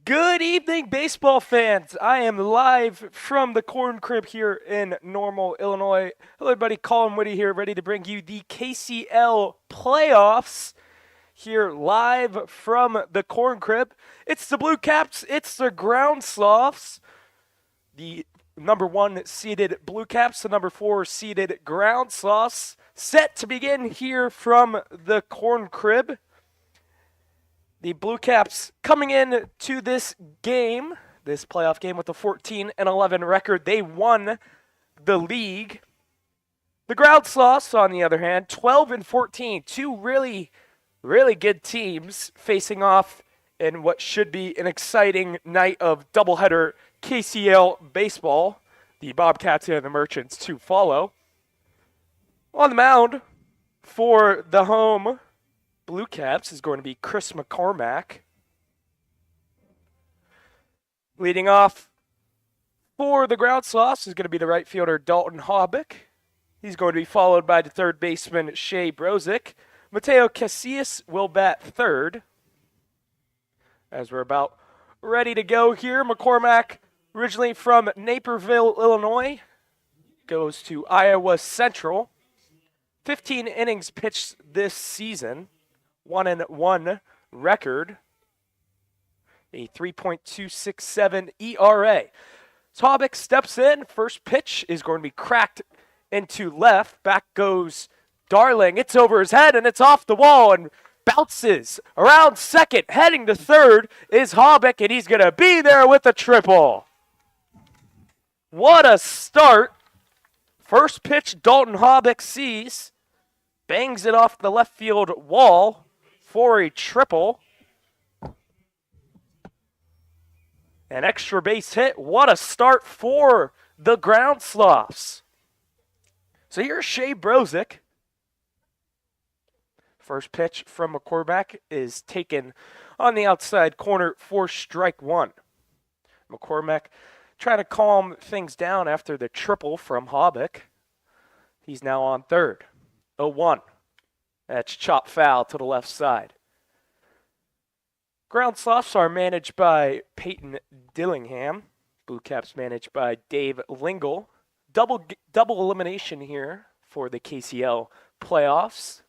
Good evening, baseball fans. I am live from the Corn Crib here in Normal, Illinois. Hello, everybody. Colin Whitty here, ready to bring you the KCL Playoffs here live from the Corn Crib. It's the Blue Caps, it's the Ground Sloths, the number one seeded Blue Caps, the number four seeded Ground Sloths, set to begin here from the Corn Crib. The Blue Caps coming in to this game, this playoff game, with a 14-11 record. They won the league. The Ground Sloths, on the other hand, 12-14. Two really, really good teams facing off in what should be an exciting night of doubleheader KCL baseball. The Bobcats and the Merchants to follow. On the mound for the home Blue Caps is going to be Chris McCormack. Leading off for the Ground Sloths is going to be the right fielder Dalton Hobbick. He's going to be followed by the third baseman Shea Brozick. Mateo Casillas will bat third. As we're about ready to go here, McCormack, originally from Naperville, Illinois, goes to Iowa Central. 15 innings pitched this season. 1-1 record, a 3.267 ERA. Hobbick steps in. First pitch is going to be cracked into left. Back goes Darling. It's over his head and it's off the wall and bounces around second. Heading to third is Hobbick, and he's going to be there with a triple. What a start. First pitch Dalton Hobbick sees. Bangs it off the left field wall for a triple. An extra base hit. What a start for the Ground Sloths. So here's Shea Brozick. First pitch from McCormack is taken on the outside corner for strike one. McCormack trying to calm things down after the triple from Hobbick. He's now on third. 0-1. That's chop foul to the left side. Ground Sloths are managed by Peyton Dillingham. Blue Caps managed by Dave Lingle. Double elimination here for the KCL Playoffs.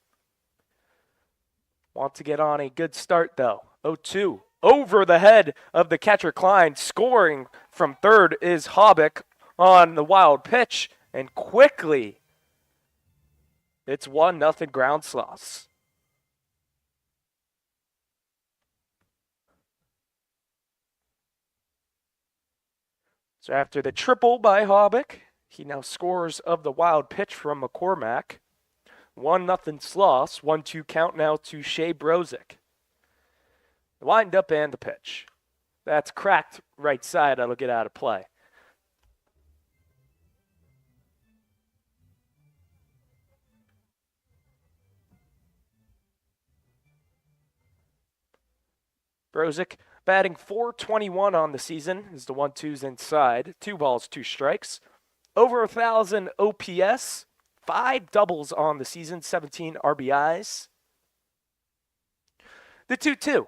Want to get on a good start, though. 0-2. Over the head of the catcher Klein. Scoring from third is Hobbick on the wild pitch. And quickly, it's 1-0 Ground Sloths. So after the triple by Hobbick, he now scores of the wild pitch from McCormack. 1-0 Sloths. 1-2 count now to Shea Brozick. The wind-up and the pitch. That's cracked right side. That'll get out of play. Brozick batting .421 on the season as the 1-2's inside. 2 balls, 2 strikes. Over 1,000 OPS. 5 doubles on the season, 17 RBIs. The 2-2.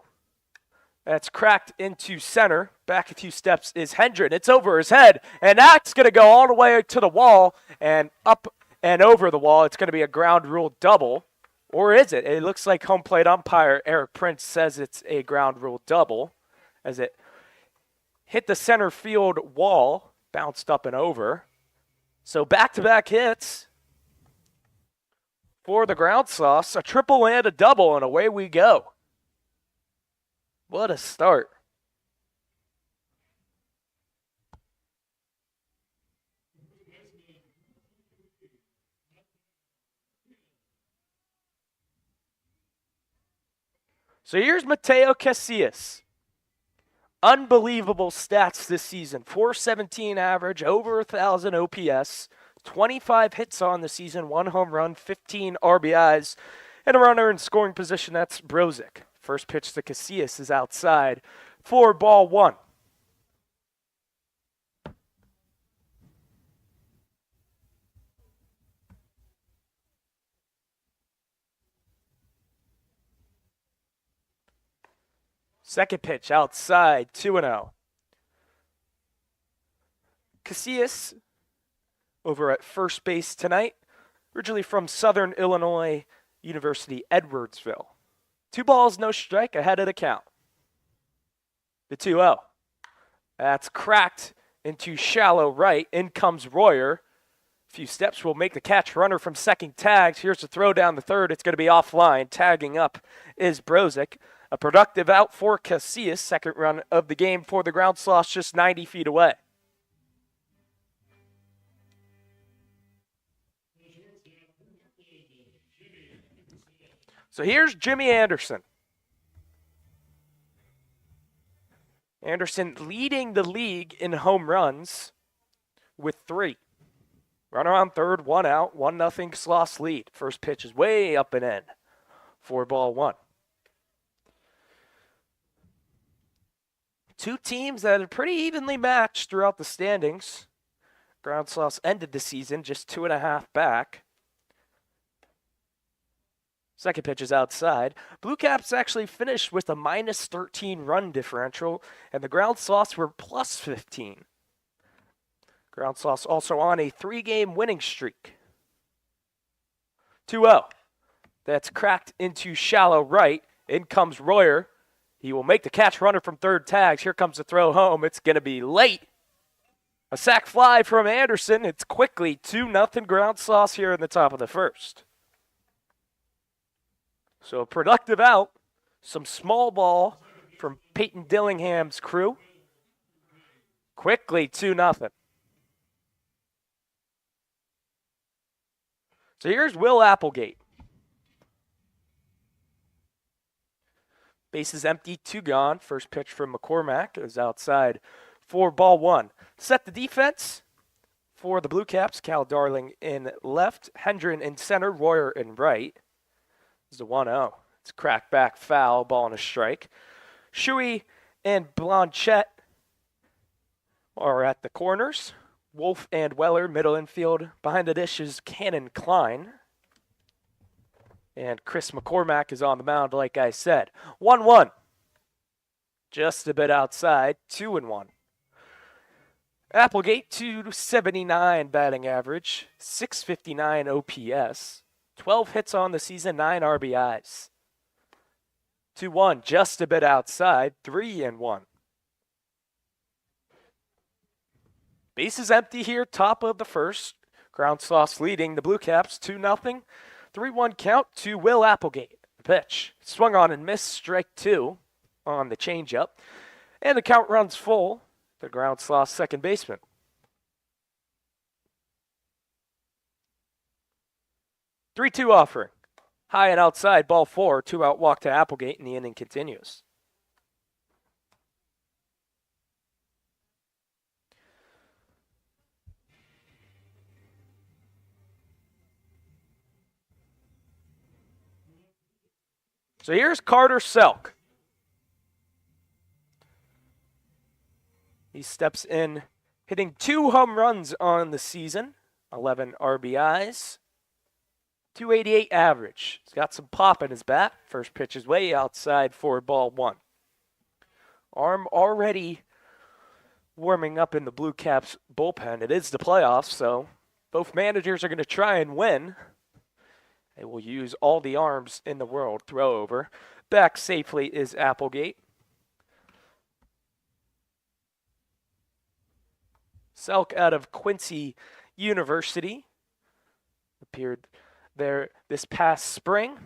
That's cracked into center. Back a few steps is Hendren. It's over his head, and that's going to go all the way to the wall and up and over the wall. It's going to be a ground rule double. Or is it? It looks like home plate umpire Eric Prince says it's a ground rule double as it hit the center field wall, bounced up and over. So back-to-back hits for the Ground Sloths, a triple and a double, and away we go. What a start. So here's Mateo Casillas. Unbelievable stats this season. .417 average, over 1,000 OPS, 25 hits on the season, 1 home run, 15 RBIs, and a runner in scoring position. That's Brozick. First pitch to Casillas is outside for ball 1. Second pitch outside, 2-0. Casillas over at first base tonight, originally from Southern Illinois University, Edwardsville. 2 balls, no strike, ahead of the count. The 2-0. That's cracked into shallow right. In comes Royer. A few steps will make the catch. Runner from second tags. Here's the throw down the third. It's going to be offline. Tagging up is Brozick. A productive out for Casillas. Second run of the game for the ground sloth, just 90 feet away. So here's Jimmy Anderson. Anderson leading the league in home runs with 3. Runner on third, 1 out, 1-0 Sloth's lead. First pitch is way up and in. 4-1. Two teams that are pretty evenly matched throughout the standings. Ground Sloths ended the season just 2.5 back. Second pitch is outside. Blue Caps actually finished with a -13 run differential, and the Ground Sloths were +15. Ground Sloths also on a 3-game winning streak. 2-0. That's cracked into shallow right. In comes Royer. He will make the catch. Runner from third tags. Here comes the throw home. It's going to be late. A sac fly from Anderson. It's quickly 2-0 Ground Sloths here in the top of the first. So a productive out. Some small ball from Peyton Dillingham's crew. Quickly 2-0. So here's Will Applegate. Bases empty, 2 gone. First pitch from McCormack is outside. 4-1. Set the defense for the Blue Caps. Cal Darling in left. Hendren in center. Royer in right. This is a 1-0. It's cracked back foul. Ball and a strike. Shuey and Blanchette are at the corners. Wolf and Weller, middle infield. Behind the dish is Cannon Klein. And Chris McCormack is on the mound, like I said. 1-1. Just a bit outside. 2-1. Applegate, 279 batting average. 659 OPS. 12 hits on the season, 9 RBIs. 2-1, just a bit outside. 3-1. Bases empty here, top of the first. Ground Sloths leading the Blue Caps 2-0. 3-1 count to Will Applegate. The pitch swung on and missed, strike 2 on the changeup. And the count runs full. The Ground Sloths second baseman. Three-two offering. High and outside, ball 4. 2-out walk to Applegate, and the inning continues. So here's Carter Selk. He steps in, hitting 2 home runs on the season, 11 RBIs, 288 average. He's got some pop in his bat. First pitch is way outside, 4-1. Arm already warming up in the Blue Caps bullpen. It is the playoffs, so both managers are going to try and win. They will use all the arms in the world. Throw over. Back safely is Applegate. Selk out of Quincy University. Appeared there this past spring.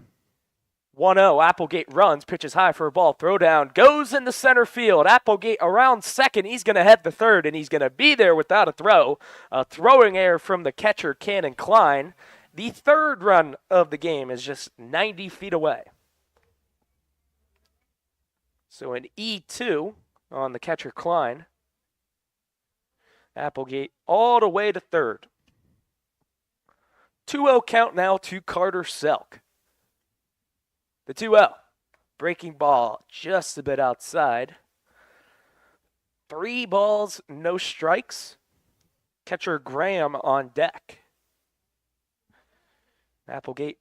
1-0. Applegate runs. Pitches high for a ball. Throw down. Goes into center field. Applegate around second. He's going to head the third, and he's going to be there without a throw. A throwing error from the catcher, Cannon Klein. The third run of the game is just 90 feet away. So an E2 on the catcher Klein. Applegate all the way to third. 2-0 count now to Carter Selk. The 2-0. Breaking ball just a bit outside. 3 balls, no strikes. Catcher Graham on deck. Applegate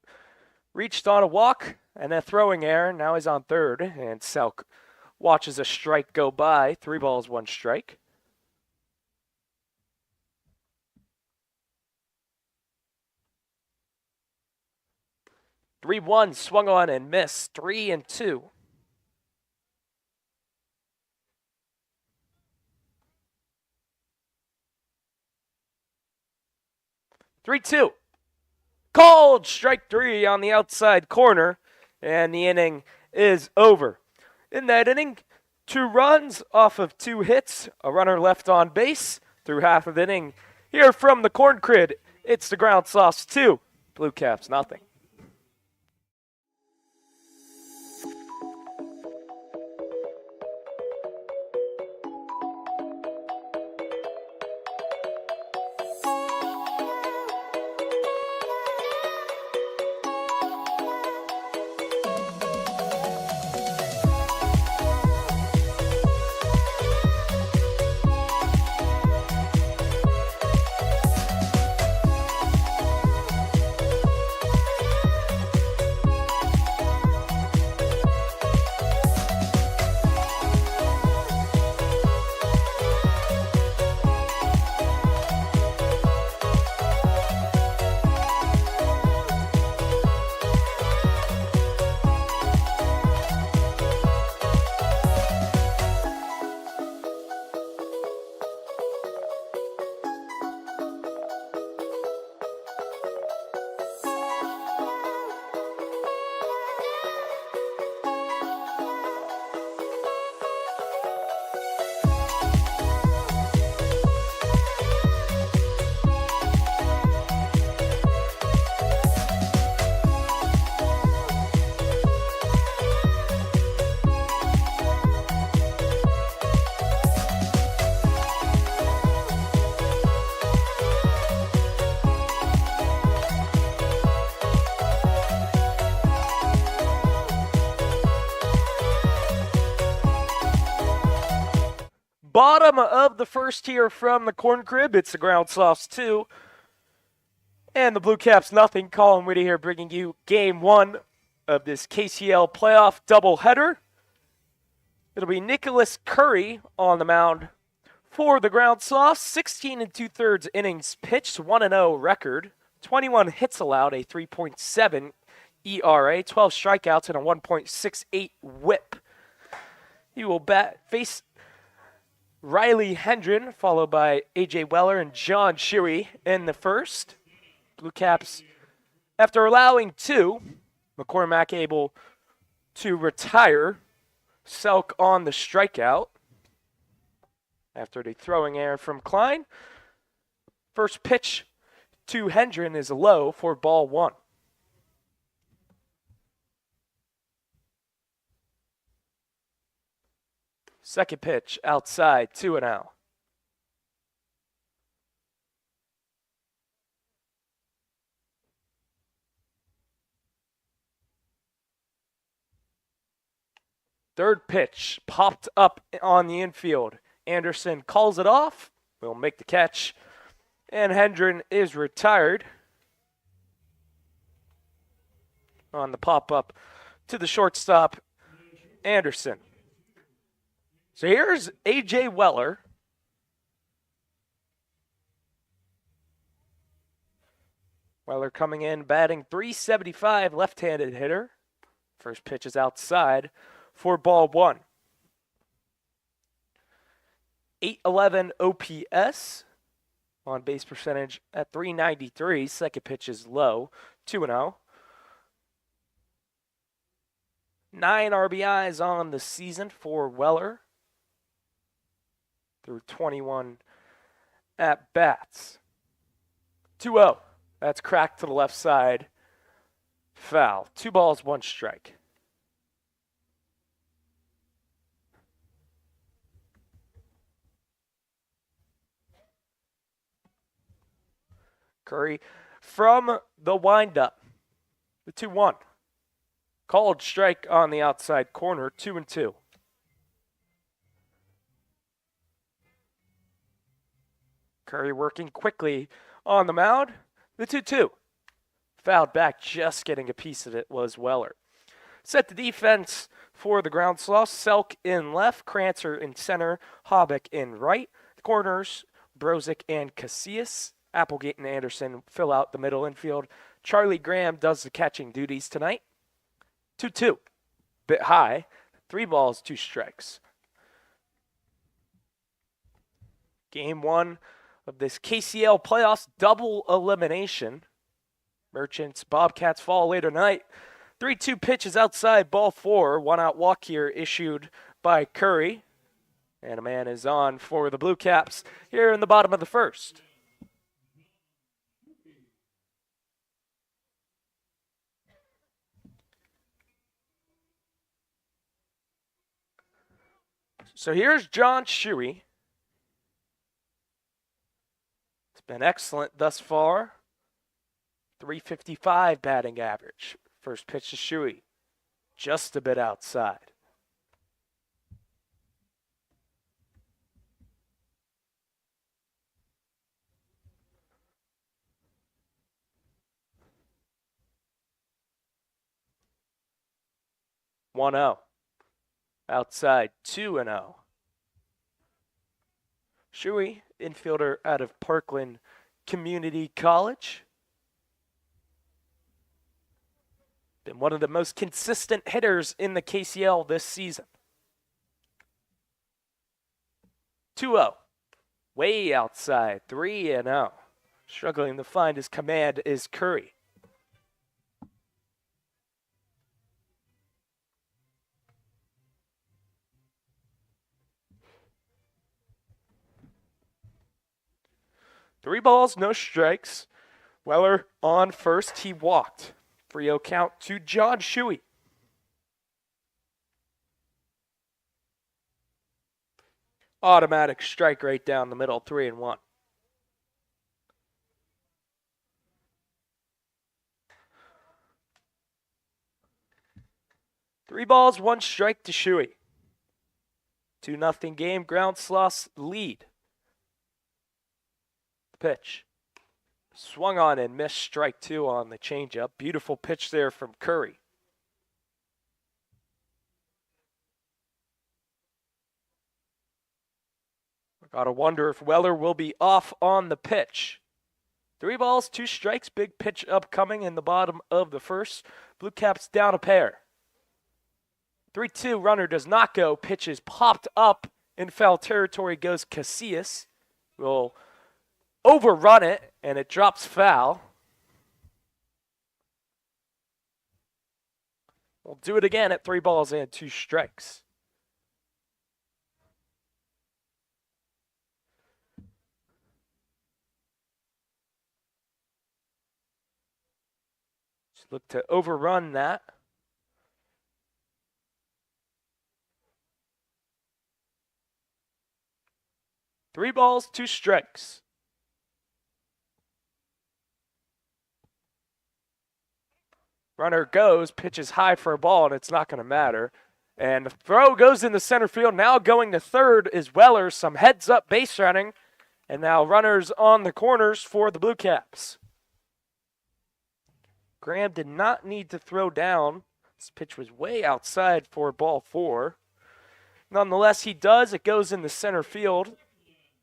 reached on a walk and a throwing error. Now he's on third, and Selk watches a strike go by. 3 balls, 1 strike. Three one swung on and missed. 3-2. 3-2. Called strike 3 on the outside corner, and the inning is over. In that inning, 2 runs off of 2 hits, a runner left on base through half of the inning. Here from the Corn Crib, it's the Ground Sauce 2, Blue Caps nothing. Bottom of the first here from the Corn Crib, it's the Ground Sauce 2. And the Blue Caps nothing. Colin Whitty here bringing you Game 1 of this KCL Playoff doubleheader. It'll be Nicholas Curry on the mound for the Ground Sauce. 16 2/3 innings pitched, 1-0 record. 21 hits allowed, a 3.7 ERA, 12 strikeouts, and a 1.68 whip. He will face Riley Hendren, followed by A.J. Weller and John Shuey in the first. Blue Caps, after allowing 2, McCormack able to retire. Selk on the strikeout after the throwing error from Klein. First pitch to Hendren is low for ball 1. Second pitch outside, 2-0. Third pitch popped up on the infield. Anderson calls it off. Will make the catch. And Hendren is retired on the pop-up to the shortstop, Anderson. So here's A.J. Weller. Weller coming in, batting .375, left-handed hitter. First pitch is outside for ball 1. 811 OPS. On base percentage at .393. Second pitch is low, 2-0. 9 RBIs on the season for Weller through 21 at-bats. 2-0. That's cracked to the left side. Foul. 2 balls, 1 strike. Curry from the windup. The 2-1. Called strike on the outside corner, 2-2. Curry working quickly on the mound. The 2-2. Fouled back, just getting a piece of it was Weller. Set the defense for the ground sloth. Selk in left, Krancer in center, Hobbick in right. The corners, Brozick and Casillas. Applegate and Anderson fill out the middle infield. Charlie Graham does the catching duties tonight. 2-2. Bit high. 3 balls, 2 strikes. Game 1 of this KCL Playoffs double elimination. Merchants, Bobcats fall later tonight. 3-2 pitches outside, ball 4. 1-out walk here issued by Curry. And a man is on for the Blue Caps here in the bottom of the first. So here's John Shuey. It's been excellent thus far. 355 batting average. First pitch to Shuey. Just a bit outside. One 0. Outside 2-0. Shuey, infielder out of Parkland Community College. Been one of the most consistent hitters in the KCL this season. 2-0. Way outside. 3-0. Struggling to find his command is Curry. Three balls, no strikes. Weller on first. He walked. 3-0 count to John Shuey. Automatic strike right down the middle, 3-1. Three balls, 1 strike to Shuey. 2-0 game, ground sloths lead. Pitch. Swung on and missed, strike 2 on the changeup. Beautiful pitch there from Curry. Gotta wonder if Weller will be off on the pitch. 3 balls, 2 strikes. Big pitch upcoming in the bottom of the first. Blue Caps down a pair. 3-2, runner does not go. Pitch is popped up in foul territory. Goes Casillas. Will overrun it, and it drops foul. We'll do it again at 3 balls and 2 strikes. Just look to overrun that. Three balls, 2 strikes. Runner goes, pitches high for a ball, and it's not going to matter. And the throw goes into center field. Now going to third is Weller. Some heads-up base running. And now runners on the corners for the Blue Caps. Graham did not need to throw down. This pitch was way outside for ball 4. Nonetheless, he does. It goes into center field.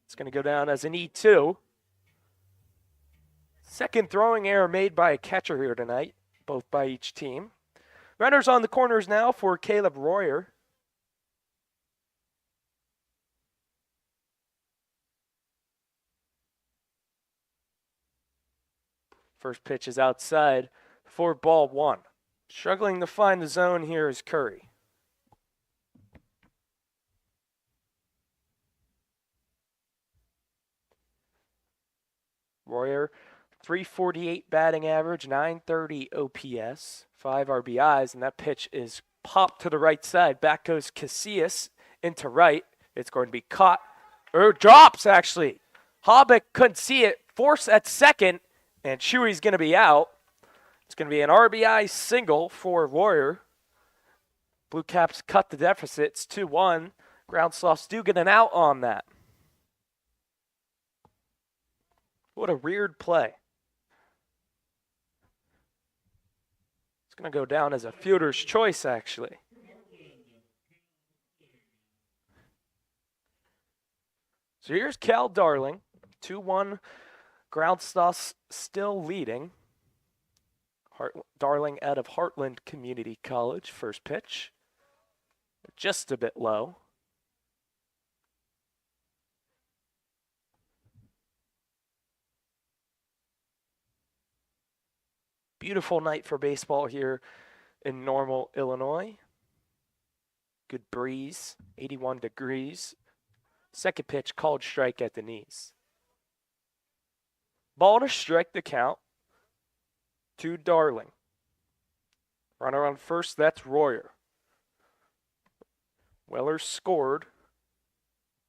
It's going to go down as an E2. Second throwing error made by a catcher here tonight, both by each team. Runners on the corners now for Caleb Royer. First pitch is outside for ball 1. Struggling to find the zone here is Curry. Royer, 348 batting average, 930 OPS, 5 RBIs, and that pitch is popped to the right side. Back goes Casillas into right. It's going to be caught, or drops actually. Hobbick couldn't see it, force at second, and Shuey's going to be out. It's going to be an RBI single for Royer. Blue Caps cut the deficit. It's 2-1. Ground Sloths do get an out on that. What a weird play. It's going to go down as a fielder's choice, actually. So here's Cal Darling, 2-1, ground sauce still leading. Darling out of Heartland Community College, first pitch. Just a bit low. Beautiful night for baseball here in Normal, Illinois. Good breeze, 81 degrees. Second pitch, called strike at the knees. Ball to strike the count to Darling. Runner on first, that's Royer. Weller scored.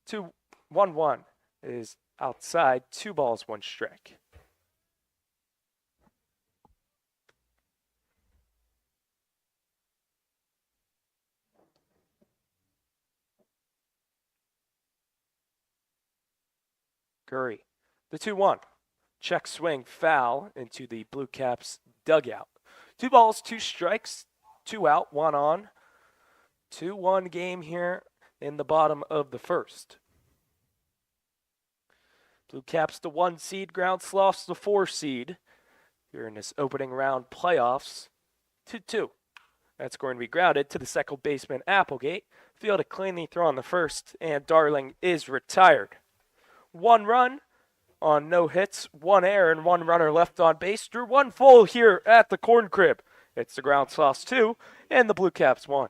2-1-1 is outside. 2 balls, 1 strike. Curry, the 2-1. Check swing foul into the Blue Caps dugout. 2 balls, 2 strikes, 2 out, 1 on. 2-1 game here in the bottom of the first. Blue Caps the 1 seed, Ground Sloths the 4 seed here in this opening round playoffs. 2-2. That's going to be grounded to the second baseman Applegate. Fielded cleanly throw on the first, and Darling is retired. 1 run on no hits, 1 error, and 1 runner left on base. Drew 1 full here at the Corn Crib. It's the Ground Sloths 2 and the Blue Caps 1.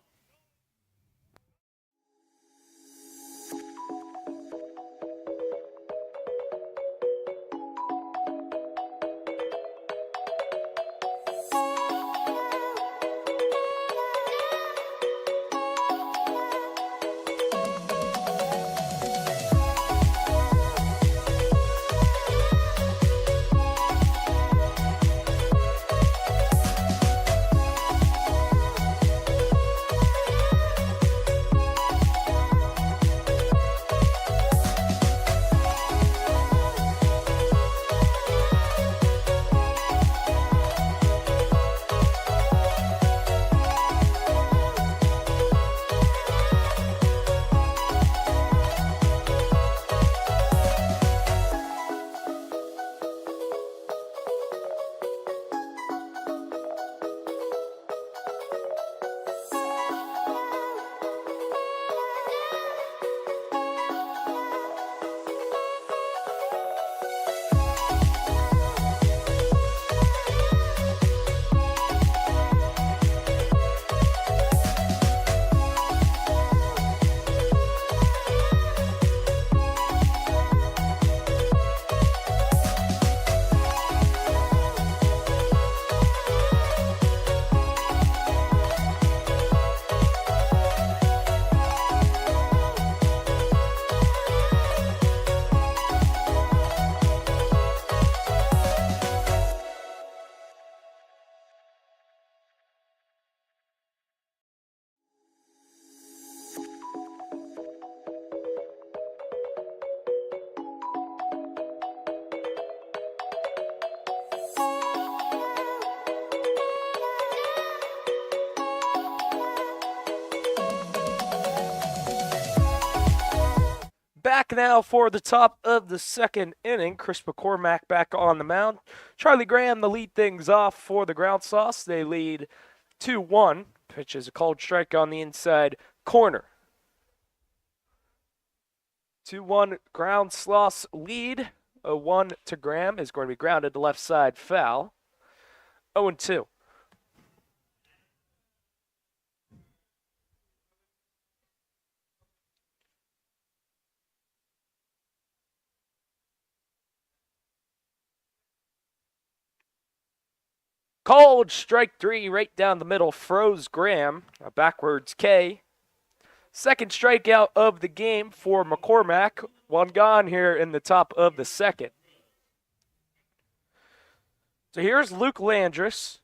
Back now for the top of the second inning. Chris McCormack back on the mound. Charlie Graham to lead things off for the Ground Sauce. They lead 2-1. Pitches a called strike on the inside corner. 2-1 Ground Sauce lead. 0-1 to Graham is going to be grounded to left side foul. 0-2. Called strike 3 right down the middle, froze Graham, a backwards K. Second strikeout of the game for McCormack. 1 gone here in the top of the second. So here's Luke Landris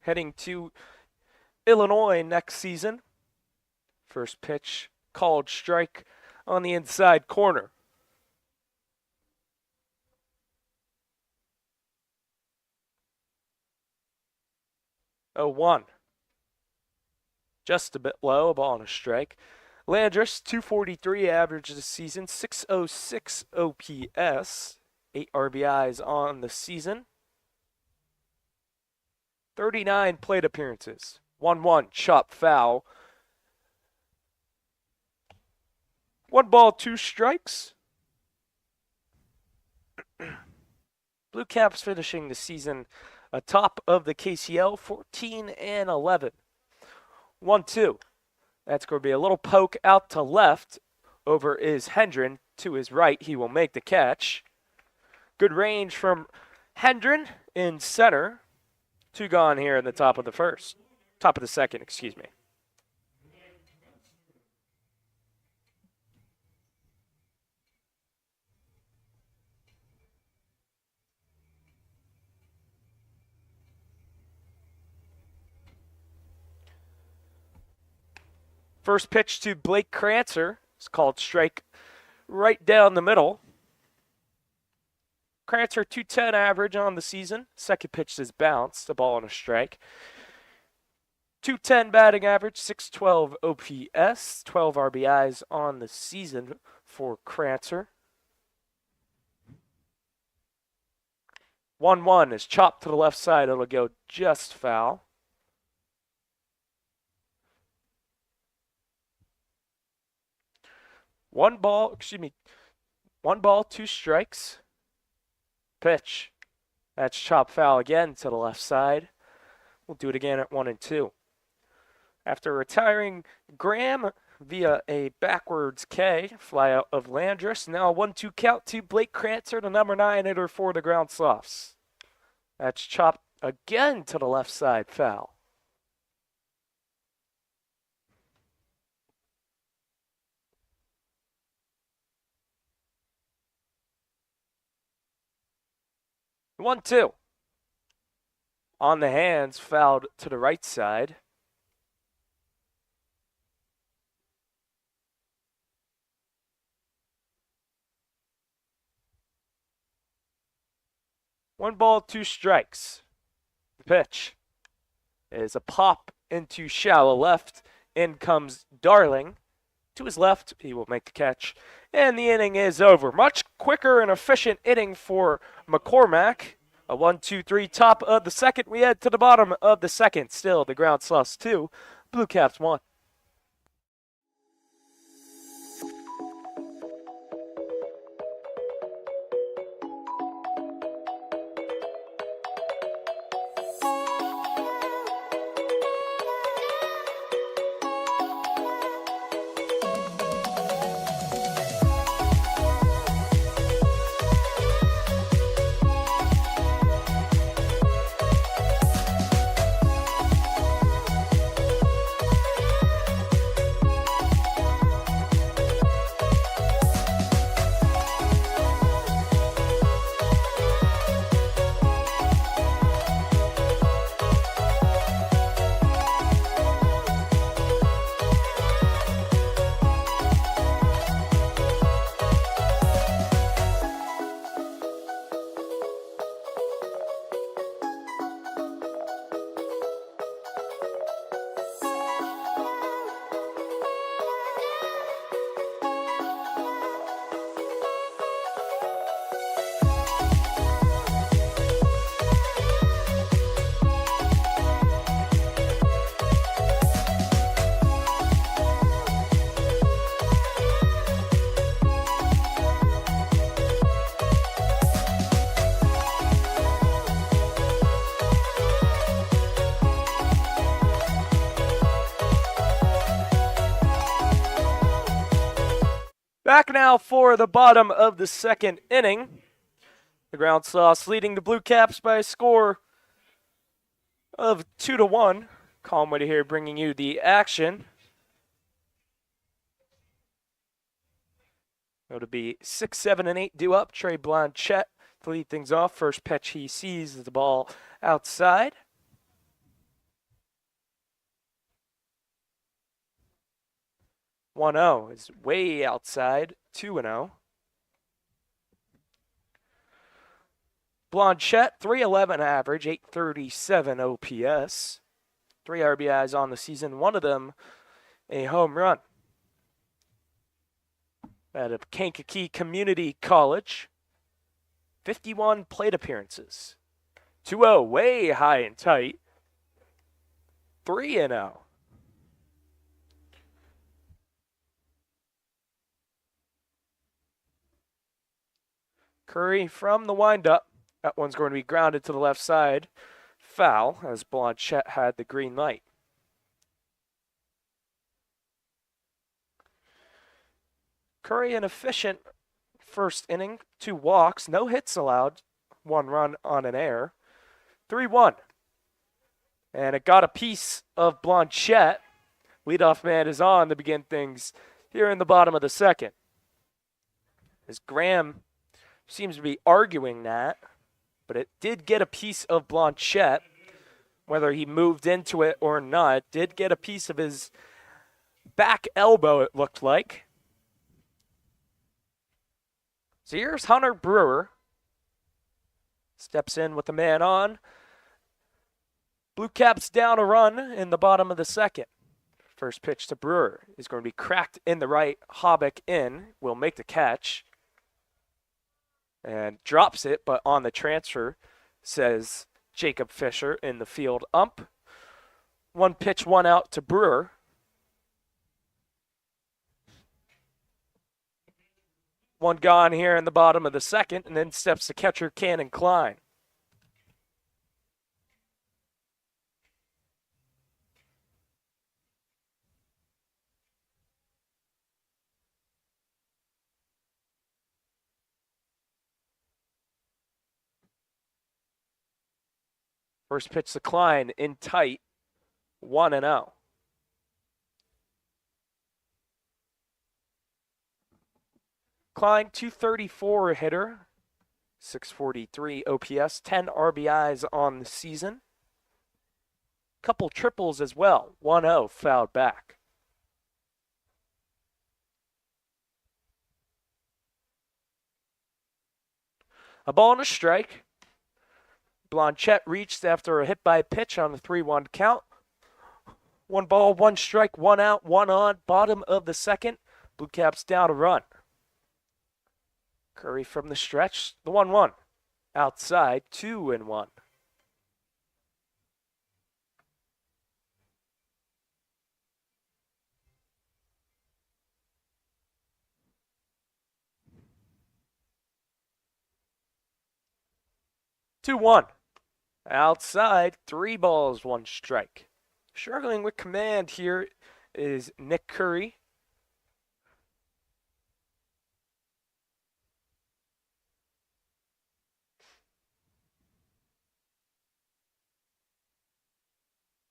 heading to Illinois next season. First pitch, called strike on the inside corner. 0-1. Just a bit low, a ball and a strike. Landris, 243 average this season, 606 OPS, 8 RBIs on the season. 39 plate appearances. 1-1, chop foul. 1 ball, 2 strikes. Blue Caps finishing the season atop of the KCL, 14-11. 1-2. That's going to be a little poke out to left. Over is Hendren. To his right, he will make the catch. Good range from Hendren in center. 2 gone here in the top of the first. Top of the second, excuse me. First pitch to Blake Krancer. It's called strike right down the middle. Krancer 210 average on the season. Second pitch is bounced, a ball and a strike. 210 batting average, 612 OPS, 12 RBIs on the season for Krancer. 1-1 is chopped to the left side. It'll go just foul. One ball, 2 strikes. Pitch. That's chop foul again to the left side. We'll do it again at 1-2. After retiring Graham via a backwards K, flyout of Landris. Now a 1-2 count to Blake Krancer, the number 9 hitter for the Ground Softs. That's chopped again to the left side, foul. One, two. On the hands, fouled to the right side. One ball, 2 strikes. The pitch is a pop into shallow left. In comes Darling. To his left, he will make the catch. And the inning is over. Much quicker and efficient inning for McCormack. A 1-2-3 top of the second. We head to the bottom of the second. Still the Ground Softs 2, Blue Caps 1. Back now for the bottom of the second inning. The Ground Softs leading the Blue Caps by a score of 2-1. Colin Whitty here bringing you the action. It'll be 6, 7, and 8 due up. Trey Blanchette to lead things off. First pitch he sees is the ball outside. 1-0 is way outside. 2-0. Blanchette, 311 average, 837 OPS. 3 RBIs on the season, one of them a home run. Out of Kankakee Community College, 51 plate appearances. 2-0, way high and tight. 3-0. Curry from the windup. That one's going to be grounded to the left side. Foul, as Blanchette had the green light. Curry an efficient first inning. 2 walks, no hits allowed. 1 run on an error. 3-1. And it got a piece of Blanchette. Leadoff man is on to begin things here in the bottom of the second. As Graham seems to be arguing that, but it did get a piece of Blanchette, whether he moved into it or not. It did get a piece of his back elbow, it looked like. So here's Hunter Brewer. Steps in with the man on. Blue Caps down a run in the bottom of the second. First pitch to Brewer is going to be cracked in the right. Hobbick in will make the catch. And drops it, but on the transfer, says Jacob Fisher in the field ump. 1 pitch, 1 out to Brewer. One gone here in the bottom of the second, and then steps the catcher, Cannon Klein. First pitch to Klein in tight, 1-0. Klein, 234 hitter, 643 OPS, 10 RBIs on the season. Couple triples as well, 1-0 fouled back. A ball and a strike. Blanchette reached after a hit by pitch on the 3-1 count. 1 ball, 1 strike, 1 out, 1 on. Bottom of the second. Blue Caps down a run. Curry from the stretch. The 1-1. Outside, 2-1. Outside, 3 balls, 1 strike. Struggling with command here is Nick Curry.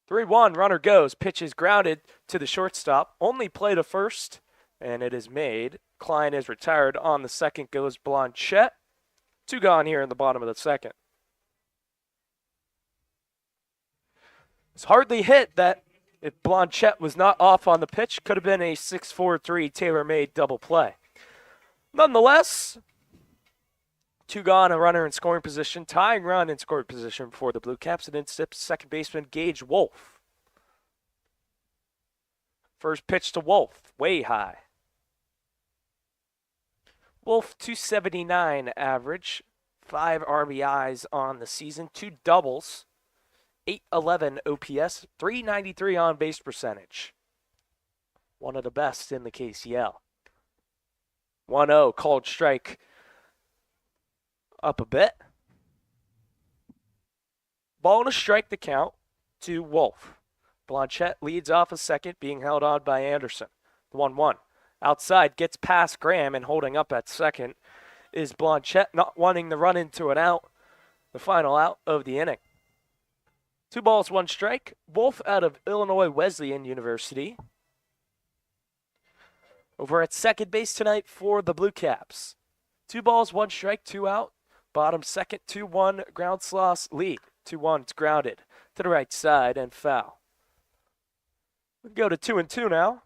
Runner goes. Pitch is grounded to the shortstop. Only play to first, and it is made. Klein is retired. On the second goes Blanchette. 2 gone here in the bottom of the second. It's hardly hit that if Blanchette was not off on the pitch, could have been a 6-4-3 tailor-made double play. Nonetheless, 2 gone, a runner in scoring position, tying run in scoring position for the Blue Caps, and then steps second baseman Gage Wolf. First pitch to Wolf, way high. Wolf, 279 average, 5 RBIs on the season, 2 doubles. 811 OPS, 393 on base percentage. One of the best in the KCL. 1-0, called strike up a bit. Ball and a strike to count to Wolf. Blanchette leads off a second, being held on by Anderson. 1-1. Outside, gets past Graham, and holding up at second is Blanchette, not wanting to run into an out. The final out of the inning. 2 balls, 1 strike. Wolf out of Illinois Wesleyan University. Over at second base tonight for the Blue Caps. 2 balls, 1 strike, 2 out. Bottom second, 2-1 Groundsloss lead. 2-1, it's grounded to the right side and foul. We go to 2-2 now.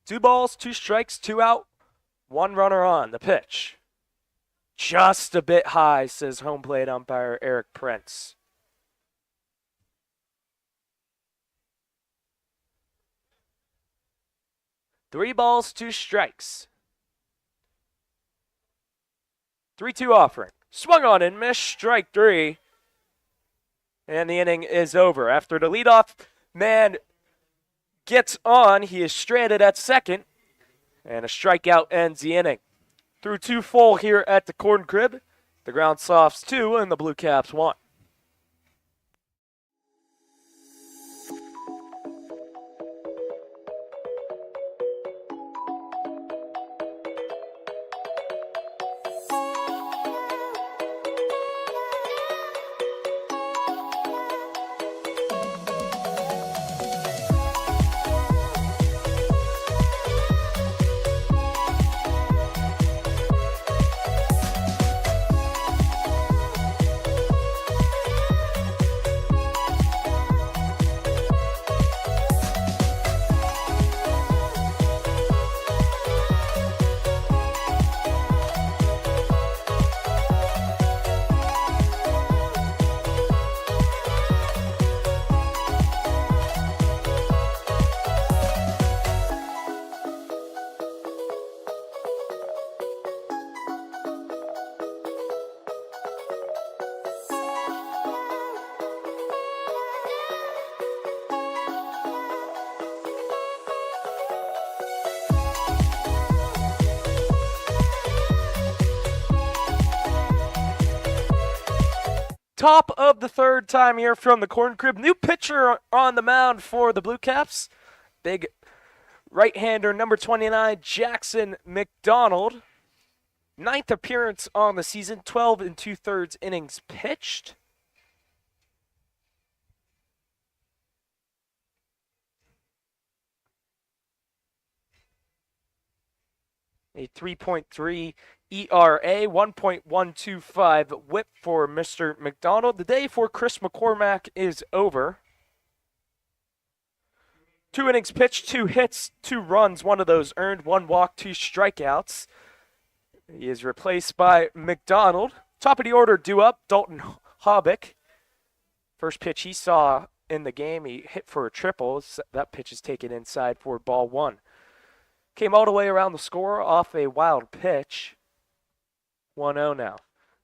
2 balls, 2 strikes, 2 out, 1 runner on. The pitch. Just a bit high, says home plate umpire Eric Prince. Three balls, 2 strikes. 3-2 offering. Swung on and missed, strike 3. And the inning is over. After the leadoff man gets on, he is stranded at second. And a strikeout ends the inning. Through 2 full here at the Corn Crib. The Ground Softs 2 and the Blue Caps 1. Top of the third time here from the Corn Crib. New pitcher on the mound for the Blue Caps. Big right-hander, number 29, Jackson McDonald. 9th appearance on the season, 12 2/3 innings pitched. A 3.3 ERA, 1.125 whip for Mr. McDonald. The day for Chris McCormack is over. 2 innings pitched, 2 hits, 2 runs, 1 of those earned, 1 walk, 2 strikeouts. He is replaced by McDonald. Top of the order due up, Dalton Hobbick. First pitch he saw in the game, he hit for a triple. That pitch is taken inside for ball 1. Came all the way around the score off a wild pitch. 1-0 now.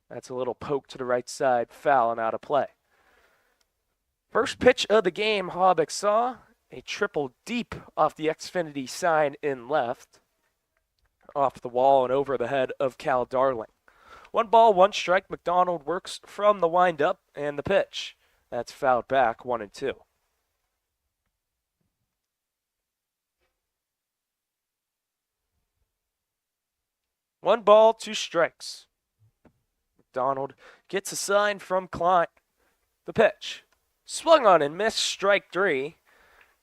That's a little poke to the right side, foul and out of play. First pitch of the game, Hobbick saw a triple deep off the Xfinity sign in left. Off the wall and over the head of Cal Darling. 1 ball, 1 strike. McDonald works from the windup and the pitch. That's fouled back, 1-2. One ball, 2 strikes. McDonald gets a sign from Klein. The pitch. Swung on and missed, strike 3.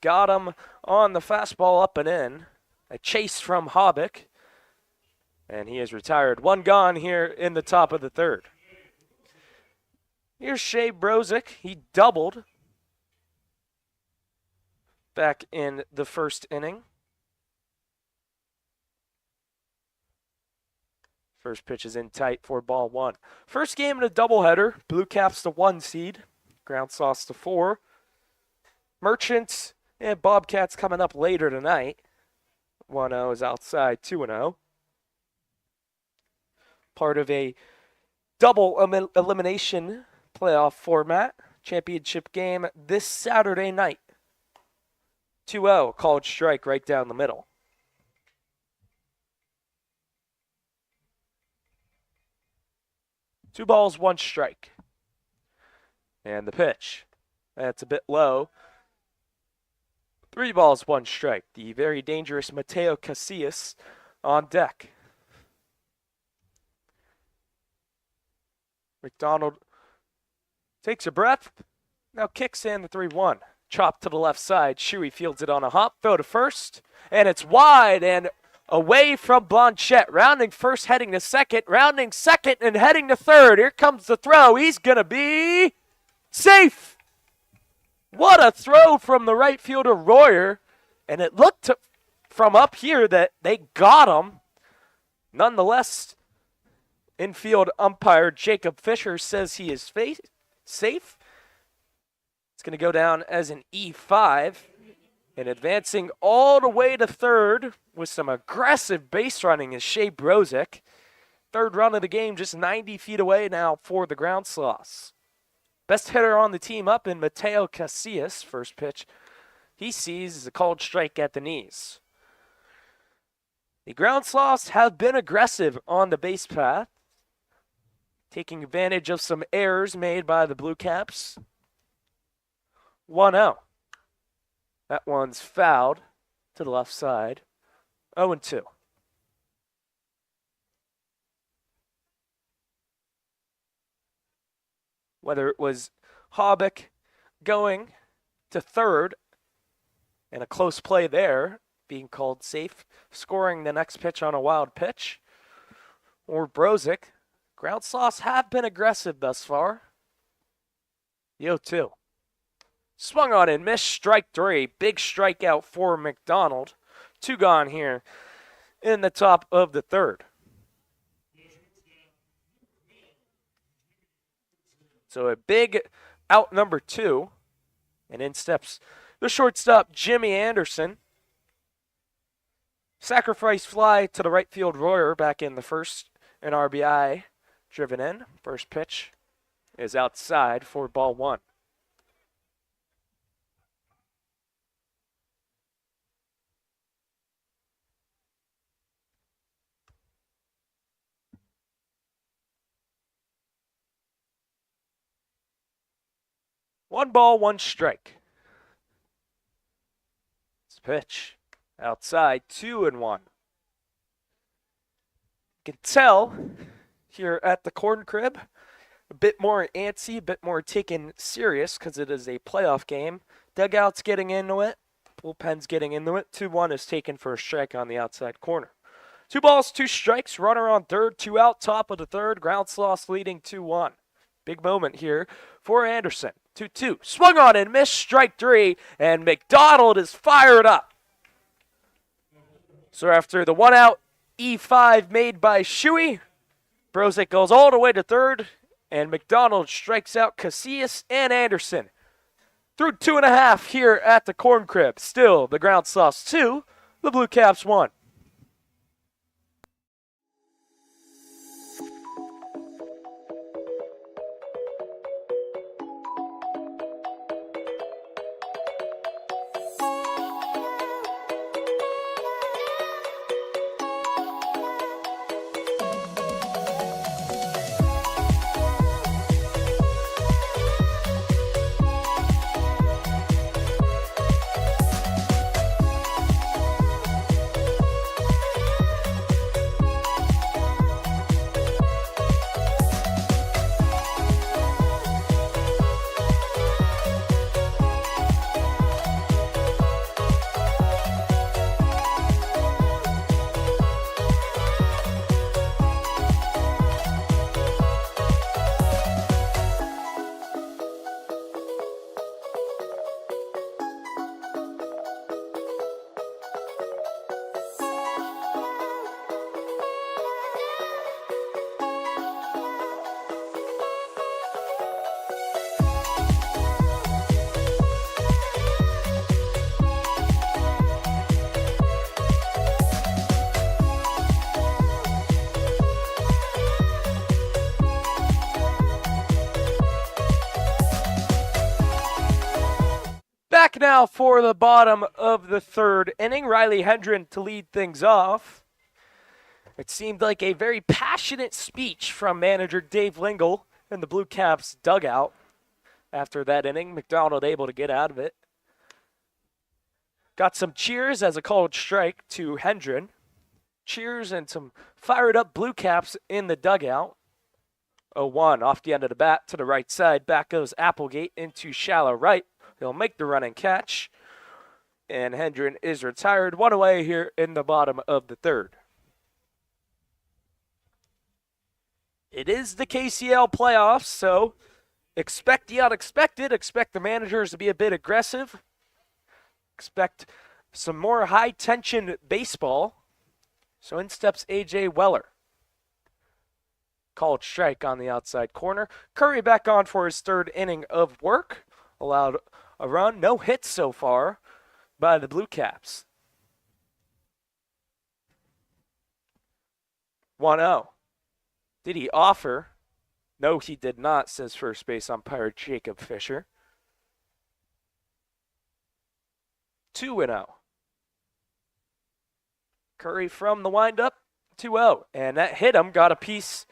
Got him on the fastball up and in. A chase from Hobbick. And he is retired. 1 gone here in the top of the third. Here's Shea Brozick. He doubled back in the first inning. First pitch is in tight for ball 1. First game in a doubleheader. Blue Caps the 1 seed. Ground Sauce the 4. Merchants and Bobcats coming up later tonight. 1-0 is outside, 2-0. Part of a double elimination playoff format. Championship game this Saturday night. 2-0, called strike right down the middle. Two balls, 1 strike. And the pitch. That's a bit low. 3 balls, 1 strike. The very dangerous Mateo Casillas on deck. McDonald takes a breath. Now kicks in the 3-1. Chop to the left side. Shuey fields it on a hop. Throw to first. And it's wide and away from Blanchette. Rounding first, heading to second. Rounding second and heading to third. Here comes the throw. He's going to be safe. What a throw from the right fielder, Royer. And it looked from up here that they got him. Nonetheless, infield umpire Jacob Fisher says he is safe. It's going to go down as an E5. And advancing all the way to third with some aggressive base running is Shea Brozick. Third run of the game, just 90 feet away now for the ground sloths. Best hitter on the team up in Mateo Casillas. First pitch he sees is a called strike at the knees. The ground sloths have been aggressive on the base path, taking advantage of some errors made by the Blue Caps. 1-0. That one's fouled to the left side. 0-2. Whether it was Hobbick going to third and a close play there, being called safe, scoring the next pitch on a wild pitch, or Brozick, ground sloths have been aggressive thus far. 0-2. Swung on and missed, strike three. Big strikeout for McDonald. 2 gone here in the top of the third. So a big out number 2. And in steps the shortstop, Jimmy Anderson. Sacrifice fly to the right field Royer back in the first. An RBI driven in. First pitch is outside for ball 1. One ball, one strike. This pitch outside, 2-1. You can tell here at the corn crib, a bit more antsy, a bit more taken serious because it is a playoff game. Dugout's getting into it, bullpen's getting into it. 2-1 is taken for a strike on the outside corner. 2 balls, 2 strikes, runner on third, 2 out, top of the third. Ground sloths leading 2-1. Big moment here for Anderson. 2-2. Swung on and missed, strike 3, and McDonald is fired up. So after the 1 out E5 made by Shuey, Brozick goes all the way to third, and McDonald strikes out Casillas and Anderson. Through 2.5 here at the corn crib. Still the ground sloths 2, the Blue Caps 1. Back now for the bottom of the third inning. Riley Hendren to lead things off. It seemed like a very passionate speech from manager Dave Lingle in the Blue Caps dugout. After that inning, McDonald able to get out of it. Got some cheers as a called strike to Hendren. Cheers and some fired up Blue Caps in the dugout. 0-1 off the end of the bat to the right side. Back goes Applegate into shallow right. He'll make the running catch. And Hendren is retired. 1 away here in the bottom of the third. It is the KCL Playoffs, so expect the unexpected. Expect the managers to be a bit aggressive. Expect some more high-tension baseball. So in steps A.J. Weller. Called strike on the outside corner. Curry back on for his third inning of work. Allowed a run. No hits so far by the Blue Caps. 1-0. Did he offer? No, he did not, says first base umpire Jacob Fisher. 2-0. Curry from the windup, 2-0. And that hit him, got a piece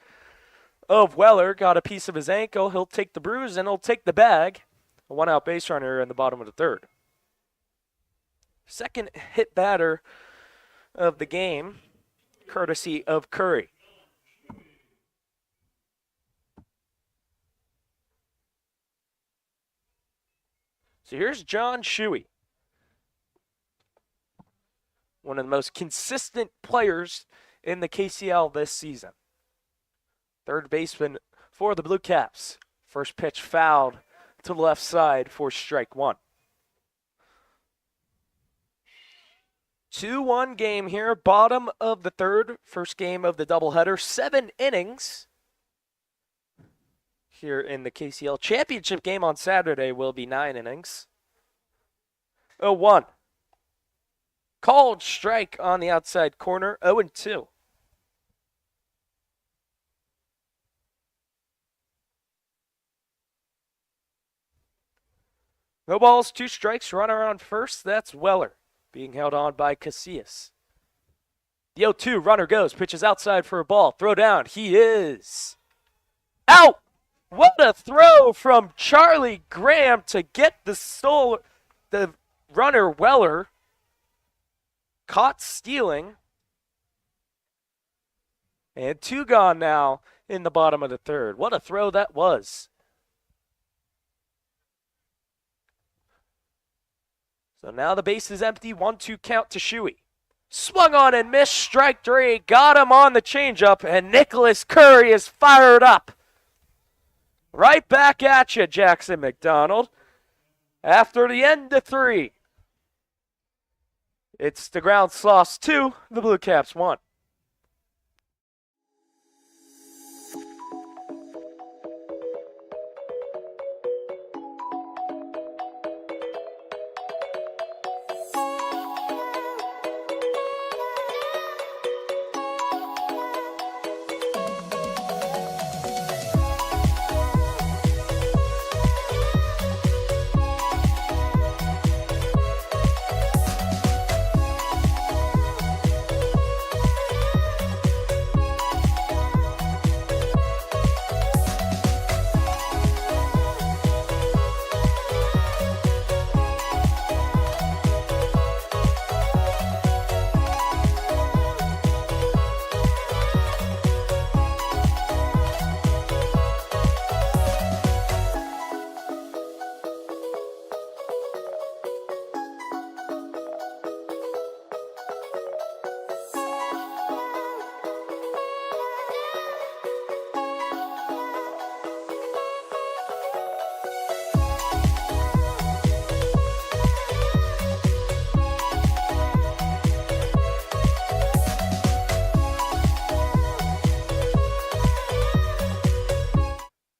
of Weller, got a piece of his ankle. He'll take the bruise and he'll take the bag. A one-out base runner in the bottom of the third. Second hit batter of the game, courtesy of Curry. So here's John Shuey. One of the most consistent players in the KCL this season. Third baseman for the Blue Caps. First pitch fouled to the left side for strike one. 2-1 game here, bottom of the third, first game of the doubleheader. 7 innings here in the KCL Championship game on Saturday will be 9 innings. 0-1. Called strike on the outside corner, 0-2. No balls, 2 strikes, runner on first. That's Weller being held on by Casillas. The 0-2, runner goes, pitches outside for a ball. Throw down, he is out. What a throw from Charlie Graham to get the runner Weller. Caught stealing. And 2 gone now in the bottom of the third. What a throw that was. So now the base is empty. 1-2 count to Shuey. Swung on and missed. Strike 3. Got him on the changeup. And Nicholas Curry is fired up. Right back at you, Jackson McDonald. After the end of 3. It's the Ground Sloths 2, the Blue Caps 1.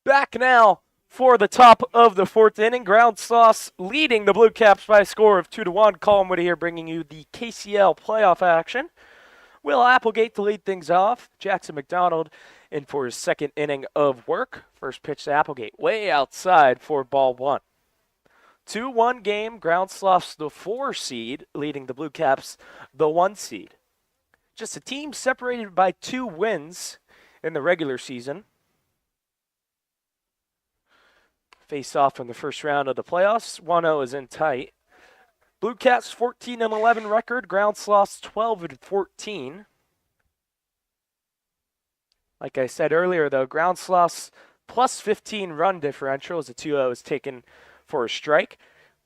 Back now for the top of the 4th inning. Ground Sloths leading the Blue Caps by a score of 2-1. Colin Woody here bringing you the KCL playoff action. Will Applegate to lead things off. Jackson McDonald in for his second inning of work. First pitch to Applegate, way outside for ball 1. 2-1 game. Ground Sloths the 4 seed, leading the Blue Caps the 1 seed. Just a team separated by 2 wins in the regular season. Face off in the first round of the playoffs. 1-0 is in tight. Blue Caps 14-11 record. Ground Sloths 12-14. Like I said earlier, though, Ground Sloths plus 15 run differential as the 2-0 is taken for a strike.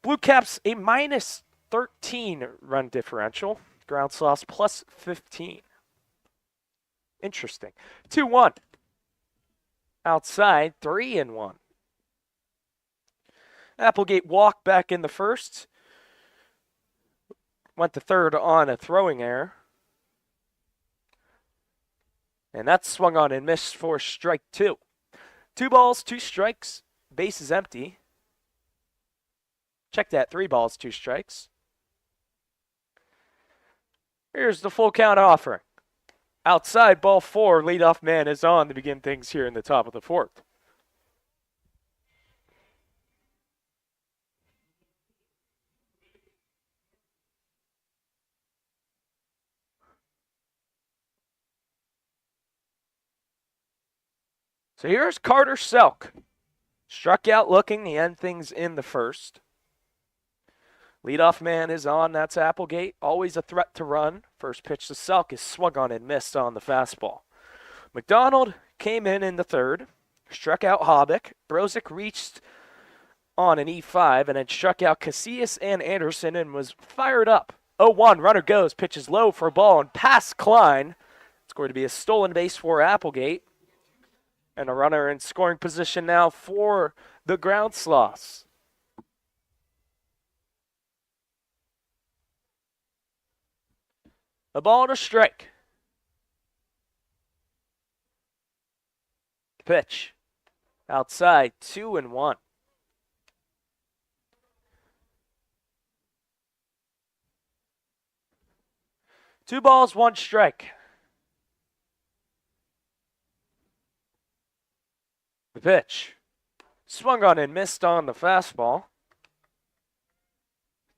Blue Caps a minus 13 run differential. Ground Sloths plus 15. Interesting. 2-1. Outside, 3-1. Applegate walked back in the first. Went to third on a throwing error. And that's swung on and missed for strike 2. 2 balls, 2 strikes. Base is empty. Check that. 3 balls, 2 strikes. Here's the full count offering. Outside, ball 4, leadoff man is on to begin things here in the top of the 4th. So here's Carter Selk. Struck out looking to end things in the first. Leadoff man is on. That's Applegate. Always a threat to run. First pitch to Selk is swung on and missed on the fastball. McDonald came in the third. Struck out Hobbick. Brozick reached on an E5 and then struck out Casillas and Anderson and was fired up. 0-1. Runner goes. Pitches low for a ball and past Klein. It's going to be a stolen base for Applegate. And a runner in scoring position now for the Ground Sloths. A ball to strike. Pitch. Outside, 2-1. Two balls, 1 strike. The pitch. Swung on and missed on the fastball.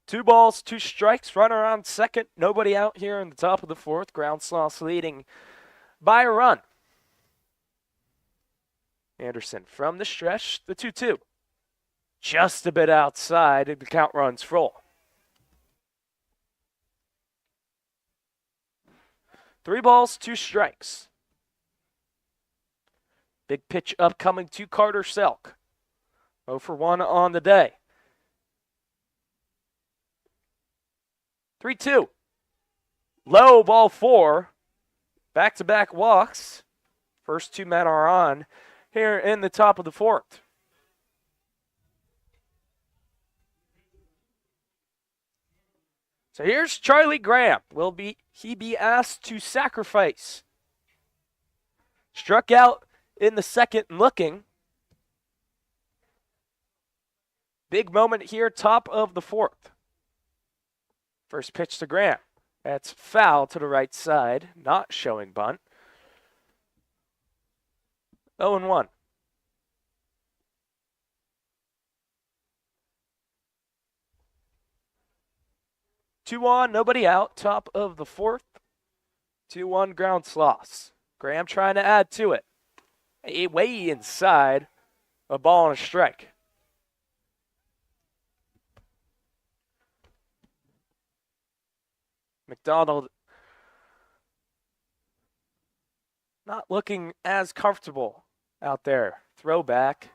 2 balls, 2 strikes. Runner on second. Nobody out here in the top of the 4th. Ground Sloths leading by a run. Anderson from the stretch. The 2-2. Just a bit outside, and the count runs full. 3 balls, 2 strikes. Big pitch upcoming to Carter Selk. 0 for 1 on the day. 3-2. Low, ball 4. Back-to-back walks. First 2 men are on here in the top of the 4th. So here's Charlie Graham. Will he be asked to sacrifice? Struck out in the second and looking. Big moment here, top of the 4th. First pitch to Graham. That's foul to the right side, not showing bunt. 0-1. Two on, nobody out, top of the 4th. 2-1 Ground Sloths. Graham trying to add to it. Way inside, a ball and a strike. McDonald not looking as comfortable out there. Throwback.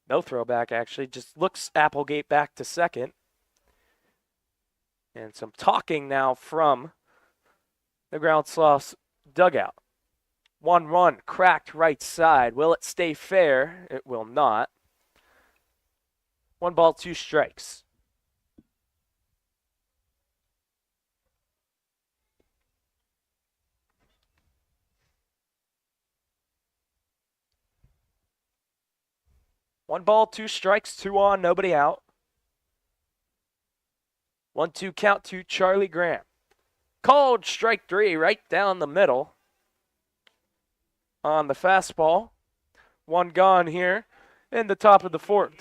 No throwback, actually. Just looks Applegate back to second. And some talking now from the Ground Sloths dugout. 1-1, cracked right side. Will it stay fair? It will not. 1 ball, 2 strikes. One ball, 2 strikes, 2 on, nobody out. 1-2 count to Charlie Graham. Called strike 3 right down the middle on the fastball. 1 gone here in the top of the 4th.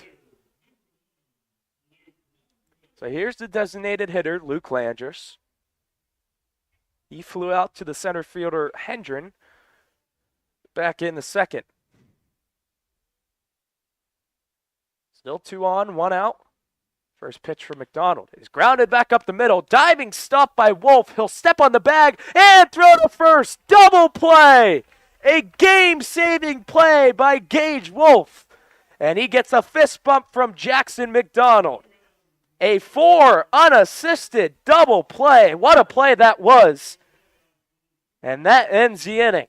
So here's the designated hitter, Luke Landris. He flew out to the center fielder, Hendren, back in the second. Still 2 on, 1 out. First pitch for McDonald. He's grounded back up the middle. Diving stop by Wolf. He'll step on the bag and throw to first. Double play. A game-saving play by Gage Wolf. And he gets a fist bump from Jackson McDonald. A 4 unassisted double play. What a play that was. And that ends the inning.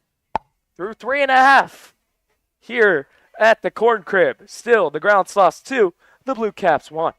Through 3.5 here at the Corn Crib. Still, the Ground Sloths 2, the Blue Caps 1.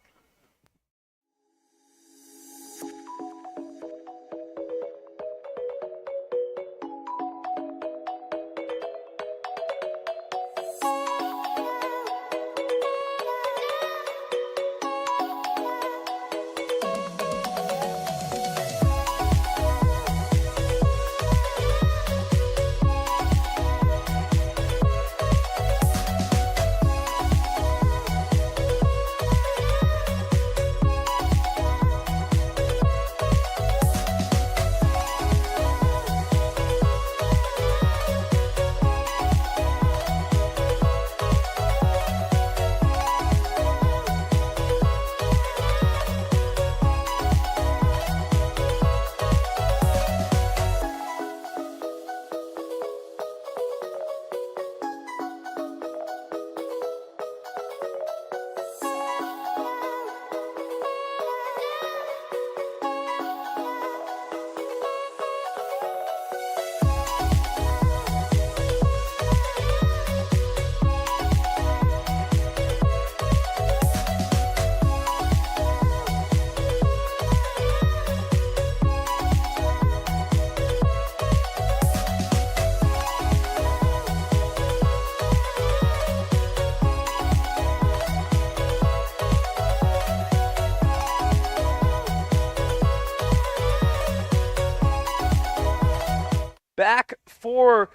back for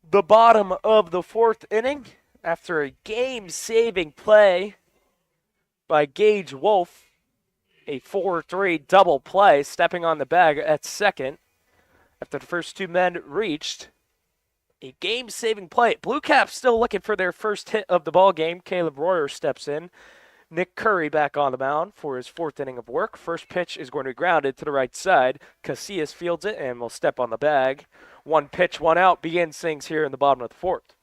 the bottom of the fourth inning after a game-saving play by Gage Wolf. A 4-3 double play, stepping on the bag at second after the first two men reached. A game-saving play. Blue Caps still looking for their first hit of the ball game. Caleb Royer steps in. Nick Curry back on the mound for his fourth inning of work. First pitch is going to be grounded to the right side. Casillas fields it and will step on the bag. One pitch, one out begins things here in the bottom of the fourth.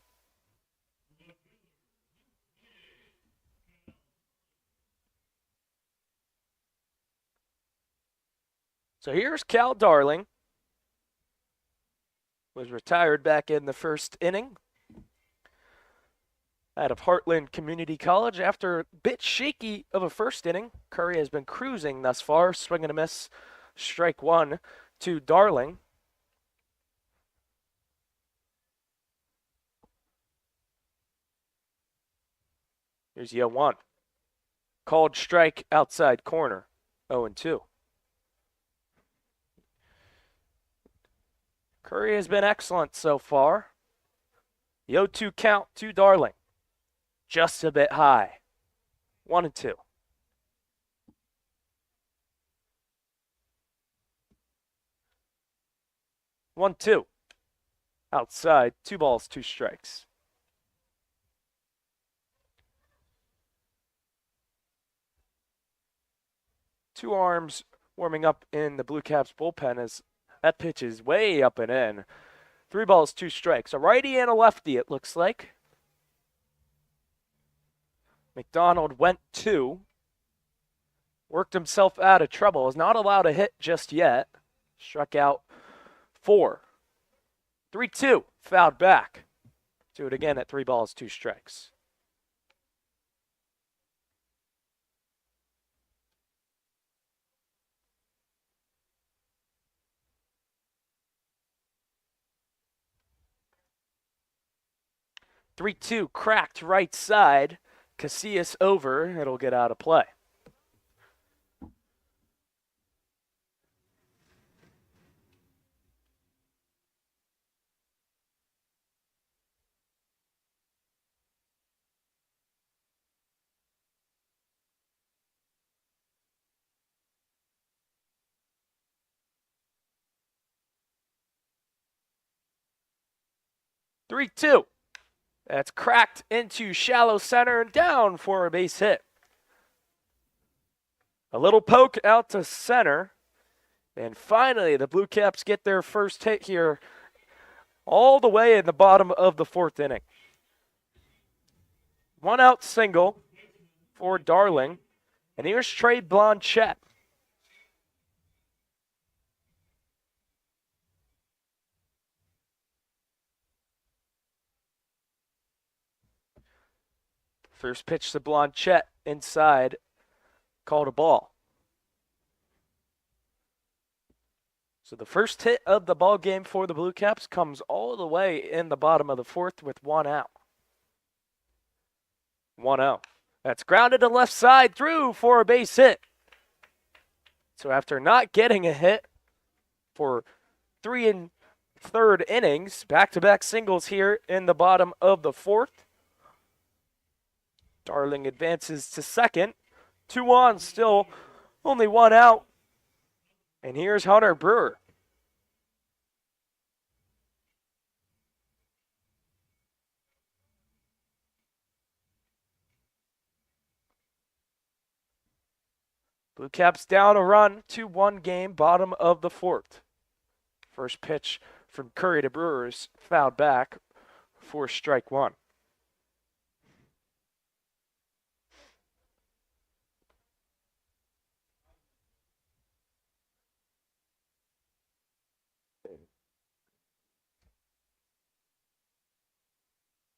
So here's Cal Darling. Was retired back in the first inning out of Heartland Community College. After a bit shaky of a first inning, Curry has been cruising thus far. Swing and a miss. Strike one to Darling. Here's the 0-1. Called strike outside corner. 0-2. Curry has been excellent so far. The 0-2 count to Darling. Just a bit high. 1-2. 1-2. Outside. 2 balls, 2 strikes. Two arms warming up in the Blue Caps bullpen as that pitch is way up and in. 3 balls, 2 strikes. A righty and a lefty, it looks like. McDonald went 2. Worked himself out of trouble. Is not allowed a hit just yet. Struck out 4. 3-2. Fouled back. Do it again at 3 balls, 2 strikes. Three-two, cracked right side. Casillas over. It'll get out of play. Three-two. That's cracked into shallow center and down for a base hit. A little poke out to center. And finally, the Blue Caps get their first hit here all the way in the bottom of the fourth inning. 1 out single for Darling. And here's Trey Blanchette. First pitch to Blanchette inside, called a ball. So the first hit of the ball game for the Blue Caps comes all the way in the bottom of the fourth with 1 out. 1-0. That's grounded to left side through for a base hit. So after not getting a hit for 3 1/3 innings, back-to-back singles here in the bottom of the fourth. Darling advances to second. 2 on, still only 1 out. And here's Hunter Brewer. Blue Caps down a run, 2-1 game, bottom of the fourth. First pitch from Curry to Brewers, fouled back for strike 1.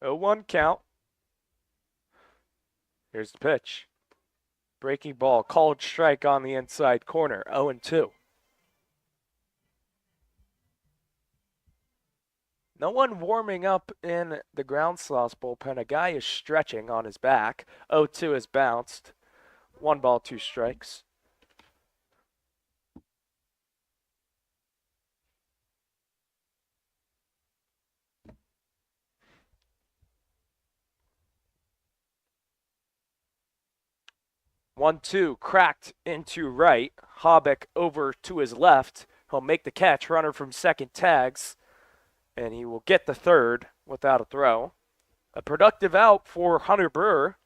Oh, 1 count. Here's the pitch. Breaking ball, called strike on the inside corner, 0-2. No one warming up in the ground sloths bullpen. A guy is stretching on his back. 0-2 is bounced. 1 ball, 2 strikes. 1-2, cracked into right. Hobbick over to his left. He'll make the catch. Runner from second tags. And he will get the third without a throw. A productive out for Hunter Brewer.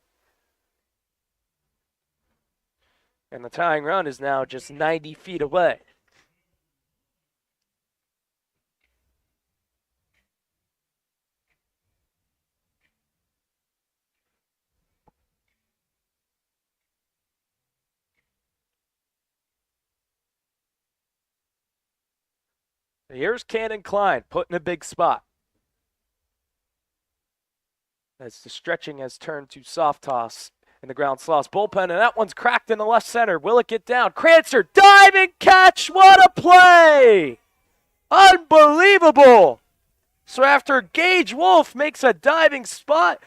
And the tying run is now just 90 feet away. Here's Cannon Klein putting a big spot. As the stretching has turned to soft toss in the ground sloss bullpen, and that one's cracked in the left center. Will it get down? Crancer, diving catch. What a play! Unbelievable! So after Gage Wolf makes a diving spot,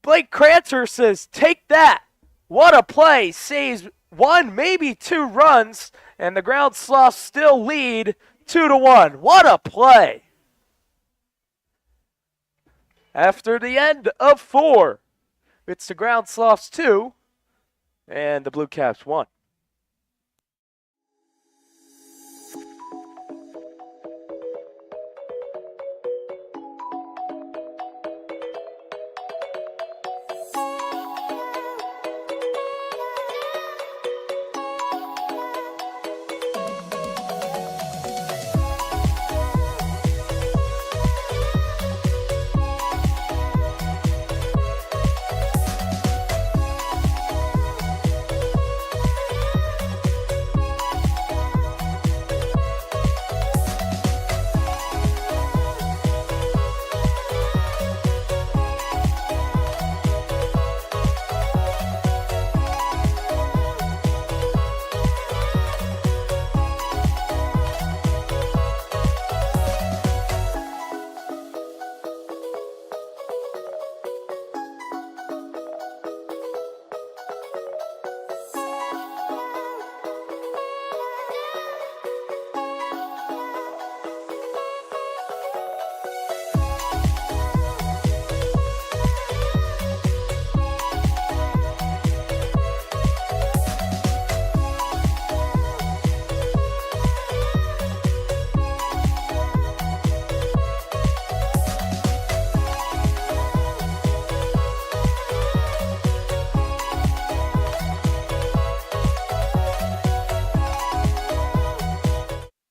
Blake Crancer says, take that. What a play. Saves one, maybe two runs, and the ground sloths still lead 2-1. What a play. After the end of 4, it's the ground sloths 2 and the Blue Caps 1.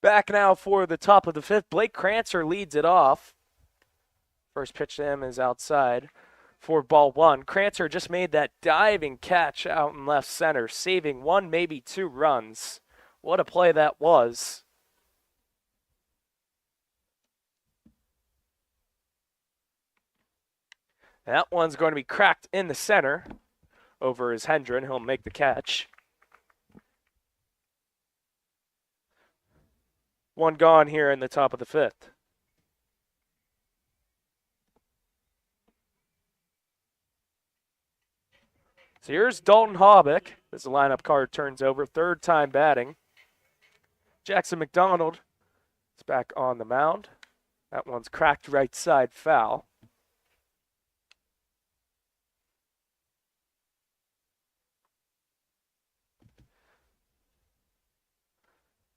Back now for the top of the 5th. Blake Crancer leads it off. First pitch to him is outside for ball 1. Crancer just made that diving catch out in left center, saving 1, maybe 2 runs. What a play that was. That one's going to be cracked in the center over his Hendren. He'll make the catch. One gone here in the top of the 5th. So here's Dalton Hobbick as the lineup card turns over. 3rd time batting. Jackson McDonald is back on the mound. That one's cracked right side foul.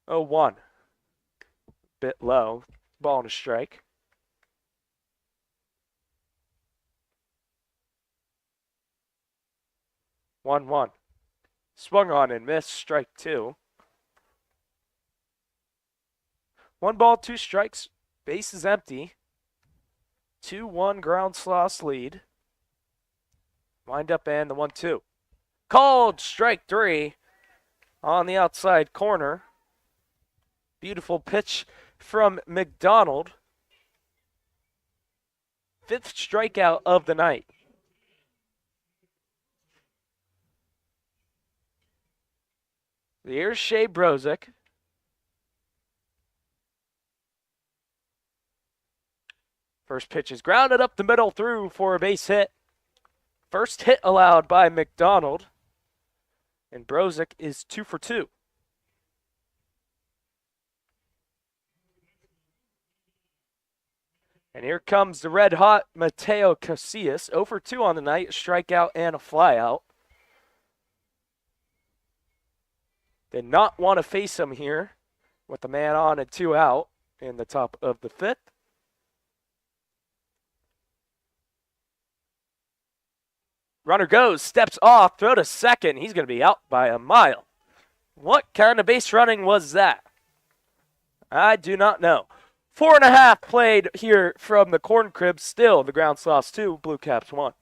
Oh, 1. Bit low. Ball and a strike. 1-1. Swung on and missed. Strike 2. 1 ball, 2 strikes. Base is empty. 2-1 ground sloths lead. Wind up and the 1-2. Called strike 3 on the outside corner. Beautiful pitch from McDonald. 5th strikeout of the night. Here's Shea Brozick. First pitch is grounded up the middle through for a base hit. First hit allowed by McDonald. And Brozick is 2 for 2. And here comes the red-hot Mateo Casillas, 0 for 2 on the night, a strikeout and a flyout. Did not want to face him here with the man on and 2 out in the top of the 5th. Runner goes, steps off, throw to second. He's going to be out by a mile. What kind of base running was that? I do not know. 4.5 played here from the Corn Crib. Still, the Ground Sloths 2, Blue Caps 1.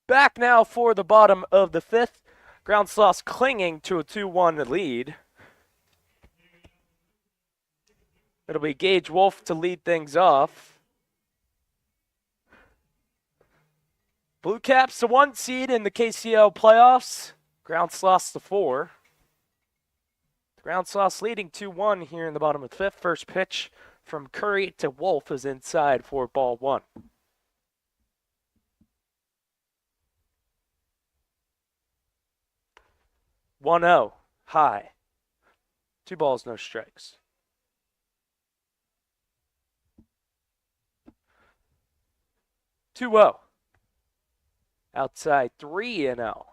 Back now for the bottom of the 5th. Ground Sloths clinging to a 2-1 lead. It'll be Gage Wolf to lead things off. Blue Caps the 1 seed in the KCL Playoffs. Ground Sloths the 4. Ground Sloths leading 2-1 here in the bottom of the 5th. First pitch from Curry to Wolf is inside for ball 1. 1-0, high. 2 balls, no strikes. Two 0. Outside 3-0.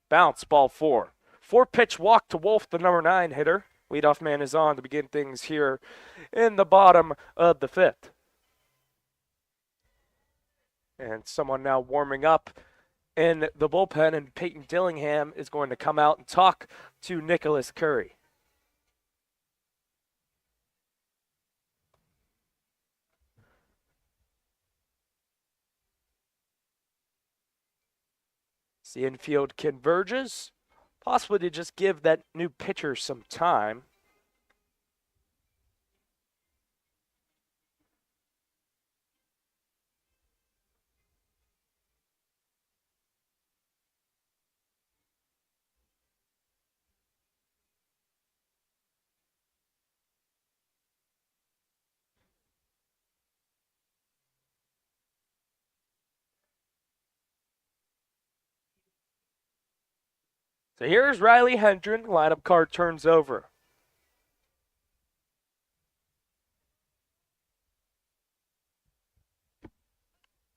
Bounce, ball 4. 4-pitch walk to Wolf, the number 9 hitter. Leadoff man is on to begin things here in the bottom of the 5th. And someone now warming up in the bullpen, and Peyton Dillingham is going to come out and talk to Nicholas Curry. The infield converges, possibly to just give that new pitcher some time. So here's Riley Hendren. Lineup card turns over.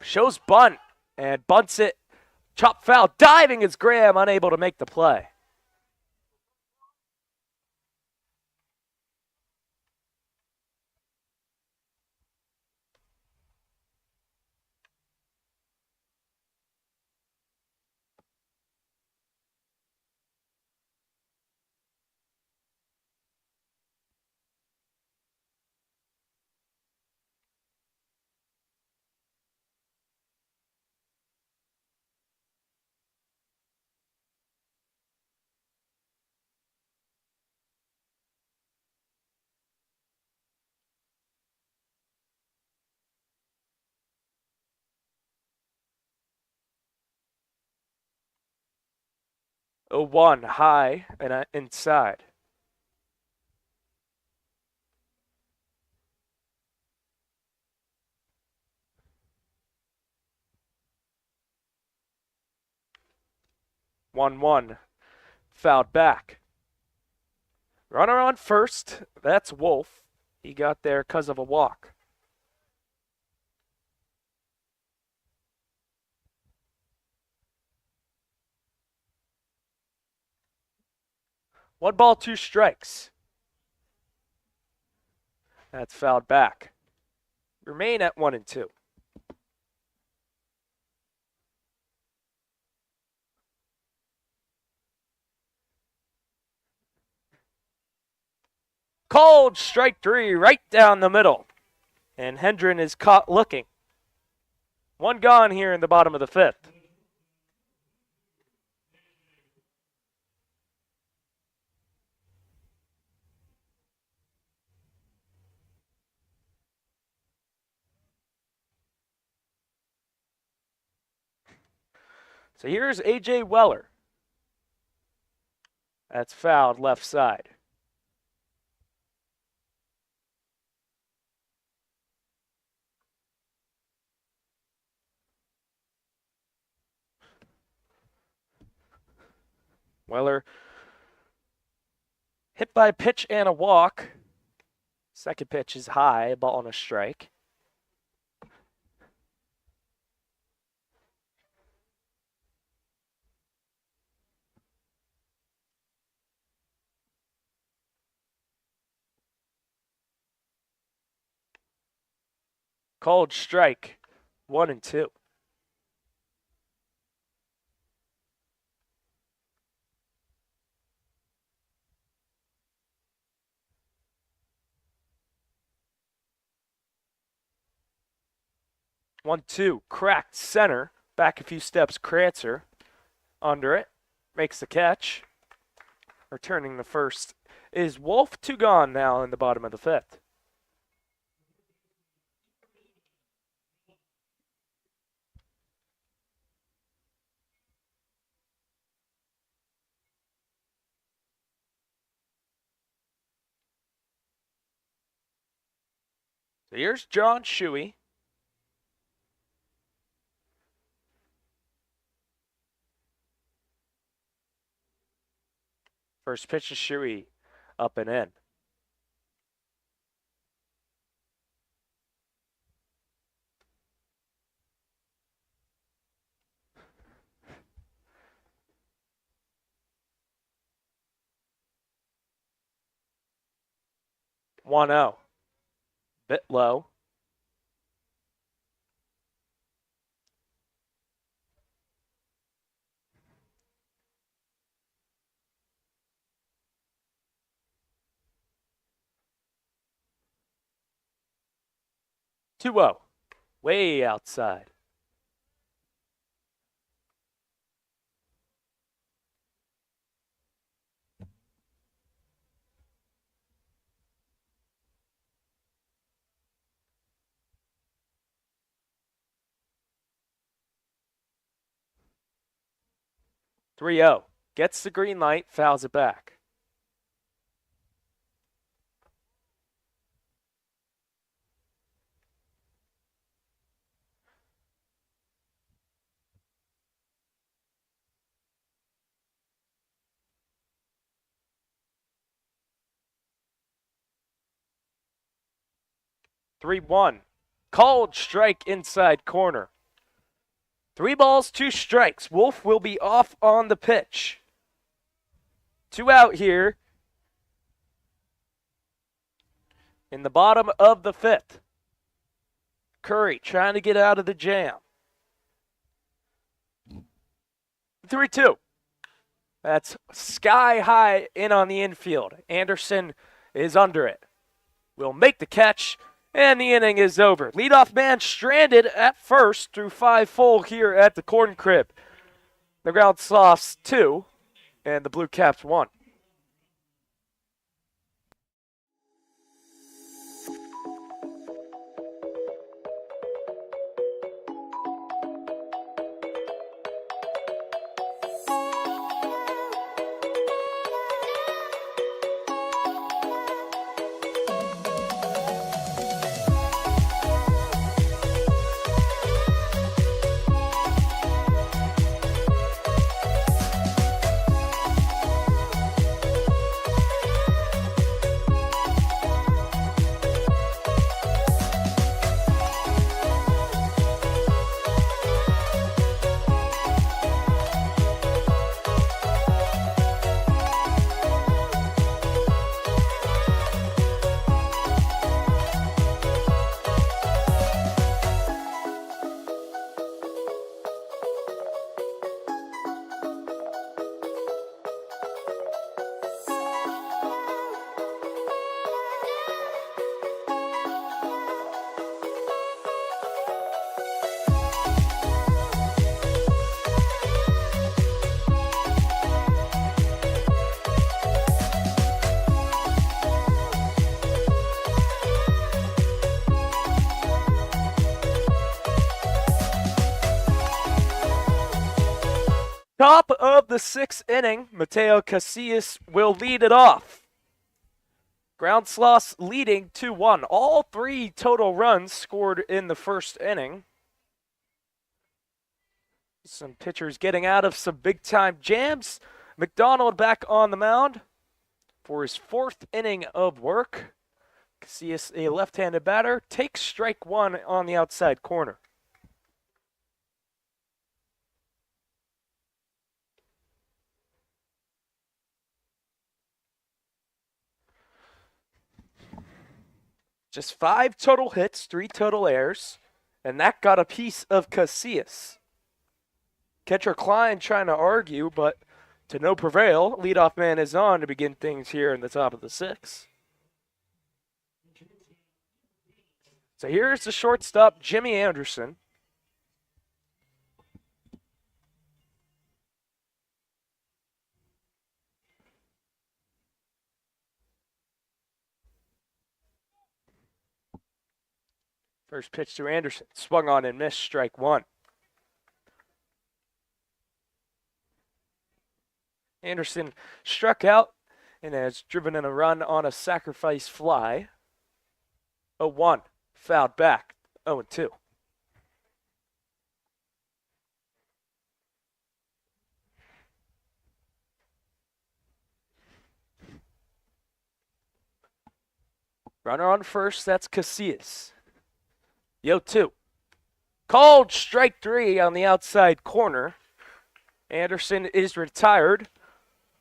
Shows bunt and bunts it. Chop foul. Diving is Graham, unable to make the play. A 1 high and inside. 1-1. Fouled back. Runner on first. That's Wolf. He got there because of a walk. One ball, two strikes. That's fouled back. Remain at 1-2. Called strike three right down the middle. And Hendren is caught looking. One gone here in the bottom of the fifth. So here's A.J. Weller. That's fouled left side. Weller hit by a pitch and a walk. Second pitch is high, a ball and a strike. Called strike, 1-2. One-two, cracked center. Back a few steps, Krancer under it, makes the catch. Returning the first is Wolf. Two gone now in the bottom of the fifth. So here's John Shuey. First pitch to Shuey, up and in. One zero. Bit low. Two zero. Way outside. Three zero. Gets the green light, fouls it back. Three one. Called strike inside corner. 3 balls, 2 strikes. Wolf will be off on the pitch. 2 out here in the bottom of the fifth. Curry trying to get out of the jam. 3-2. That's sky high in on the infield. Anderson is under it. Will make the catch, and the inning is over. Leadoff man stranded at first through 5 full here at the Corn Crib. The Ground Sloths 2, and the Blue Caps 1. Top of the 6th inning, Mateo Casillas will lead it off. Ground Sloths leading 2-1. All 3 total runs scored in the first inning. Some pitchers getting out of some big-time jams. McDonald back on the mound for his 4th inning of work. Casillas, a left-handed batter, takes strike 1 on the outside corner. Just 5 total hits, 3 total errors, and that got a piece of Casillas. Catcher Klein trying to argue, but to no prevail. Leadoff man is on to begin things here in the top of the 6th. So here's the shortstop, Jimmy Anderson. First pitch to Anderson, swung on and missed, strike 1. Anderson struck out and has driven in a run on a sacrifice fly. 0-1, fouled back, 0-2. Runner on first, that's Casillas. 0-2. Called strike 3 on the outside corner. Anderson is retired.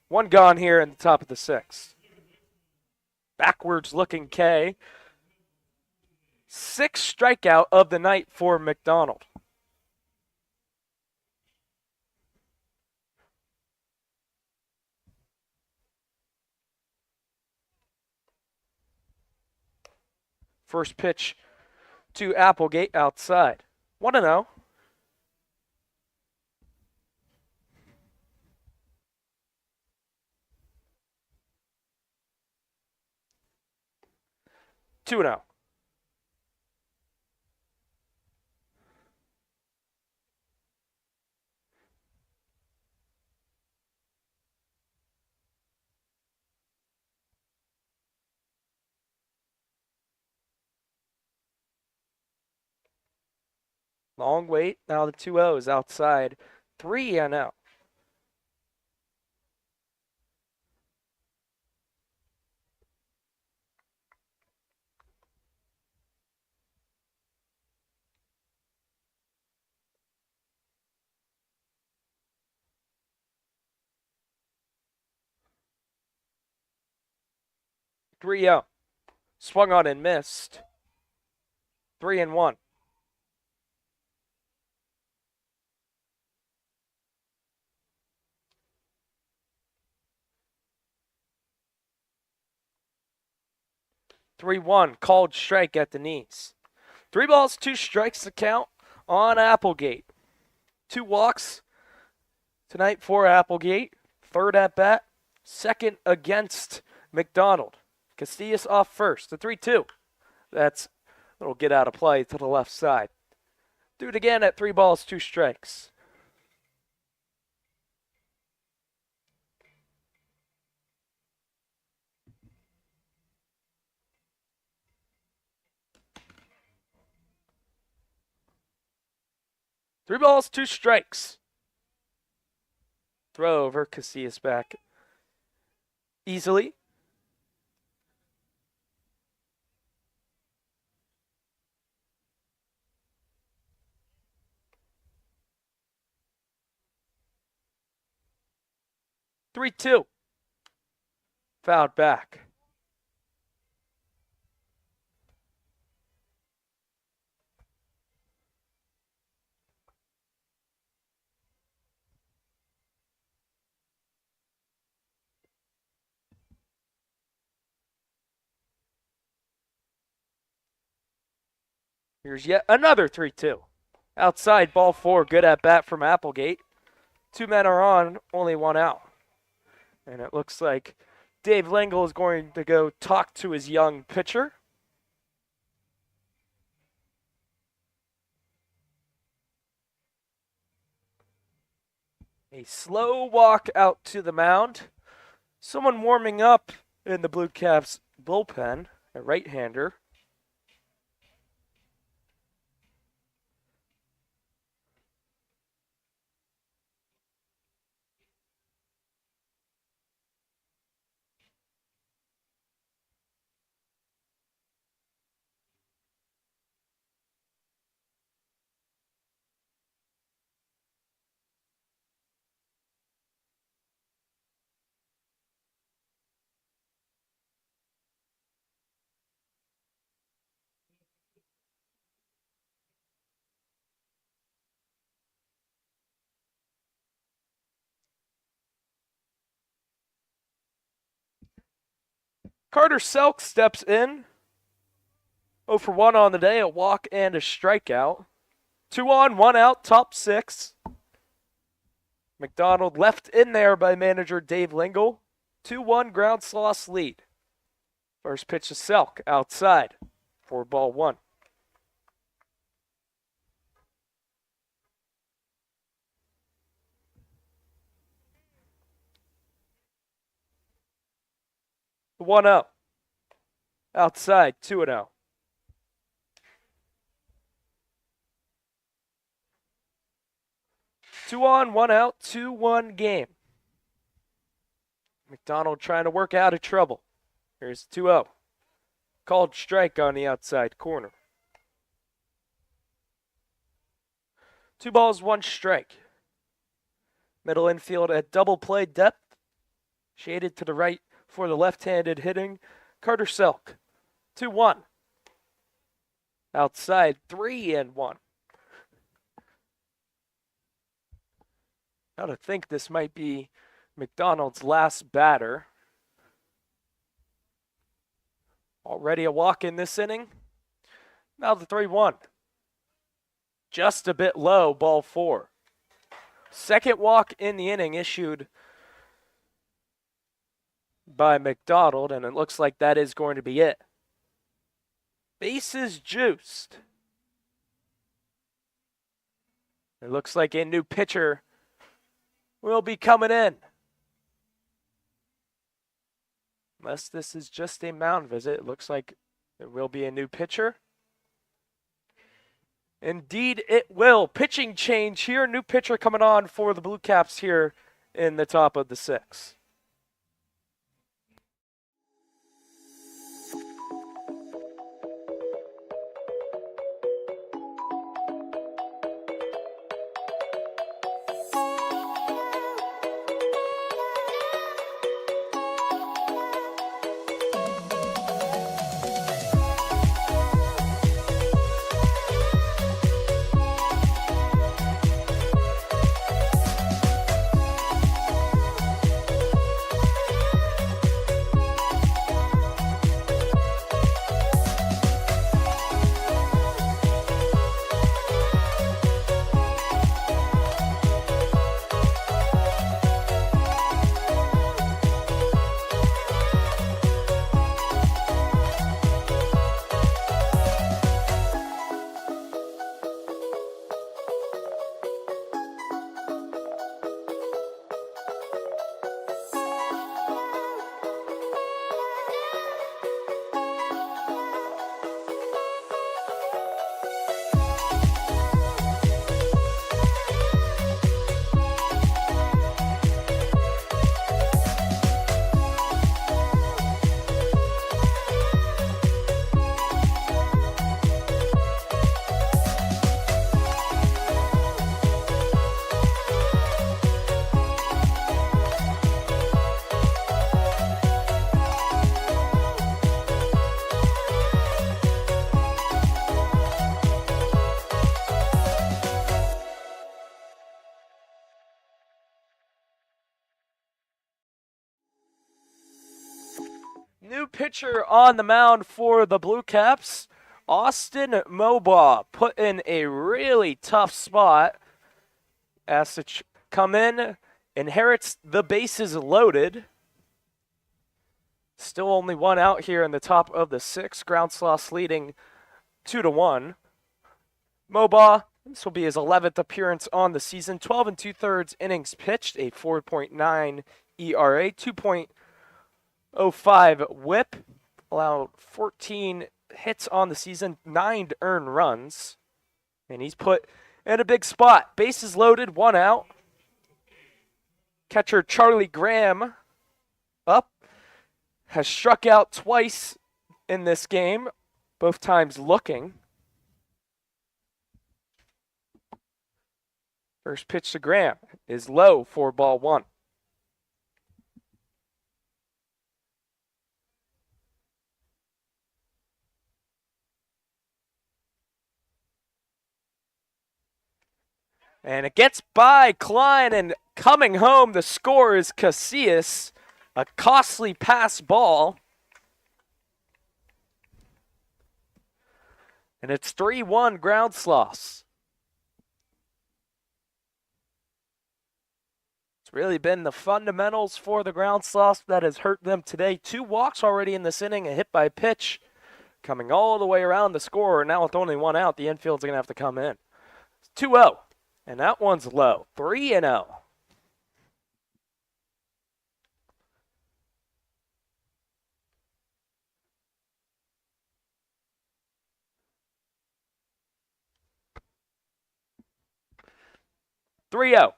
1 gone here in the top of the 6th. Backwards looking K. 6th strikeout of the night for McDonald. First pitch to Applegate outside. 1-0. Two and out. Long wait. Now the 2-0 is outside. 3-0. Swung on and missed. 3-1. Called strike at the knees. 3 balls, 2 strikes to count on Applegate. 2 walks tonight for Applegate. 3rd at bat, 2nd against McDonald. Casillas off first. The 3-2. That's a little get out of play to the left side. Do it again at 3 balls, 2 strikes. Three balls, 2 strikes. Throw over, Casillas back easily. Three, 2. Fouled back. Here's yet another 3-2. Outside, ball 4, good at bat from Applegate. 2 men are on, only 1 out. And it looks like Dave Lingle is going to go talk to his young pitcher. A slow walk out to the mound. Someone warming up in the Blue Caps bullpen, a right-hander. Carter Selk steps in. 0 for 1 on the day, a walk and a strikeout. 2 on, 1 out, top 6. McDonald left in there by manager Dave Lingle. 2-1 ground sloss lead. First pitch to Selk outside for ball 1. The 1-0. Outside, 2-0. Two on, 1 out, 2-1 game. McDonald trying to work out of trouble. Here's 2-0. Called strike on the outside corner. 2 balls, 1 strike. Middle infield at double play depth. Shaded to the right for the left-handed hitting. Carter Selk. 2-1. Outside, 3-1. Now to think this might be McDonald's last batter. Already a walk in this inning. Now the 3-1. Just a bit low, ball 4. Second walk in the inning issued by McDonald, and it looks like that is going to be it. Bases juiced. It looks like a new pitcher will be coming in. Unless this is just a mound visit, it looks like there will be a new pitcher. Indeed, it will. Pitching change here. New pitcher coming on for the Blue Caps here in the top of the 6th. New pitcher on the mound for the Blue Caps. Austin Mobaugh put in a really tough spot. Has to come in, inherits the bases loaded. Still only 1 out here in the top of the 6th. Ground sloss leading 2-1. Mobaugh This will be his 11th appearance on the season. 12 and 2/3 innings pitched, a 4.9 ERA, 2.05 WHIP, allowed 14 hits on the season, 9 earned runs, and he's put in a big spot. Bases loaded, 1 out. Catcher Charlie Graham up, has struck out twice in this game, both times looking. First pitch to Graham is low for ball 1. And it gets by Klein, and coming home, the score is Casillas. A costly pass ball. And it's 3-1 ground sloths. It's really been the fundamentals for the ground sloths that has hurt them today. 2 walks already in this inning, a hit by pitch. Coming all the way around the score. Now with only 1 out, the infield's going to have to come in. 2-0. And that one's low. 3-0. Three zero.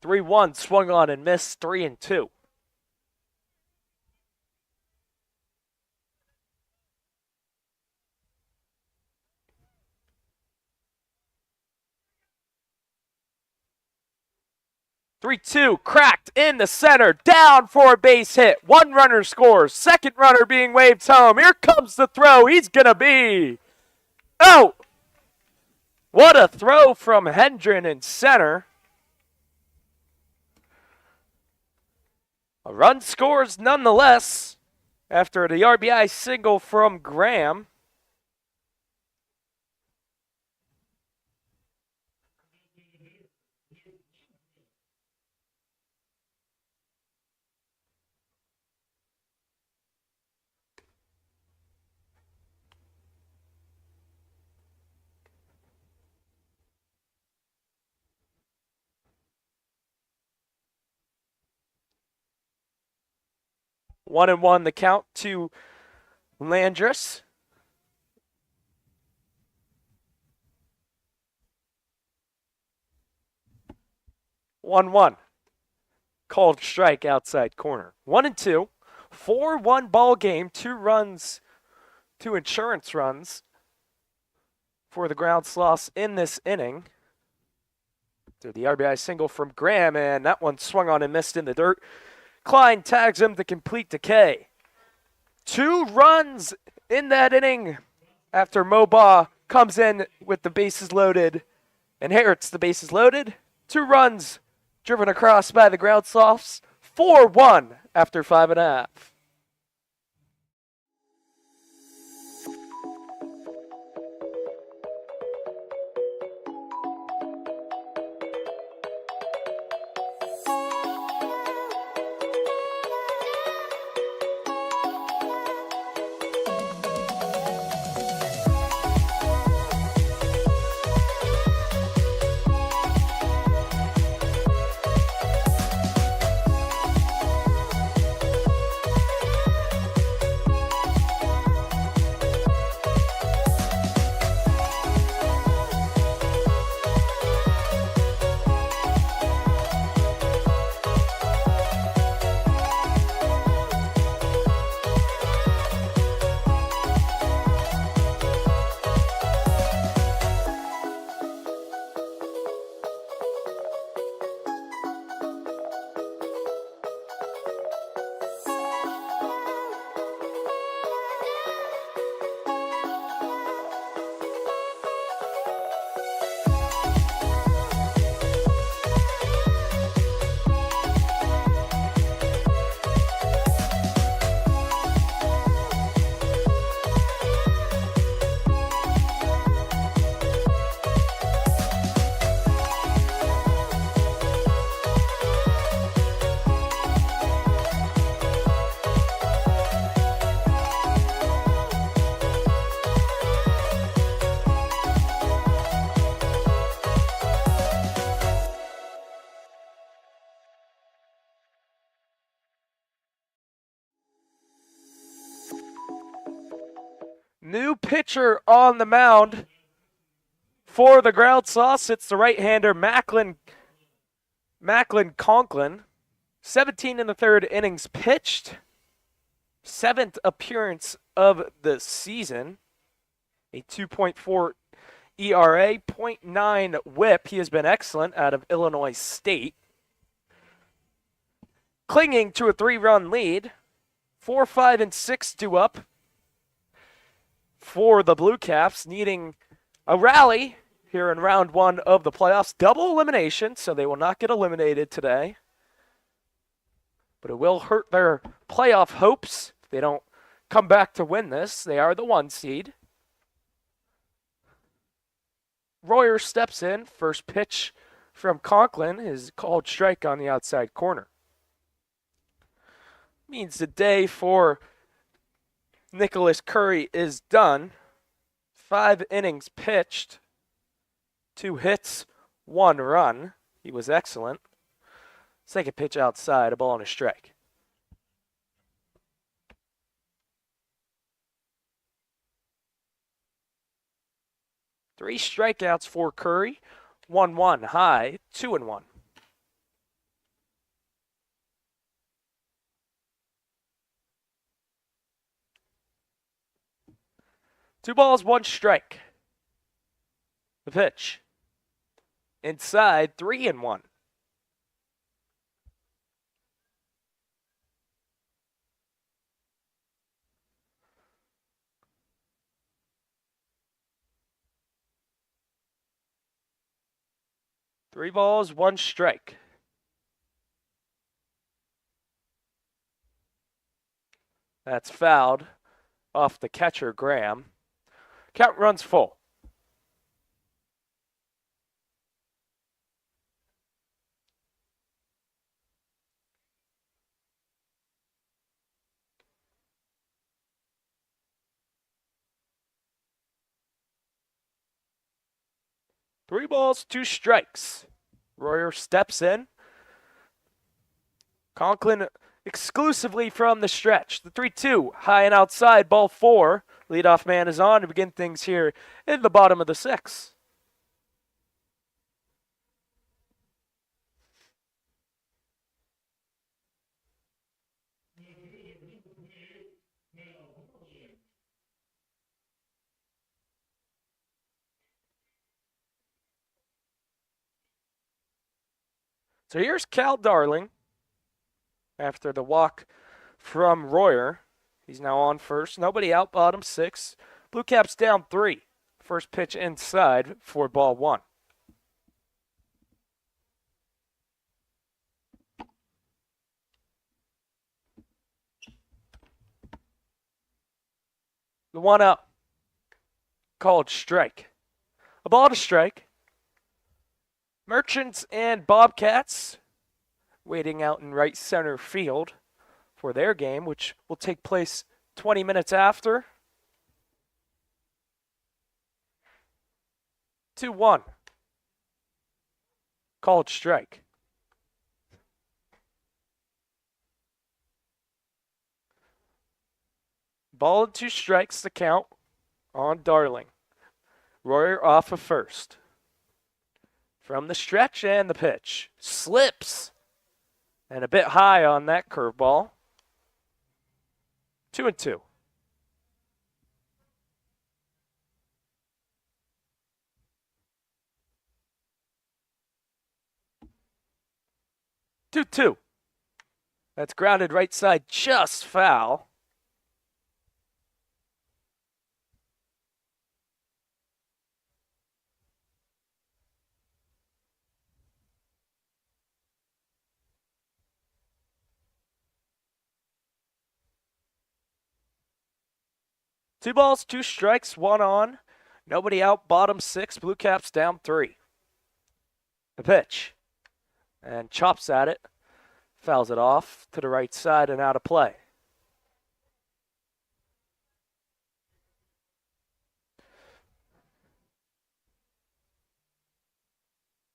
Three one, swung on and missed. 3-2. Three two, cracked in the center, down for a base hit. 1 runner scores. 2nd runner being waved home. Here comes the throw. He's gonna be out. What a throw from Hendren in center. A run scores nonetheless after the RBI single from Graham. One and one the count to Landrus. One. Called strike outside corner. 1-2. 4-1 ball game. 2 runs, 2 insurance runs for the ground sloths in this inning. To the RBI single from Graham, and that one swung on and missed in the dirt. Klein tags him to complete decay. 2 runs in that inning after Mobaugh comes in with the bases loaded, inherits the bases loaded. 2 runs driven across by the ground sloths. 4-1 after 5.5. New pitcher on the mound for the Ground Sauce. It's the right-hander Macklin Conklin. 17 in the third innings pitched. 7th appearance of the season. A 2.4 ERA, .9 whip. He has been excellent out of Illinois State. Clinging to a 3-run lead. 4, 5, and 6 due up for the Blue Caps, needing a rally here in round 1 of the playoffs. Double elimination, so they will not get eliminated today. But it will hurt their playoff hopes if they don't come back to win this. They are the 1 seed. Royer steps in. First pitch from Conklin is called strike on the outside corner. Means the day for Nicholas Curry is done. 5 innings pitched. 2 hits, 1 run. He was excellent. Second pitch outside, a ball and a strike. Three strikeouts for Curry. 1-1 high, 2-1. Two balls, 1 strike. The pitch. Inside, 3-1. Three balls, 1 strike. That's fouled off the catcher, Graham. Count runs full. Three balls, 2 strikes. Royer steps in. Conklin exclusively from the stretch. The 3-2, high and outside, ball 4. Leadoff man is on to begin things here in the bottom of the 6th. So here's Cal Darling after the walk from Royer. He's now on first. Nobody out, bottom 6. Blue Caps down 3. First pitch inside for ball 1. The 1-0. Called strike. A ball to strike. Merchants and Bobcats waiting out in right center field for their game, which will take place 20 minutes after. 2-1. Called strike. Ball and 2 strikes to count on Darling. Royer off of first. From the stretch and the pitch. Slips. And a bit high on that curveball. 2-2. Two. That's grounded right side, just foul. Two balls, 2 strikes, 1 on. Nobody out, bottom 6. Blue Caps down 3. The pitch. And chops at it. Fouls it off to the right side and out of play.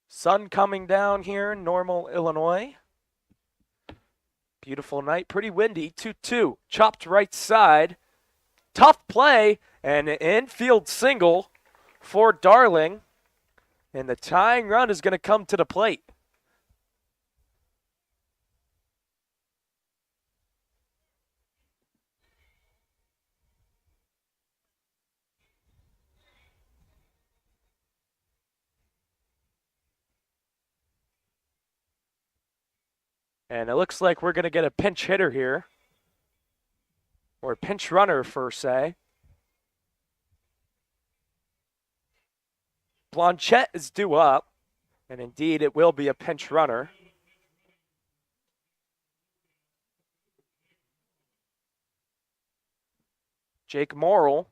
Sun coming down here in Normal, Illinois. Beautiful night, pretty windy. 2-2. Chopped right side. Tough play, And an infield single for Darling. And the tying run is going to come to the plate. And it looks like we're going to get a pinch hitter here. Or a pinch runner, per se. Blanchette is due up. And indeed, it will be a pinch runner. Jake Morrill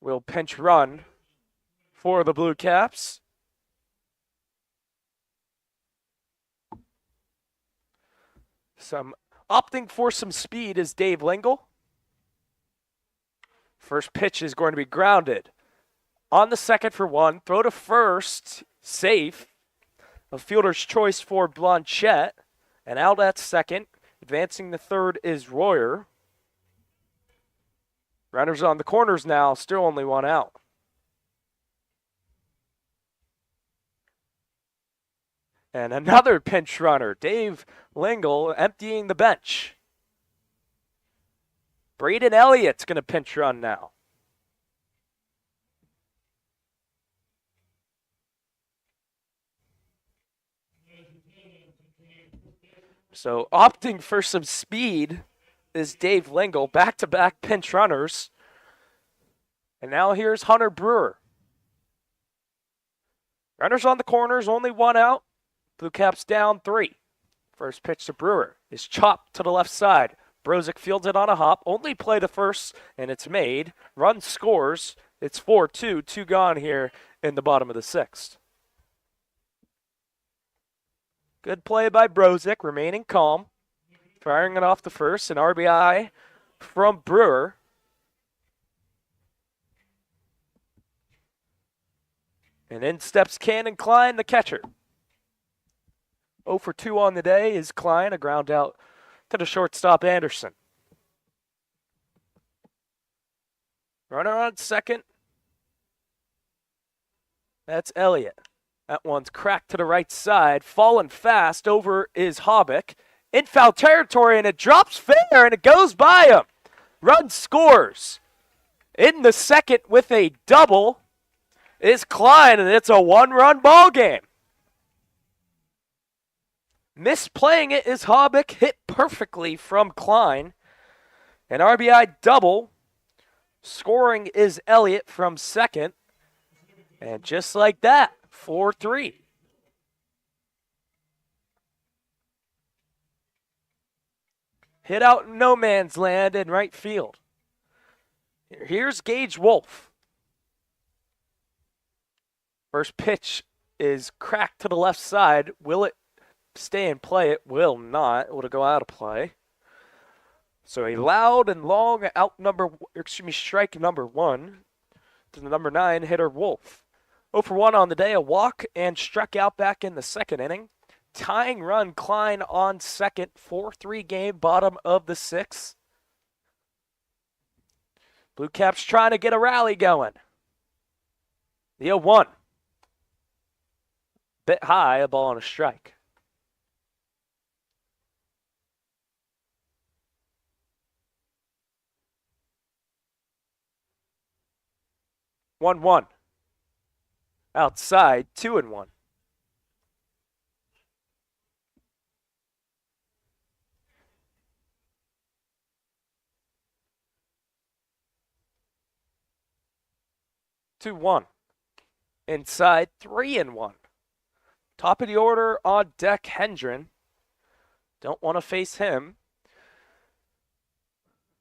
will pinch run for the Blue Caps. Opting for some speed is Dave Lingle. First pitch is going to be grounded. On the second for one, throw to first, safe. A fielder's choice for Blanchette. And out at second, advancing the third is Royer. Runners on the corners now, still only one out. And another pinch runner, Dave Lingle, emptying the bench. Braden Elliott's going to pinch run now. So opting for some speed is Dave Lingle, back-to-back pinch runners. And now here's Hunter Brewer. Runners on the corners, only one out. Blue Caps down 3. First pitch to Brewer is chopped to the left side. Brozick fields it on a hop. Only play to first, and it's made. Run scores. It's 4-2. 2 gone here in the bottom of the 6th. Good play by Brozick, remaining calm. Firing it off the first. An RBI from Brewer. And in steps Cannon Klein, the catcher. 0 for 2 on the day is Klein, a ground out to the shortstop Anderson. Runner on second. That's Elliott. That one's cracked to the right side. Falling fast. Over is Hobbick. In foul territory, and it drops fair, and it goes by him. Run scores. In the second with a double is Klein, and it's a 1-run ball game. Misplaying it is Hobbick, hit perfectly from Klein. An RBI double. Scoring is Elliott from second. And just like that, 4-3. Hit out in no man's land in right field. Here's Gage Wolf. First pitch is cracked to the left side. Will it stay in play? It will not. It will go out of play. So a loud and long strike number 1 to the number 9 hitter Wolf. 0 for 1 on the day, a walk and struck out back in the second inning. Tying run, Klein on second, 4-3 game, bottom of the 6th. Blue Caps trying to get a rally going. The 0-1. Bit high, a ball and a strike. One. Outside, 2-1. Inside, 3-1. Top of the order on deck, Hendren. Don't want to face him.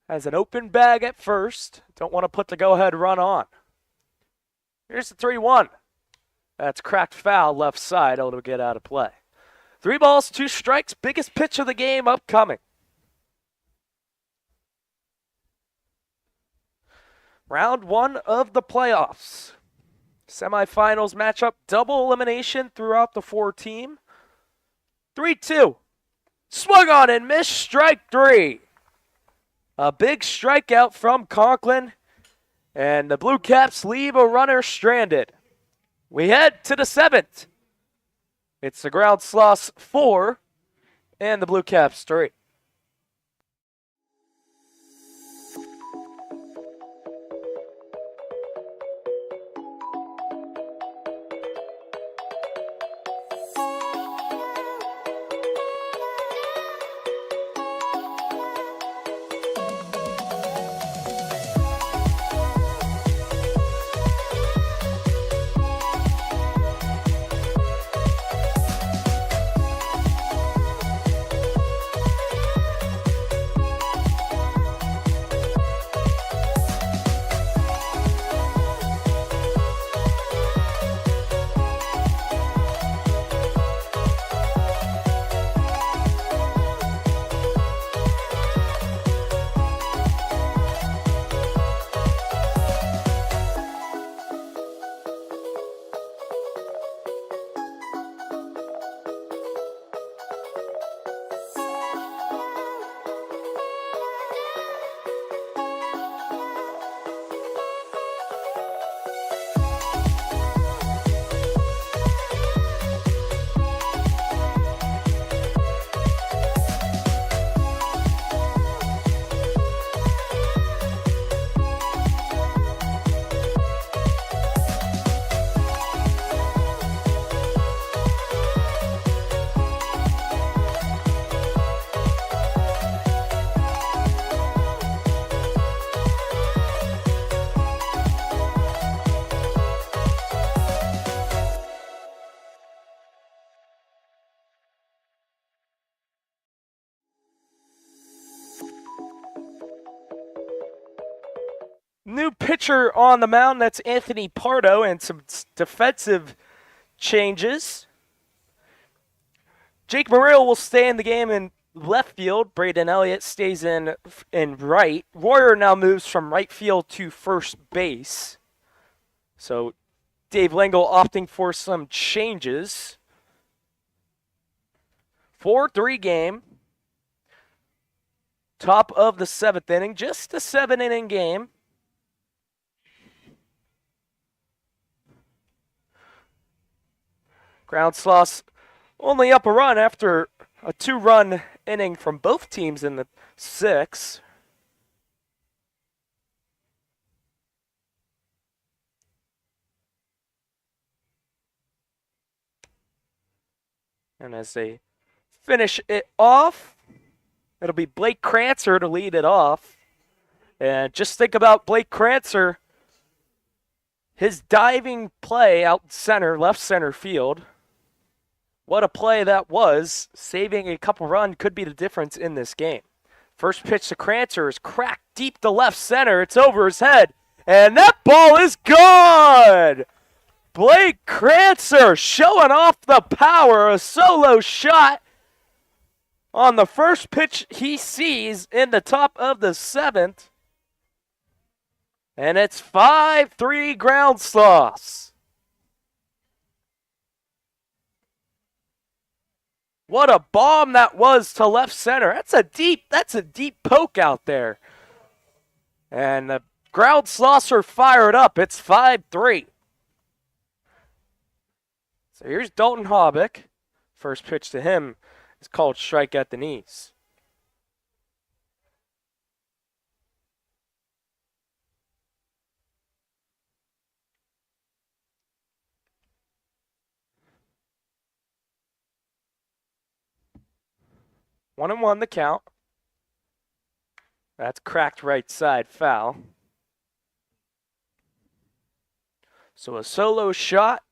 Has an open bag at first. Don't want to put the go-ahead run on. Here's the 3-1. That's cracked foul left side. It'll get out of play. 3 balls, 2 strikes. Biggest pitch of the game upcoming. Round 1 of the playoffs. Semifinals matchup, double elimination throughout the 4 team. 3-2. Swung on and missed, strike 3. A big strikeout from Conklin. And the Blue Caps leave a runner stranded. We head to the 7th. It's the Ground Sloths 4 and the Blue Caps 3. New pitcher on the mound, that's Anthony Pardo, and some defensive changes. Jake Morrill will stay in the game in left field. Braden Elliott stays in right. Royer now moves from right field to first base. So Dave Lingle opting for some changes. 4-3 game. Top of the 7th inning. Just a 7-inning game. Ground Sloths only up a run after a 2-run inning from both teams in the 6th. And as they finish it off, it'll be Blake Crancer to lead it off. And just think about Blake Crancer, his diving play out center, left center field. What a play that was. Saving a couple runs could be the difference in this game. First pitch to Crancer is cracked deep to left center. It's over his head. And that ball is gone! Blake Crancer showing off the power. A solo shot on the first pitch he sees in the top of the 7th. And it's 5-3 Ground Sloths. What a bomb that was to left center. That's a deep poke out there. And the Ground Sloths are fired up. It's 5-3. So here's Dalton Hobbick. First pitch to him is called strike at the knees. One and one the count. That's cracked right side foul. So a solo shot,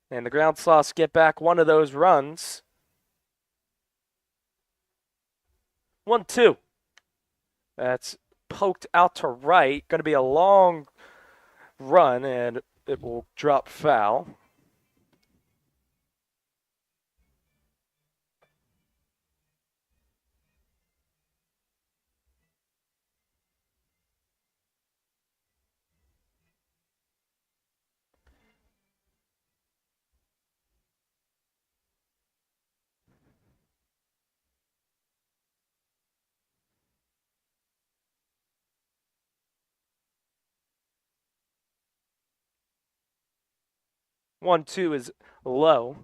and the Ground Sloths get back one of those runs. 1-2. That's poked out to right. Going to be a long run, and it will drop foul. 1-2 is low.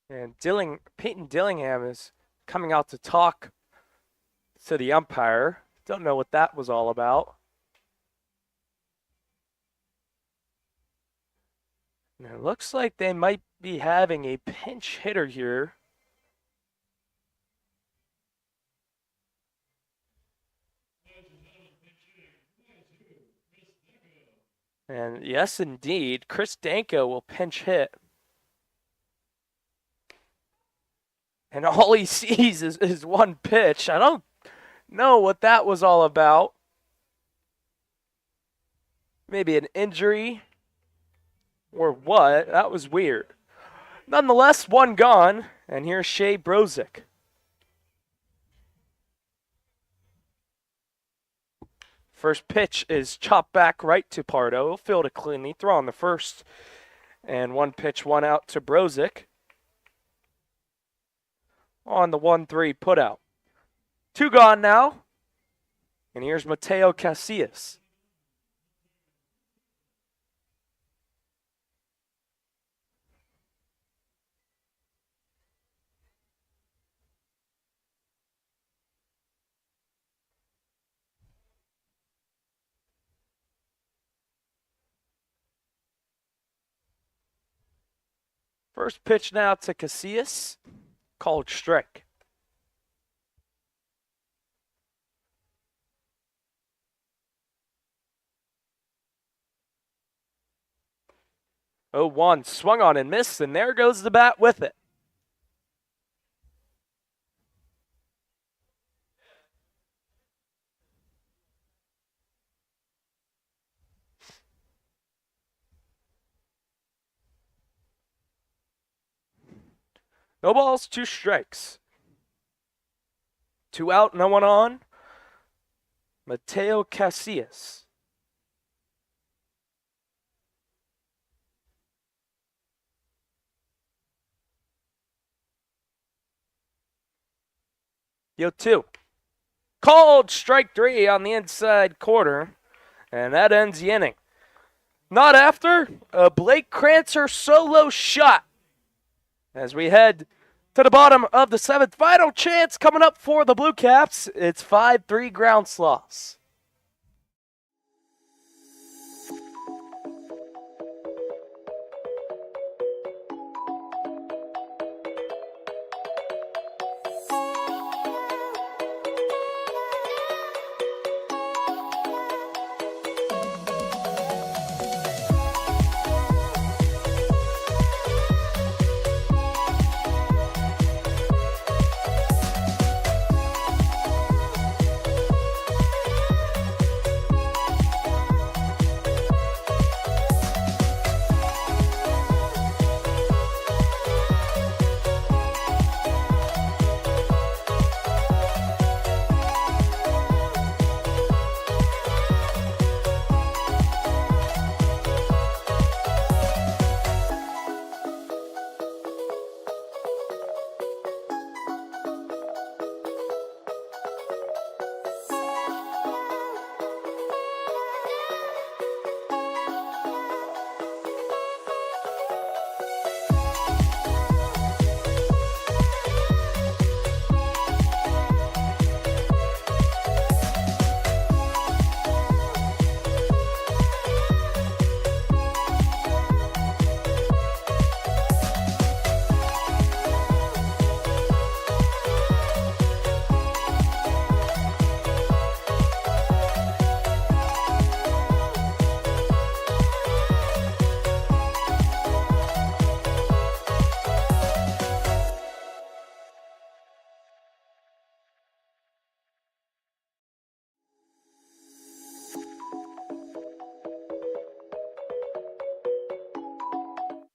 And Peyton Dillingham is coming out to talk to the umpire. Don't know what that was all about. And it looks like they might be having a pinch hitter here. And yes, indeed, Chris Danko will pinch hit. And all he sees is one pitch. I don't know what that was all about. Maybe an injury or what? That was weird. Nonetheless, one gone, and here's Shea Brozick. First pitch is chopped back right to Pardo. He'll field it cleanly, throw on the first. And one pitch, one out to Brozick. On the 1-3 putout. Two gone now. And here's Mateo Casillas. First pitch now to Casillas. Called strike. Oh, 1 swung on and missed, and there goes the bat with it. No balls, 2 strikes. 2 out, no one on. Mateo Casillas. Yo, 2. Called strike 3 on the inside corner, and that ends the inning. Not after a Blake Crancer solo shot. As we head to the bottom of the 7th, final chance coming up for the Blue Caps. It's 5-3 ground sloths.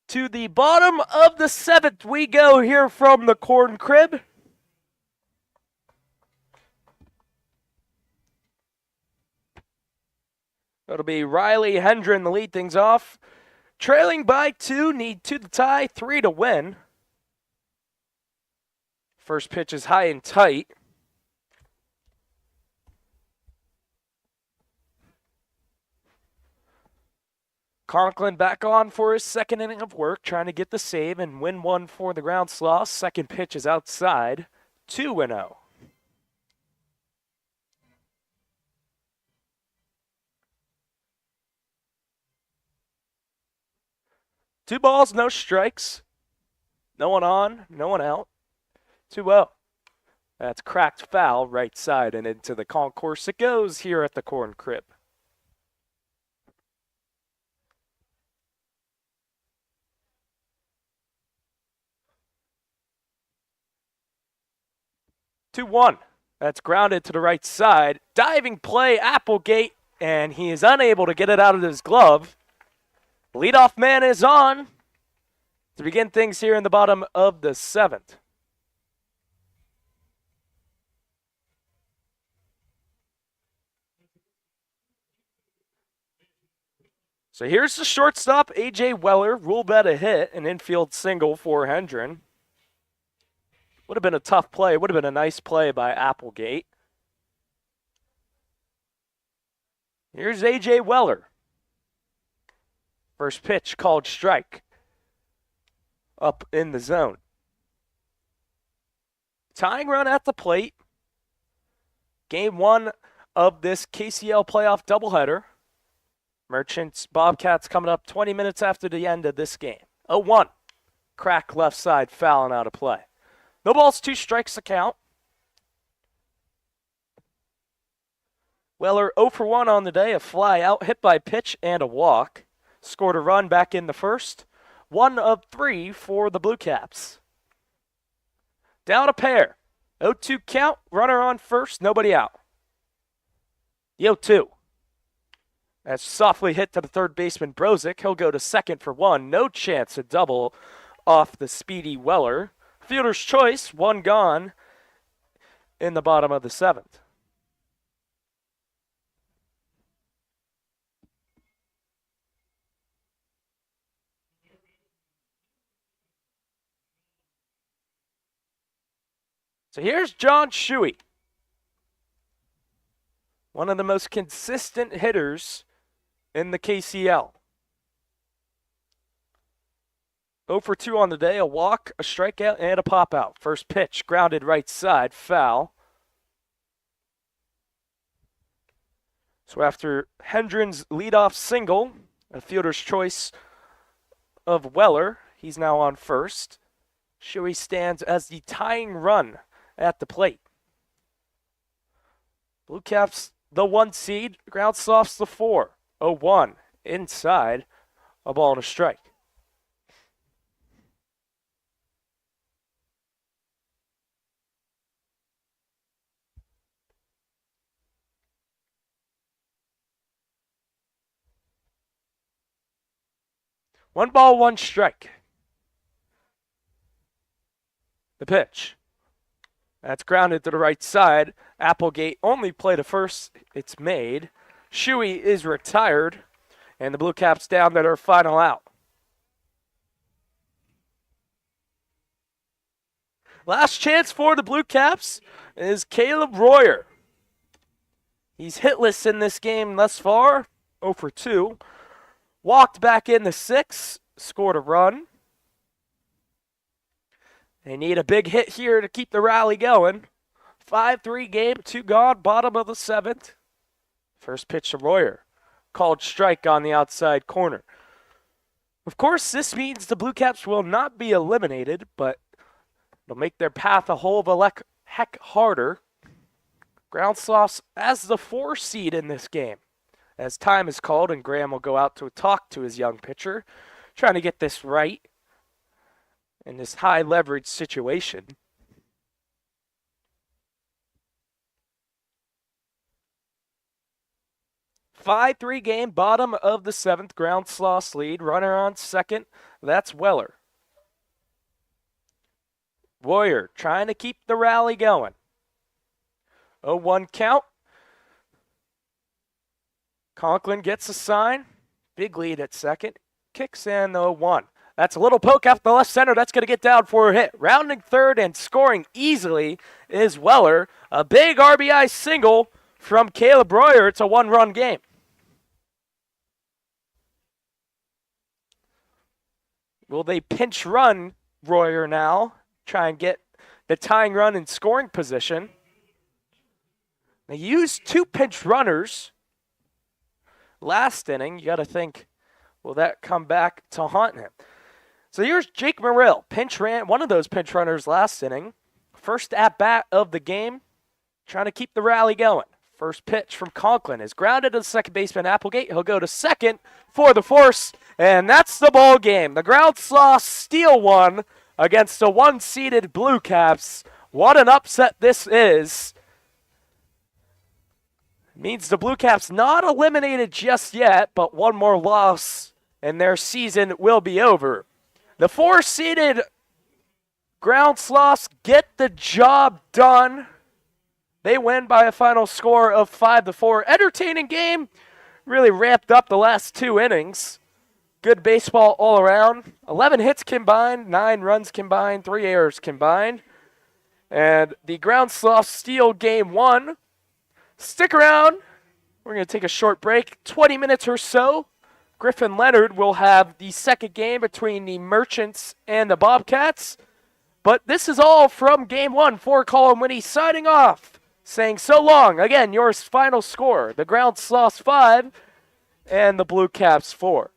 To the bottom of the 7th we go here from the corn crib. It'll be Riley Hendren to lead things off. Trailing by 2, need 2 to tie, 3 to win. First pitch is high and tight. Conklin back on for his second inning of work, trying to get the save and win one for the ground slaw. Second pitch is outside, 2-0. Two balls, no strikes. No one on, no one out. 2-0. That's cracked foul right side and into the concourse it goes here at the corn crib. Two one. That's grounded to the right side. Diving play, Applegate, and he is unable to get it out of his glove. Leadoff man is on to begin things here in the bottom of the 7th. So here's the shortstop, A.J. Weller. Rule bet a hit, an infield single for Hendren. Would have been a tough play. Would have been a nice play by Applegate. Here's A.J. Weller. First pitch called strike. Up in the zone. Tying run at the plate. Game 1 of this KCL playoff doubleheader. Merchants, Bobcats coming up 20 minutes after the end of this game. 0-1. Crack left side, fouling out of play. No balls, 2 strikes to count. Weller 0 for 1 on the day. A fly out, hit by pitch, and a walk. Scored a run back in the first. 1 of 3 for the Blue Caps. Down a pair. 0-2 count. Runner on first. Nobody out. The 0-2. That's softly hit to the third baseman, Brozick. He'll go to second for 1. No chance to double off the speedy Weller. Fielder's choice. 1 gone in the bottom of the 7th. So here's John Shuey. One of the most consistent hitters in the KCL. 0 for 2 on the day, a walk, a strikeout, and a pop-out. First pitch, grounded right side, foul. So after Hendren's leadoff single, a fielder's choice of Weller, he's now on first. Shuey stands as the tying run at the plate. Blue Caps the 1 seed, ground softs the 4. 0-1 inside, a ball and a strike. One ball, 1 strike. The pitch. That's grounded to the right side. Applegate only played a first. It's made. Shuey is retired. And the Blue Caps down to their final out. Last chance for the Blue Caps is Caleb Royer. He's hitless in this game thus far. 0 for 2. Walked back in the 6th. Scored a run. They need a big hit here to keep the rally going. 5-3 game, 2 gone, bottom of the 7th. First pitch to Royer. Called strike on the outside corner. Of course, this means the Blue Caps will not be eliminated, but it'll make their path a whole of a heck harder. Groundsloss as the 4 seed in this game. As time is called and Graham will go out to talk to his young pitcher, trying to get this right in this high leverage situation. Five-3 game, bottom of the 7th, Groundsloss lead. Runner on second That's Weller. Warrior trying to keep the rally going. 0-1 count. Conklin gets a sign. Big lead at second. Kicks in 0-1. That's a little poke after the left center. That's going to get down for a hit. Rounding third and scoring easily is Weller. A big RBI single from Caleb Royer. It's a one-run game. Will they pinch run Royer now? Try and get the tying run in scoring position. They used 2 pinch runners last inning. You got to think, will that come back to haunt him? So here's Jake Morrill. One of those pinch runners last inning. First at-bat of the game. Trying to keep the rally going. First pitch from Conklin is grounded to the second baseman Applegate. He'll go to second for the force, and that's the ball game. The ground slaw steal one against the one-seeded Blue Caps. What an upset this is. Means the Blue Caps not eliminated just yet, but one more loss and their season will be over. The 4-seeded Ground Sloths get the job done. They win by a final score of 5-4. Entertaining game. Really ramped up the last 2 innings. Good baseball all around. 11 hits combined, 9 runs combined, 3 errors combined. And the Ground Sloths steal game 1. Stick around. We're going to take a short break. 20 minutes or so. Griffin Leonard will have the second game between the Merchants and the Bobcats. But this is all from game 1 for Colin Winnie signing off, saying so long. Again, your final score, the Ground Sloths 5 and the Blue Caps 4.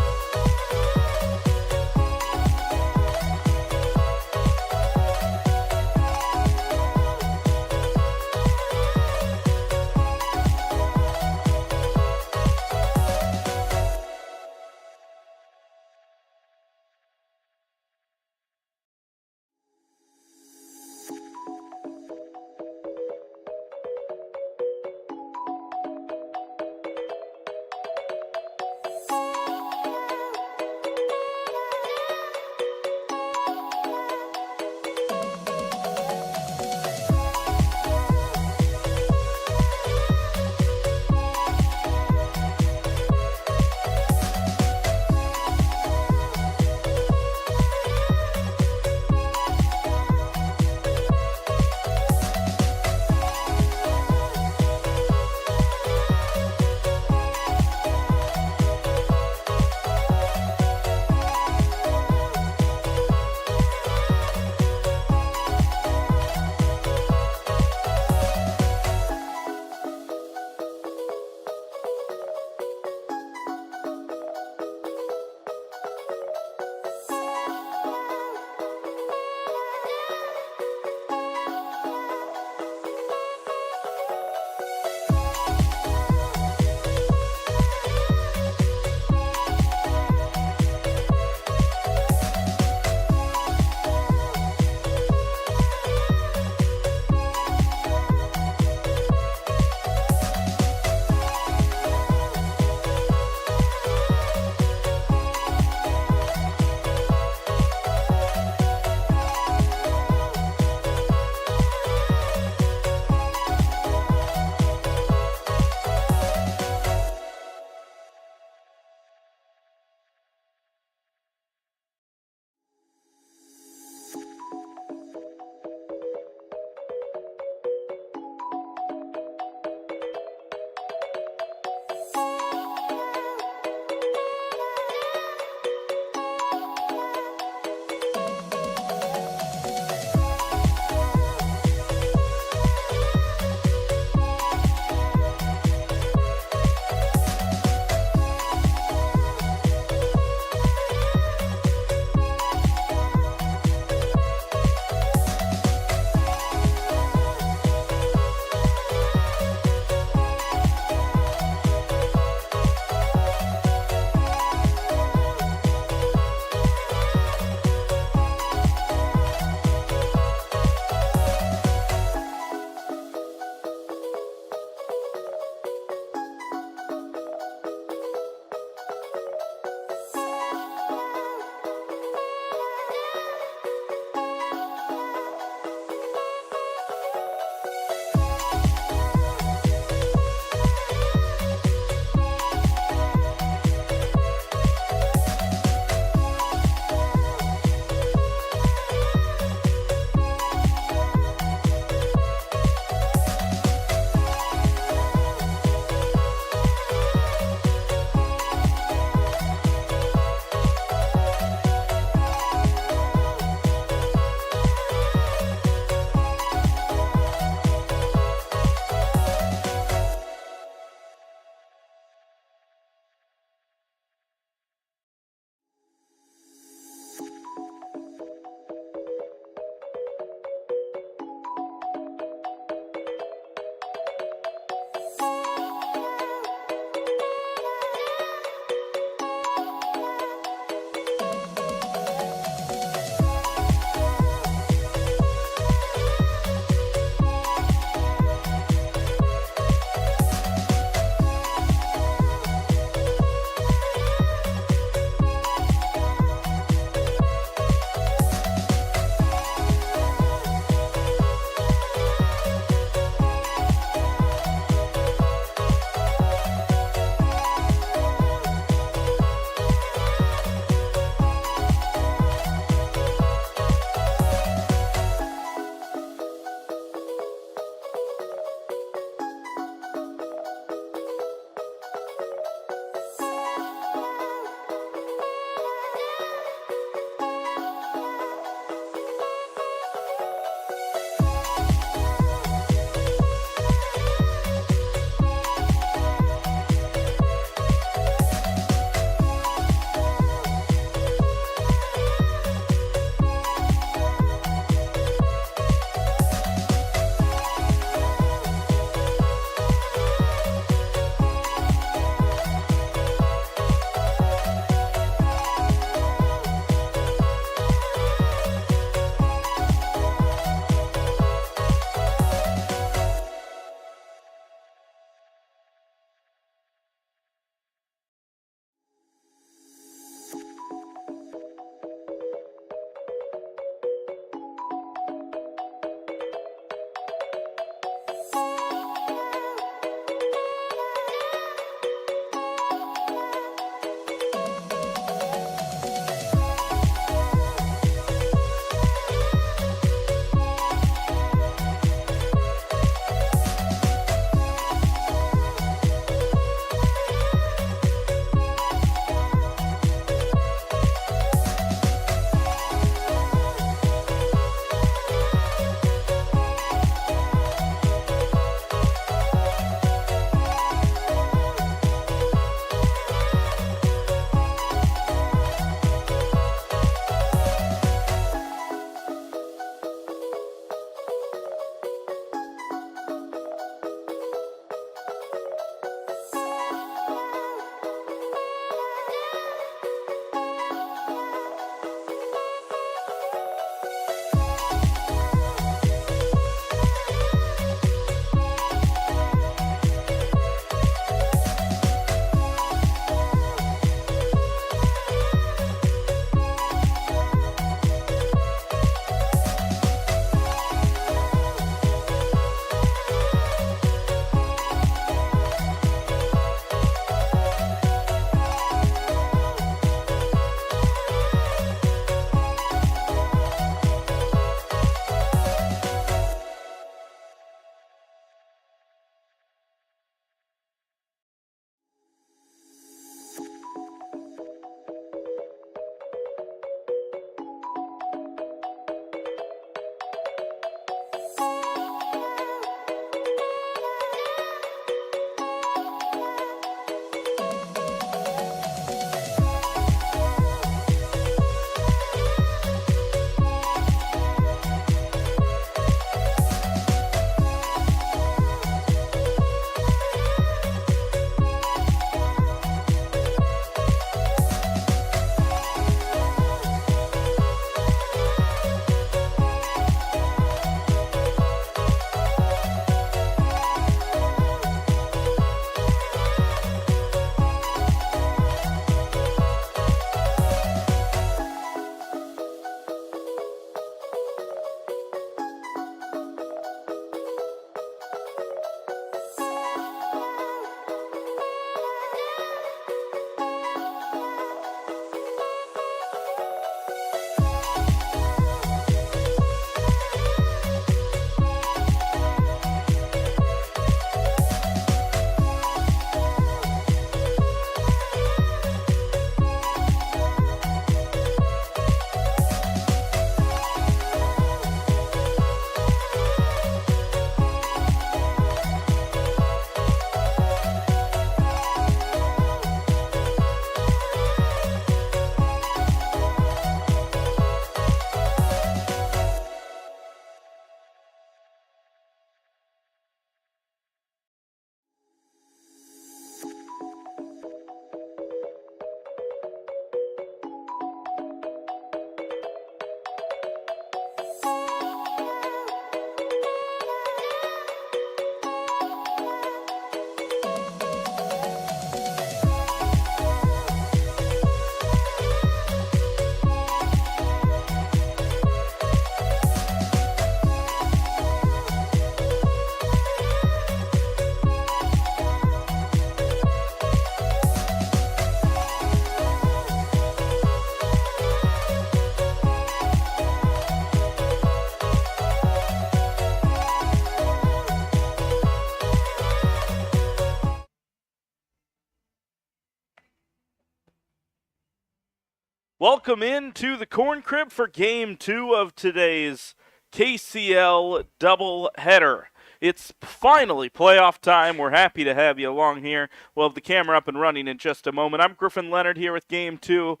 Welcome into the Corn Crib for Game 2 of today's KCL doubleheader. It's finally playoff time. We're happy to have you along here. We'll have the camera up and running in just a moment. I'm Griffin Leonard here with Game 2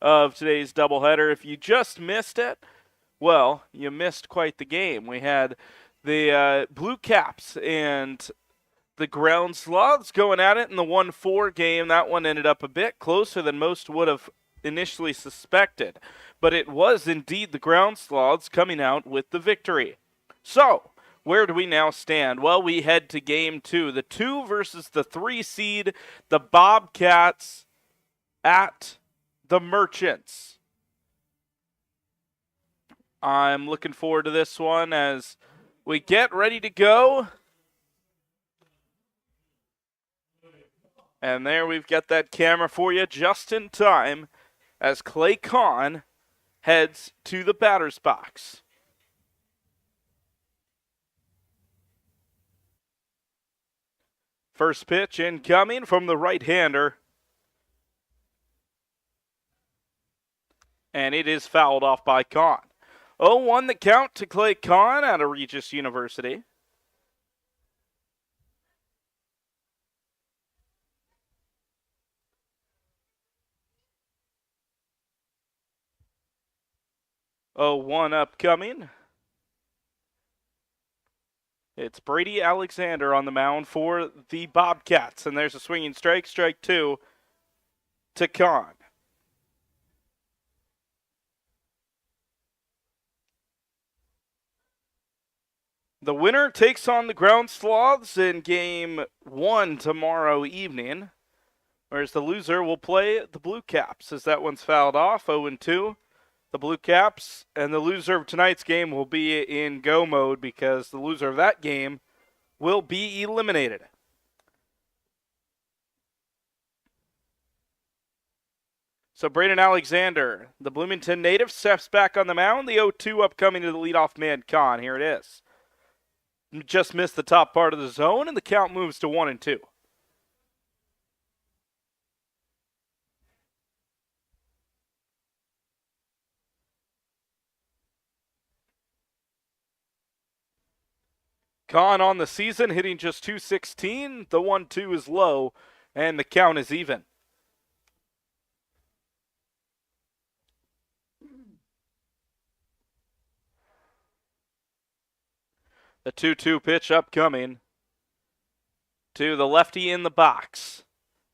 of today's doubleheader. If you just missed it, well, you missed quite the game. We had the Blue Caps and the Ground Sloths going at it in the 1-4 game. That one ended up a bit closer than most would have initially suspected, but it was indeed the Ground Sloths coming out with the victory. So, where do we now stand? Well, we head to Game 2. The 2 versus the 3 seed, the Bobcats at the Merchants. I'm looking forward to this one as we get ready to go. And there we've got that camera for you just in time as Clay Kahn heads to the batter's box. First pitch incoming from the right-hander. And it is fouled off by Kahn. 0-1 the count to Clay Kahn out of Regis University. Oh, 1 upcoming. It's Brady Alexander on the mound for the Bobcats. And there's a swinging strike, strike 2 to Kahn. The winner takes on the Ground Sloths in Game 1 tomorrow evening, whereas the loser will play the Blue Caps as that one's fouled off, 0-2. The Blue Caps, and the loser of tonight's game will be in go mode because the loser of that game will be eliminated. So Braden Alexander, the Bloomington native, steps back on the mound. The 0-2 upcoming to the leadoff man, Kahn. Here it is. Just missed the top part of the zone, and the count moves to 1-2. Kahn on the season, hitting just .216. The 1-2 is low, and the count is even. The 2-2 pitch upcoming to the lefty in the box.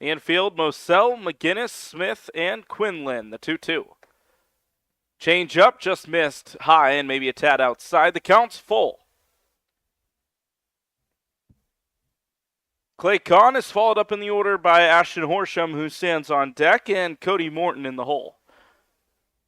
The infield, Moselle, McGinnis, Smith, and Quinlan, the 2-2. Change up, just missed high and maybe a tad outside. The count's full. Clay Kahn is followed up in the order by Ashton Horsham, who stands on deck, and Cody Morton in the hole.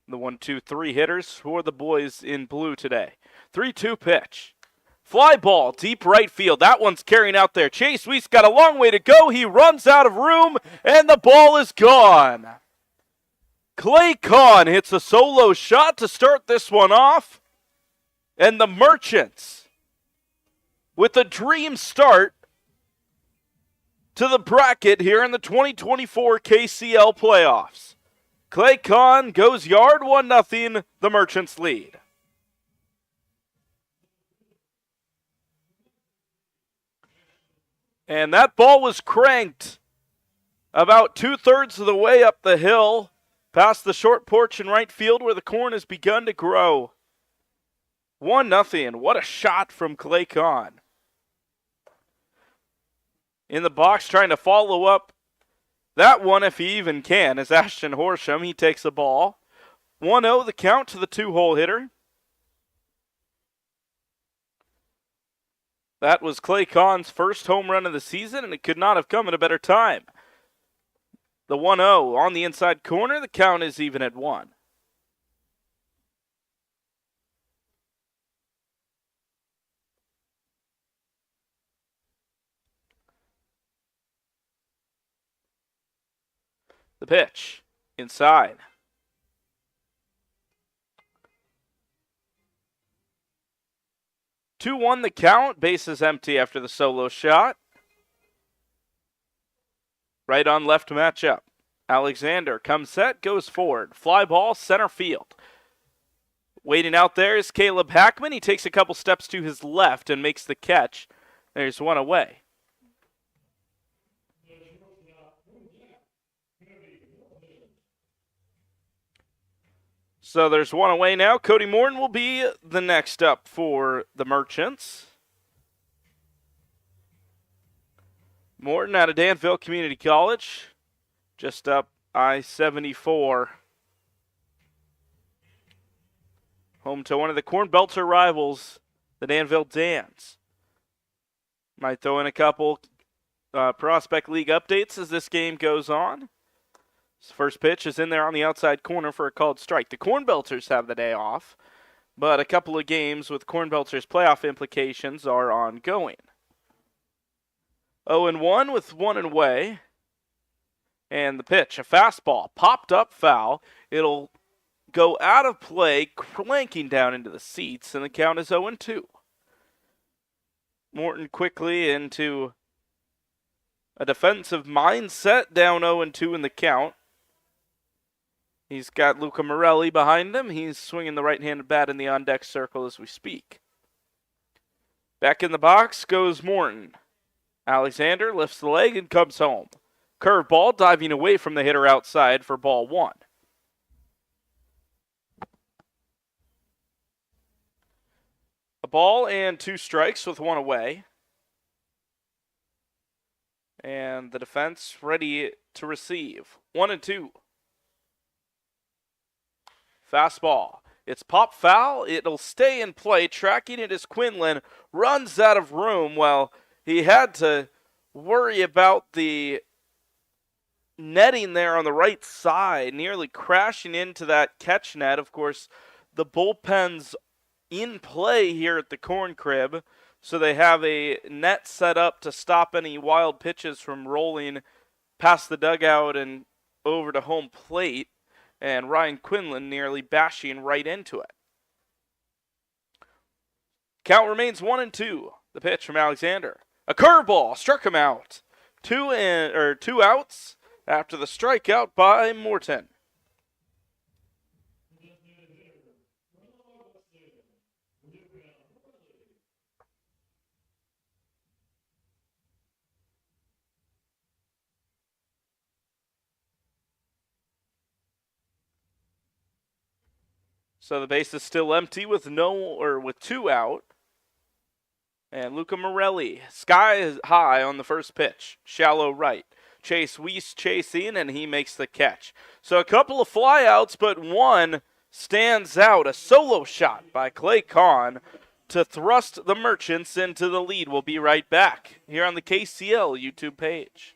The 1-2-3 hitters for the boys in blue today. 3-2 pitch. Fly ball, deep right field. That one's carrying out there. Chase Weiss got a long way to go. He runs out of room, and the ball is gone. Clay Kahn hits a solo shot to start this one off. And the Merchants, with a dream start to the bracket here in the 2024 KCL Playoffs. Clay Kahn goes yard, 1-0, the Merchants lead. And that ball was cranked about 2/3 of the way up the hill, past the short porch in right field where the corn has begun to grow. 1-0. What a shot from Clay Kahn. In the box trying to follow up that one if he even can is Ashton Horsham. He takes the ball. 1-0 the count to the 2-hole hitter. That was Clay Kahn's first home run of the season, and it could not have come at a better time. The 1-0 on the inside corner. The count is even at 1. The pitch inside. Two 2-1 the count. Bases empty after the solo shot. Right on left matchup. Alexander comes set, goes forward. Fly ball, center field. Waiting out there is Caleb Hackman. He takes a couple steps to his left and makes the catch. There's one away. So there's one away now. Cody Morton will be the next up for the Merchants. Morton out of Danville Community College, just up I-74. Home to one of the Corn Belter rivals, the Danville Dans. Might throw in a couple Prospect League updates as this game goes on. His first pitch is in there on the outside corner for a called strike. The Corn Belters have the day off, but a couple of games with Corn Belters playoff implications are ongoing. 0-1 with one away. And the pitch, a fastball, popped up foul. It'll go out of play, clanking down into the seats, and the count is 0-2. Morton quickly into a defensive mindset, down 0-2 in the count. He's got Luca Morelli behind him. He's swinging the right-handed bat in the on-deck circle as we speak. Back in the box goes Morton. Alexander lifts the leg and comes home. Curveball diving away from the hitter outside for ball one. A ball and two strikes with one away. And the defense ready to receive. 1-2. Fastball. It's pop foul. It'll stay in play. Tracking it is Quinlan. Runs out of room. Well, he had to worry about the netting there on the right side, nearly crashing into that catch net. Of course, the bullpen's in play here at the Corn Crib, so they have a net set up to stop any wild pitches from rolling past the dugout and over to home plate, and Ryan Quinlan nearly bashing right into it. Count remains 1-2. The pitch from Alexander. A curveball struck him out. Two outs after the strikeout by Morton. So the base is still empty with two out. And Luca Morelli, sky is high on the first pitch. Shallow right. Chase Weiss chasing, and he makes the catch. So a couple of flyouts, but one stands out. A solo shot by Clay Kahn to thrust the Merchants into the lead. We'll be right back here on the KCL YouTube page.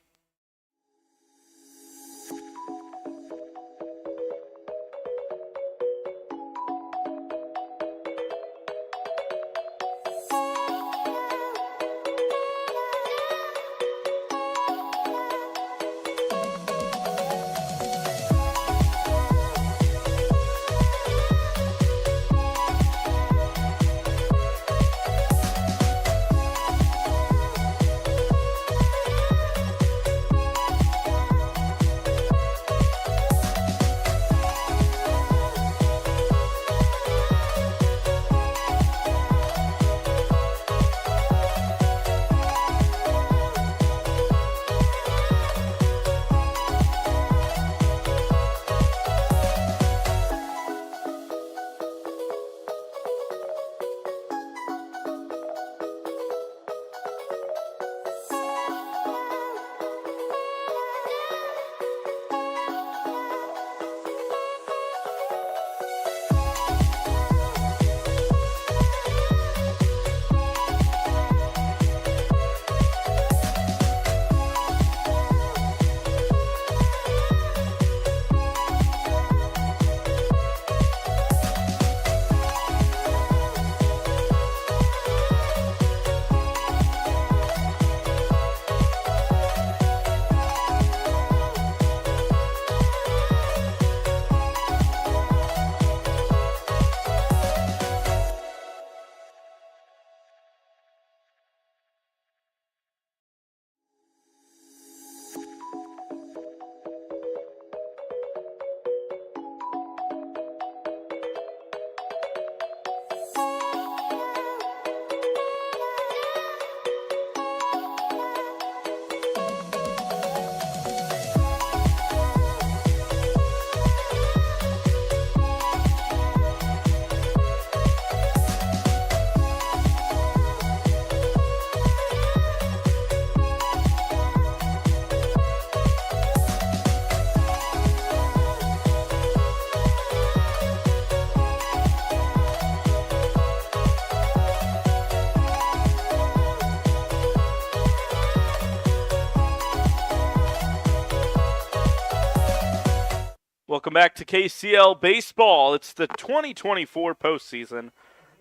Welcome back to KCL Baseball. It's the 2024 postseason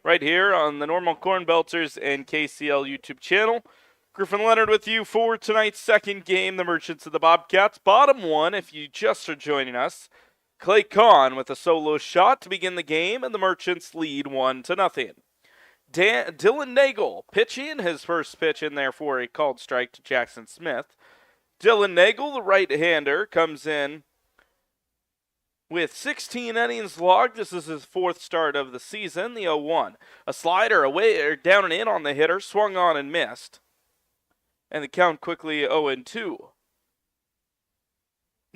right here on the Normal Corn Belters and KCL YouTube channel. Griffin Leonard with you for tonight's second game, the Merchants of the Bobcats. Bottom one, if you just are joining us, Clay Kahn with a solo shot to begin the game, and the Merchants lead 1-0. Dylan Nagel pitching his first pitch in there for a called strike to Jackson Smith. Dylan Nagel, the right-hander, comes in with 16 innings logged. This is his fourth start of the season, the 0-1. A slider away or down and in on the hitter, swung on and missed. And the count quickly 0-2.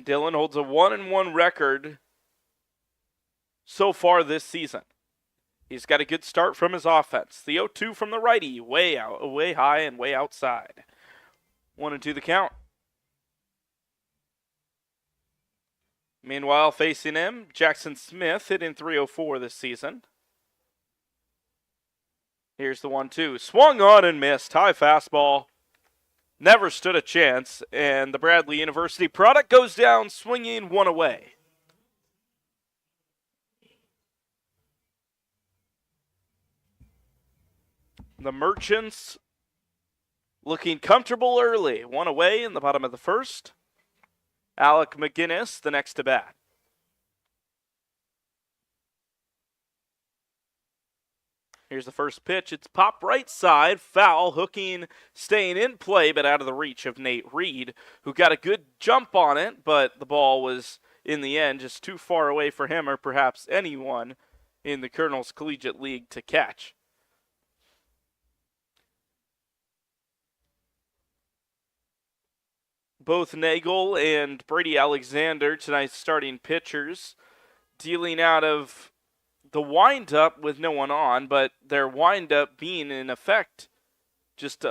Dylan holds a 1-1 record so far this season. He's got a good start from his offense. The 0-2 from the righty, way out, way high and way outside. 1-2 the count. Meanwhile, facing him, Jackson Smith hitting .304 this season. Here's the 1-2. Swung on and missed. High fastball. Never stood a chance. And the Bradley University product goes down swinging one away. The Merchants looking comfortable early. One away in the bottom of the first. Alec McGinnis, the next to bat. Here's the first pitch. It's pop right side, foul, hooking, staying in play, but out of the reach of Nate Reed, who got a good jump on it, but the ball was, in the end, just too far away for him or perhaps anyone in the Colonels Collegiate League to catch. Both Nagel and Brady Alexander, tonight's starting pitchers, dealing out of the windup with no one on, but their windup being in effect just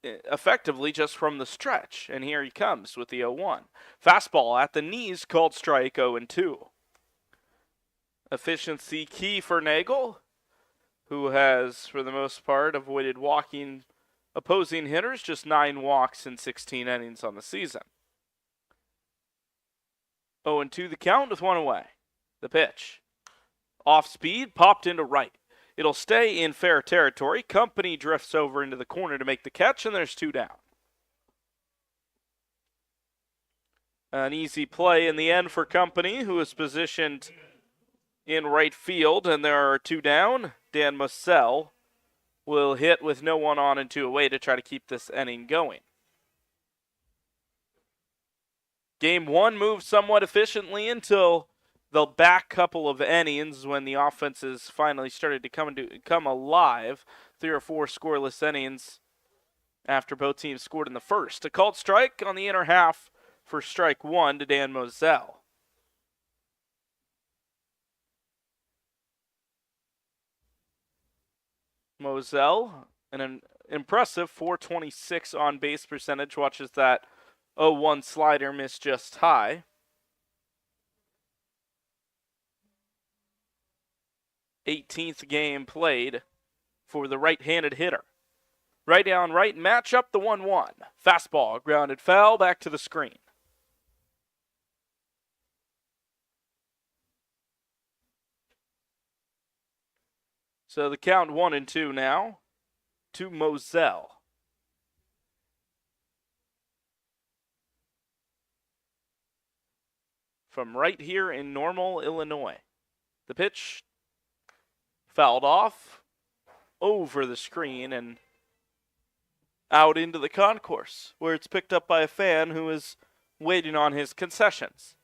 effectively just from the stretch. And here he comes with the 0-1. Fastball at the knees, called strike 0-2. Efficiency key for Nagel, who has, for the most part, avoided walking opposing hitters, just 9 walks in 16 innings on the season. 0-2 the count with one away. The pitch. Off speed, popped into right. It'll stay in fair territory. Company drifts over into the corner to make the catch, and there's 2 down. An easy play in the end for Company, who is positioned in right field, and there are 2 down. Dan Moselle will hit with no one on and 2 away to try to keep this inning going. Game 1 moved somewhat efficiently until the back couple of innings when the offenses finally started to come alive. 3 or 4 scoreless innings after both teams scored in the first. A called strike on the inner half for strike 1 to Dan Moselle. Moselle, an impressive .426 on base percentage, watches that 0-1 slider miss just high. 18th game played for the right-handed hitter. Right down right, match up the 1-1. Fastball, grounded foul, back to the screen. So the count 1-2 now to Moselle. From right here in Normal, Illinois. The pitch fouled off over the screen and out into the concourse, where it's picked up by a fan who is waiting on his concessions.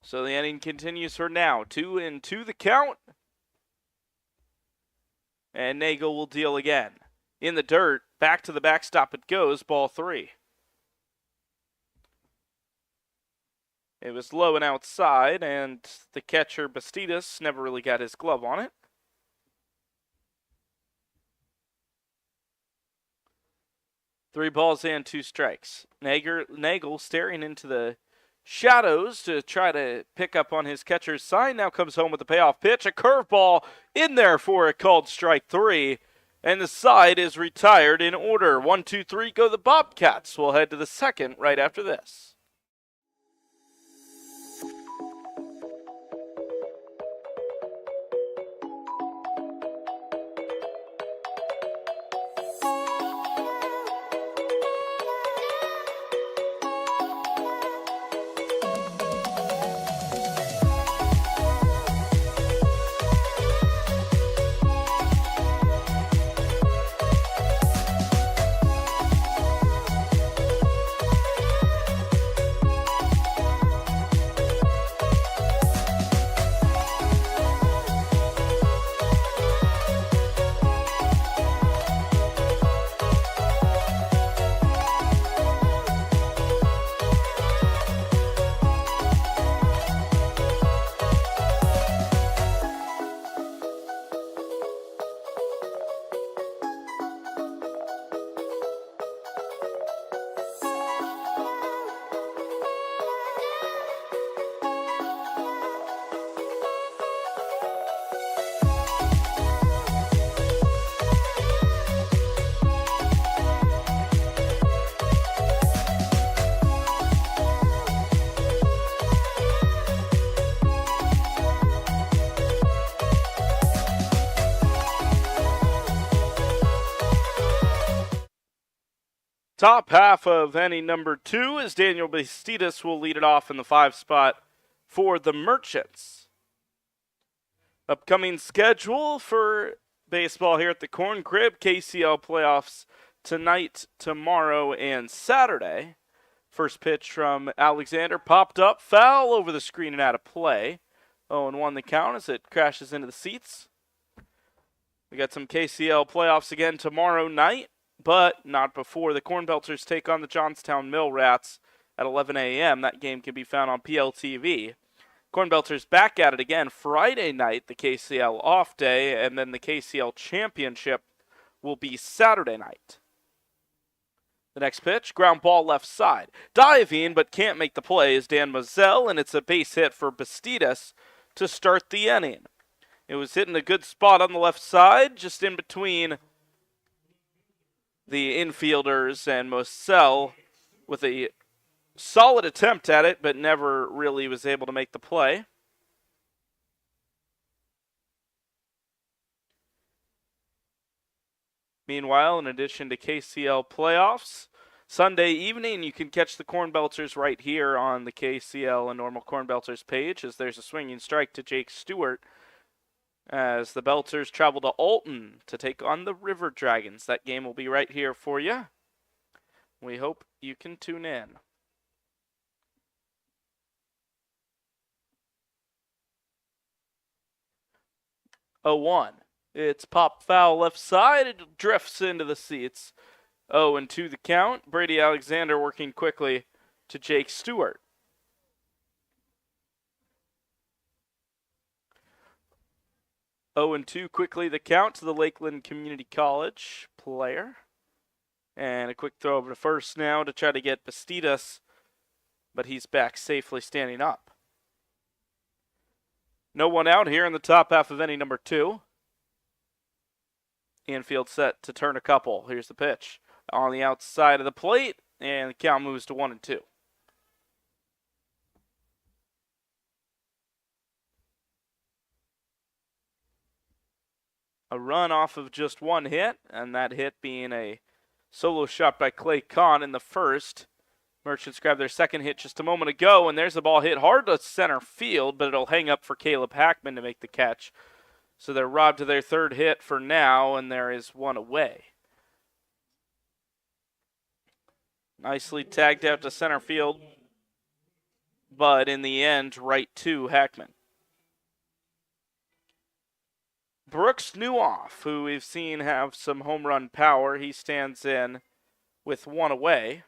So the inning continues for now. 2-2 the count. And Nagel will deal again. In the dirt, back to the backstop it goes, ball 3. It was low and outside, and the catcher, Bastidas, never really got his glove on it. Three balls and 2 strikes. Nagel staring into the shadows to try to pick up on his catcher's sign. Now comes home with the payoff pitch. A curveball in there for a called strike 3. And the side is retired in order. 1, 2, 3, go the Bobcats. We'll head to the second right after this. Top half of inning number 2 is Daniel Bastidas will lead it off in the 5 spot for the Merchants. Upcoming schedule for baseball here at the Corn Crib, KCL Playoffs tonight, tomorrow, and Saturday. First pitch from Alexander popped up, foul over the screen and out of play. 0-1 the count as it crashes into the seats. We got some KCL Playoffs again tomorrow night, but not before. The Corn Belters take on the Johnstown Mill Rats at 11 a.m. That game can be found on PLTV. Corn Belters back at it again Friday night, the KCL off day, and then the KCL Championship will be Saturday night. The next pitch, ground ball left side. Diving, but can't make the play, is Dan Mazzell, and it's a base hit for Bastidas to start the inning. It was hitting a good spot on the left side, just in between the infielders, and Mazzell with a solid attempt at it, but never really was able to make the play. Meanwhile, in addition to KCL Playoffs, Sunday evening you can catch the Corn Belters right here on the KCL and Normal Corn Belters page, as there's a swinging strike to Jake Stewart as the Belters travel to Alton to take on the River Dragons. That game will be right here for you. We hope you can tune in. Oh, 1. It's pop foul left side. It drifts into the seats. 0-2 the count. Brady Alexander working quickly to Jake Stewart. Oh, and 2 quickly the count to the Lakeland Community College player. And a quick throw over to first now to try to get Bastidas, but he's back safely standing up. No one out here in the top half of inning number 2. Infield set to turn a couple. Here's the pitch on the outside of the plate, and the count moves to 1-2. A run off of just one hit, and that hit being a solo shot by Clay Kahn in the first. Merchants grabbed their second hit just a moment ago, and there's the ball hit hard to center field, but it'll hang up for Caleb Hackman to make the catch. So they're robbed of their third hit for now, and there is one away. Nicely tagged out to center field, but in the end, right to Hackman. Brooks Newhoff, who we've seen have some home run power, he stands in with one away.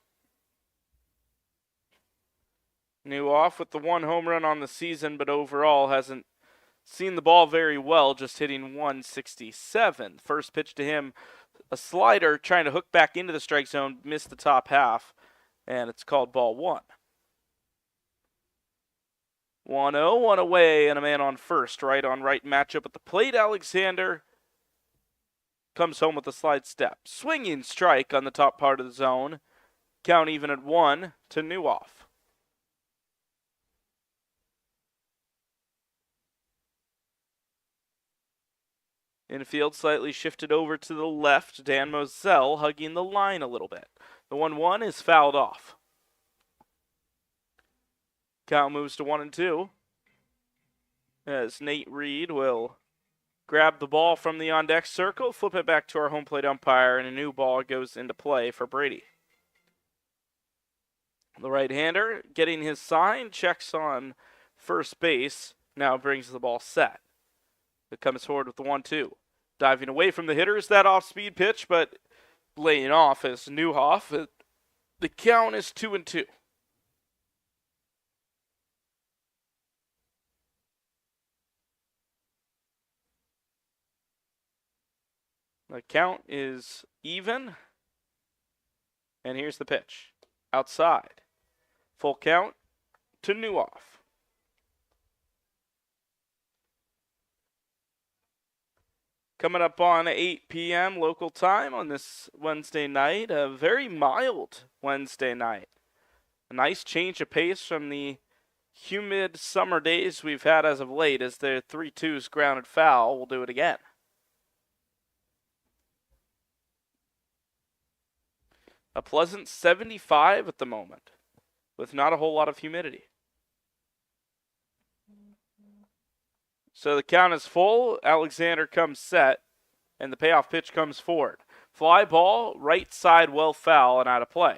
Newhoff with the one home run on the season, but overall hasn't seen the ball very well, just hitting 167. First pitch to him, a slider trying to hook back into the strike zone, missed the top half, and it's called ball 1. 1-0, one away, and a man on first. Right on right matchup at the plate. Alexander comes home with a slide step. Swinging strike on the top part of the zone. Count even at 1 to Newhoff. Infield slightly shifted over to the left. Dan Moselle hugging the line a little bit. The 1-1 is fouled off. Count moves to 1-2. As Nate Reed will grab the ball from the on-deck circle, flip it back to our home plate umpire, and a new ball goes into play for Brady. The right-hander getting his sign, checks on first base, now brings the ball set. It comes forward with the 1-2. Diving away from the hitter is that off-speed pitch, but laying off as Newhoff. The count is 2-2. The count is even. And here's the pitch. Outside. Full count to Newhoff. Coming up on 8 p.m. local time on this Wednesday night. A very mild Wednesday night. A nice change of pace from the humid summer days we've had as of late, as the 3-2's grounded foul. We'll do it again. A pleasant 75 at the moment, with not a whole lot of humidity. So the count is full. Alexander comes set, and the payoff pitch comes forward. Fly ball, right side, well foul, and out of play.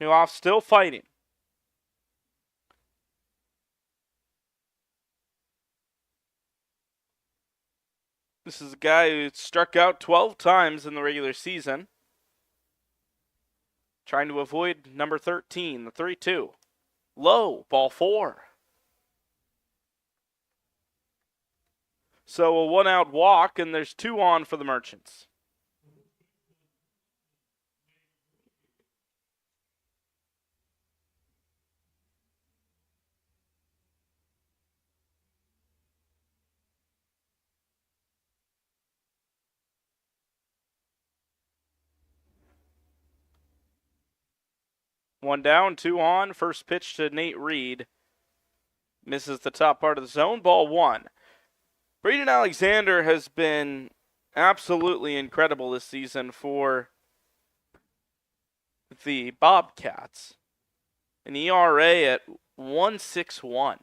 Newhoff still fighting. This is a guy who struck out 12 times in the regular season. Trying to avoid number 13, the 3-2. Low, ball 4. So a 1-out walk, and there's 2 on for the Merchants. One down, 2 on. First pitch to Nate Reed. Misses the top part of the zone. Ball 1. Braden Alexander has been absolutely incredible this season for the Bobcats. An ERA at 1.61.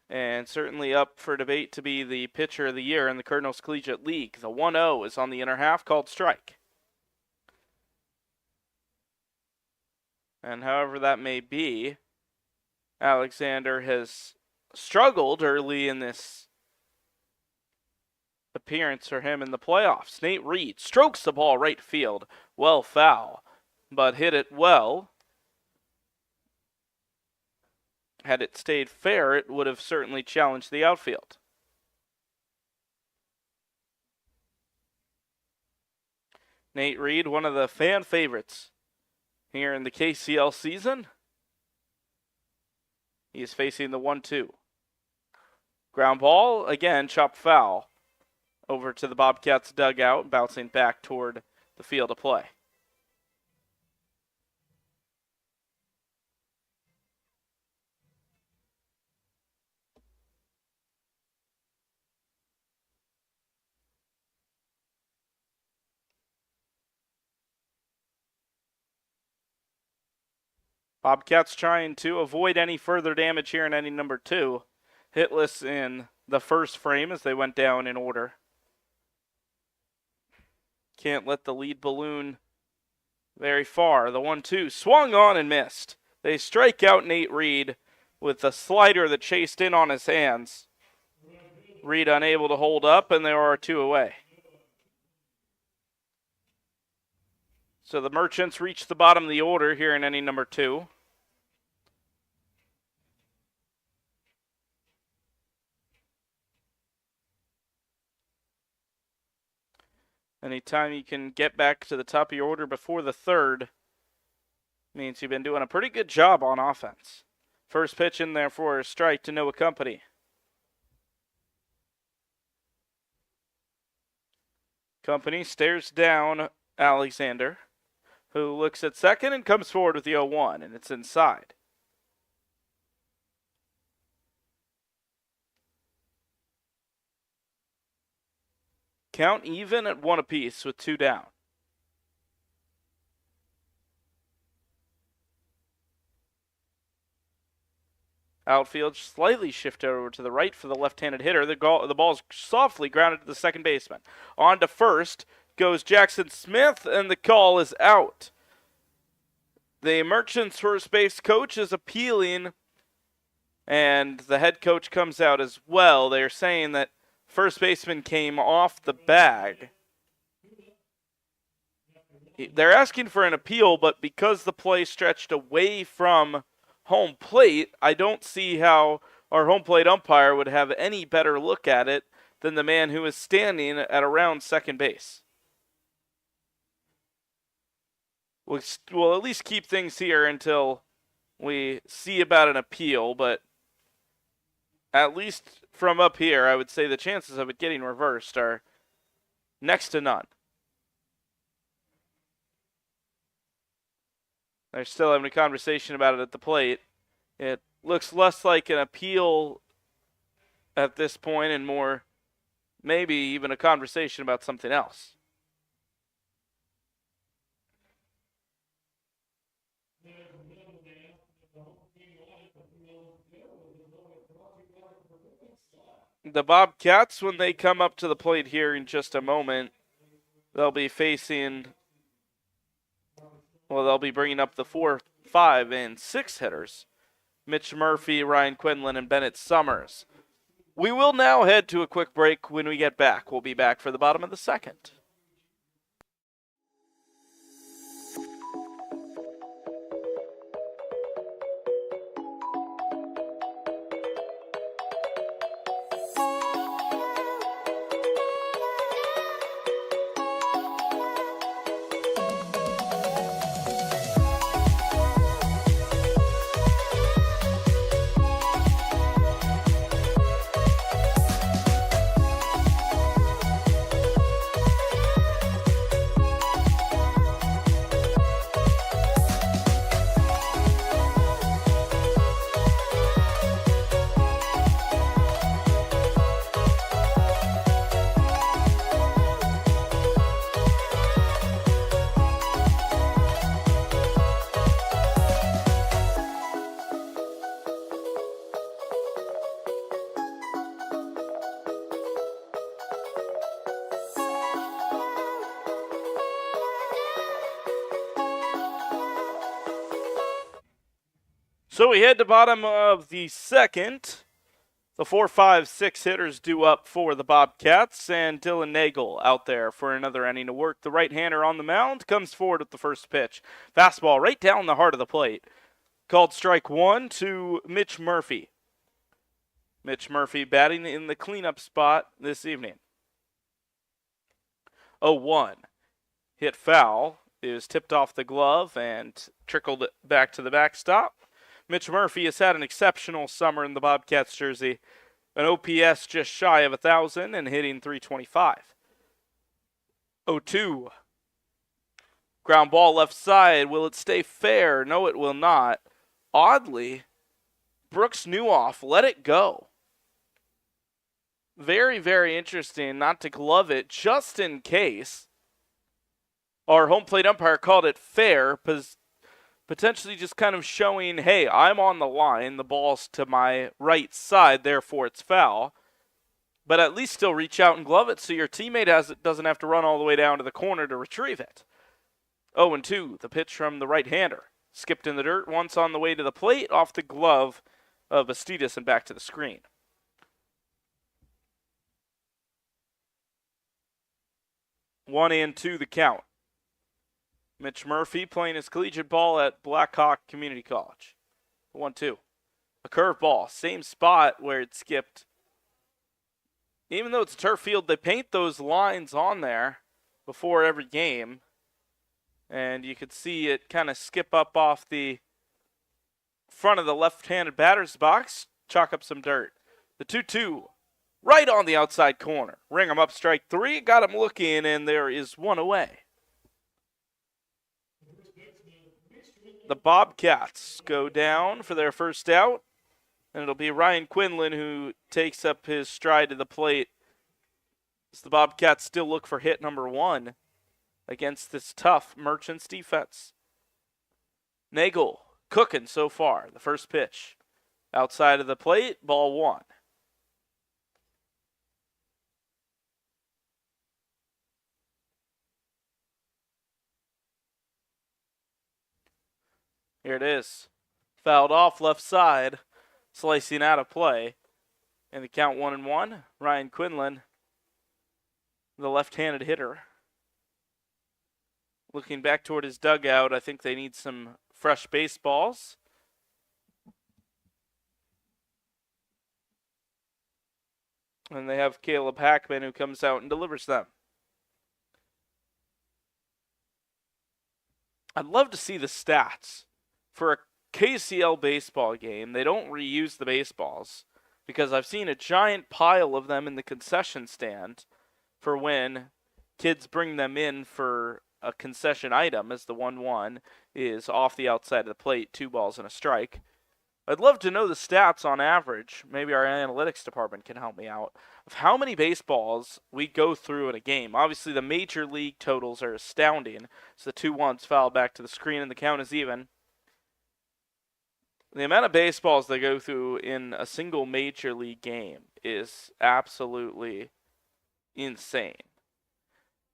And certainly up for debate to be the pitcher of the year in the Cardinals Collegiate League. The 1-0 is on the inner half, called strike. And however that may be, Alexander has struggled early in this appearance for him in the playoffs. Nate Reed strokes the ball right field. Well foul, but hit it well. Had it stayed fair, it would have certainly challenged the outfield. Nate Reed, one of the fan favorites here in the KCL season. He is facing the 1-2. Ground ball, again, chopped foul over to the Bobcats dugout, bouncing back toward the field of play. Bobcats trying to avoid any further damage here in inning number 2. Hitless in the first frame as they went down in order. Can't let the lead balloon very far. The 1-2 swung on and missed. They strike out Nate Reed with the slider that chased in on his hands. Reed unable to hold up, and there are 2 away. So the Merchants reach the bottom of the order here in inning number 2. Anytime you can get back to the top of your order before the 3rd means you've been doing a pretty good job on offense. First pitch in there for a strike to Noah Company. 1-0 Company stares down Alexander, who looks at second and comes forward with the 0-1, and it's inside. Count even at 1 apiece with 2 down. Outfield slightly shifted over to the right for the left-handed hitter. The ball is softly grounded to the second baseman. On to first goes Jackson Smith, and the call is out. The Merchants first base coach is appealing, and the head coach comes out as well. They're saying that first baseman came off the bag. They're asking for an appeal, but because the play stretched away from home plate, I don't see how our home plate umpire would have any better look at it than the man who is standing at around second base. We'll at least keep things here until we see about an appeal, but at least from up here, I would say the chances of it getting reversed are next to none. They're still having a conversation about it at the plate. It looks less like an appeal at this point and more maybe even a conversation about something else. The Bobcats, when they come up to the plate here in just a moment, they'll be facing... Well, they'll be bringing up the 4, 5, and 6 hitters. Mitch Murphy, Ryan Quinlan, and Bennett Summers. We will now head to a quick break. When we get back, we'll be back for the bottom of the second. So we head to bottom of the second. The 4, 5, 6 hitters due up for the Bobcats, and Dylan Nagel out there for another inning of work. The right-hander on the mound comes forward with the first pitch. Fastball right down the heart of the plate. Called strike 1 to Mitch Murphy. Mitch Murphy batting in the cleanup spot this evening. 0-1. Hit foul. It was tipped off the glove and trickled back to the backstop. Mitch Murphy has had an exceptional summer in the Bobcats jersey. An OPS just shy of 1,000 and hitting .325. 0-2. Ground ball left side. Will it stay fair? No, it will not. Oddly, Brooks Newhoff let it go. Very, very interesting not to glove it just in case. Our home plate umpire called it fair, potentially just kind of showing, hey, I'm on the line, the ball's to my right side, therefore it's foul. But at least still reach out and glove it so your teammate doesn't have to run all the way down to the corner to retrieve it. 0-2, the pitch from the right-hander. Skipped in the dirt once on the way to the plate, off the glove of Bastidas and back to the screen. One and two the count. Mitch Murphy playing his collegiate ball at Blackhawk Community College. 1-2. A curveball, same spot where it skipped. Even though it's a turf field, they paint those lines on there before every game. And you could see it kind of skip up off the front of the left-handed batter's box, chalk up some dirt. The 2-2 right on the outside corner. Ring him up, strike three. Got him looking, and there is one away. The Bobcats go down for their first out, and it'll be Ryan Quinlan who takes up his stride to the plate as the Bobcats still look for hit number one against this tough Merchants defense. Nagel cooking so far. The first pitch outside of the plate, ball one. Here it is. Fouled off left side, slicing out of play. And the count 1-1. Ryan Quinlan, the left-handed hitter. Looking back toward his dugout, I think they need some fresh baseballs. And they have Caleb Hackman who comes out and delivers them. I'd love to see the stats. For a KCL baseball game, they don't reuse the baseballs because I've seen a giant pile of them in the concession stand for when kids bring them in for a concession item, as the 1-1 is off the outside of the plate, 2 balls and a strike. I'd love to know the stats on average. Maybe our analytics department can help me out of how many baseballs we go through in a game. Obviously, the major league totals are astounding. So the 2-1's fouled back to the screen and the count is even. The amount of baseballs they go through in a single major league game is absolutely insane.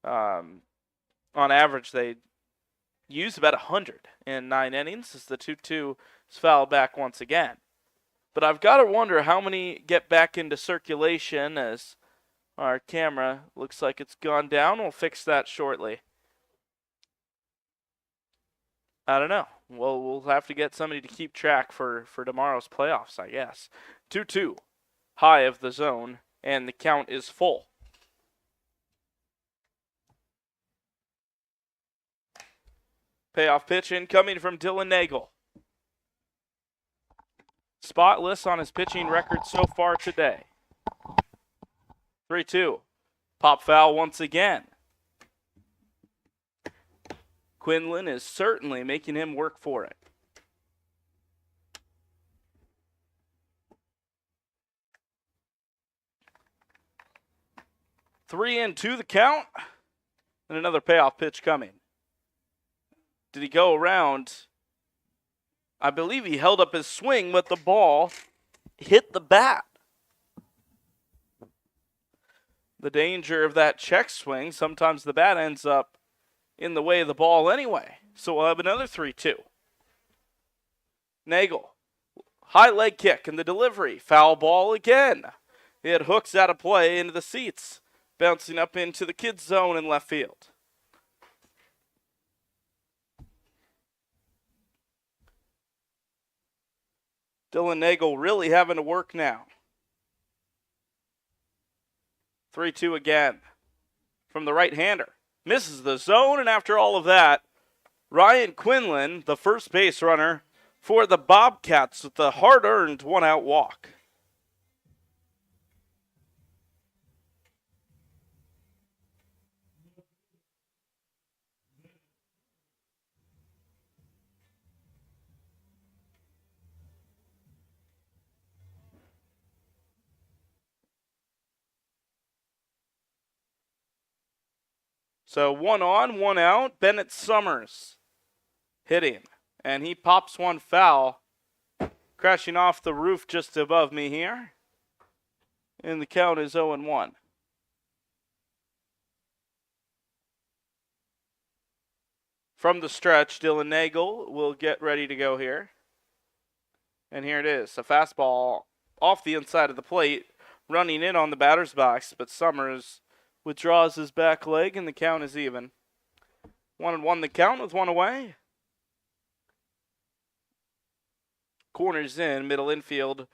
On average, they use about 100 in 9 innings as the 2-2 is fouled back once again. But I've got to wonder how many get back into circulation as our camera looks like it's gone down. We'll fix that shortly. I don't know. Well, we'll have to get somebody to keep track for tomorrow's playoffs, I guess. 2-2, high of the zone, and the count is full. Payoff pitch incoming from Dylan Nagel. Spotless on his pitching record so far today. 3-2, pop foul once again. Quinlan is certainly making him work for it. Three and two the count, and another payoff pitch coming. Did he go around? I believe he held up his swing, but the ball hit the bat. The danger of that check swing, sometimes the bat ends up in the way of the ball anyway. So we'll have another 3-2. Nagel, high leg kick and the delivery. Foul ball again. It hooks out of play into the seats, bouncing up into the kids' zone in left field. Dylan Nagel really having to work now. 3-2 again from the right-hander. Misses the zone, and after all of that, Ryan Quinlan, the first base runner for the Bobcats with the hard-earned one-out walk. So 1 on, 1 out. Bennett Summers hitting. And he pops one foul, crashing off the roof just above me here. And the count is 0-1. From the stretch, Dylan Nagel will get ready to go here. And here it is. A fastball off the inside of the plate, running in on the batter's box, but Summers withdraws his back leg, and the count is even. 1-1 the count with one away. Corners in, middle infield,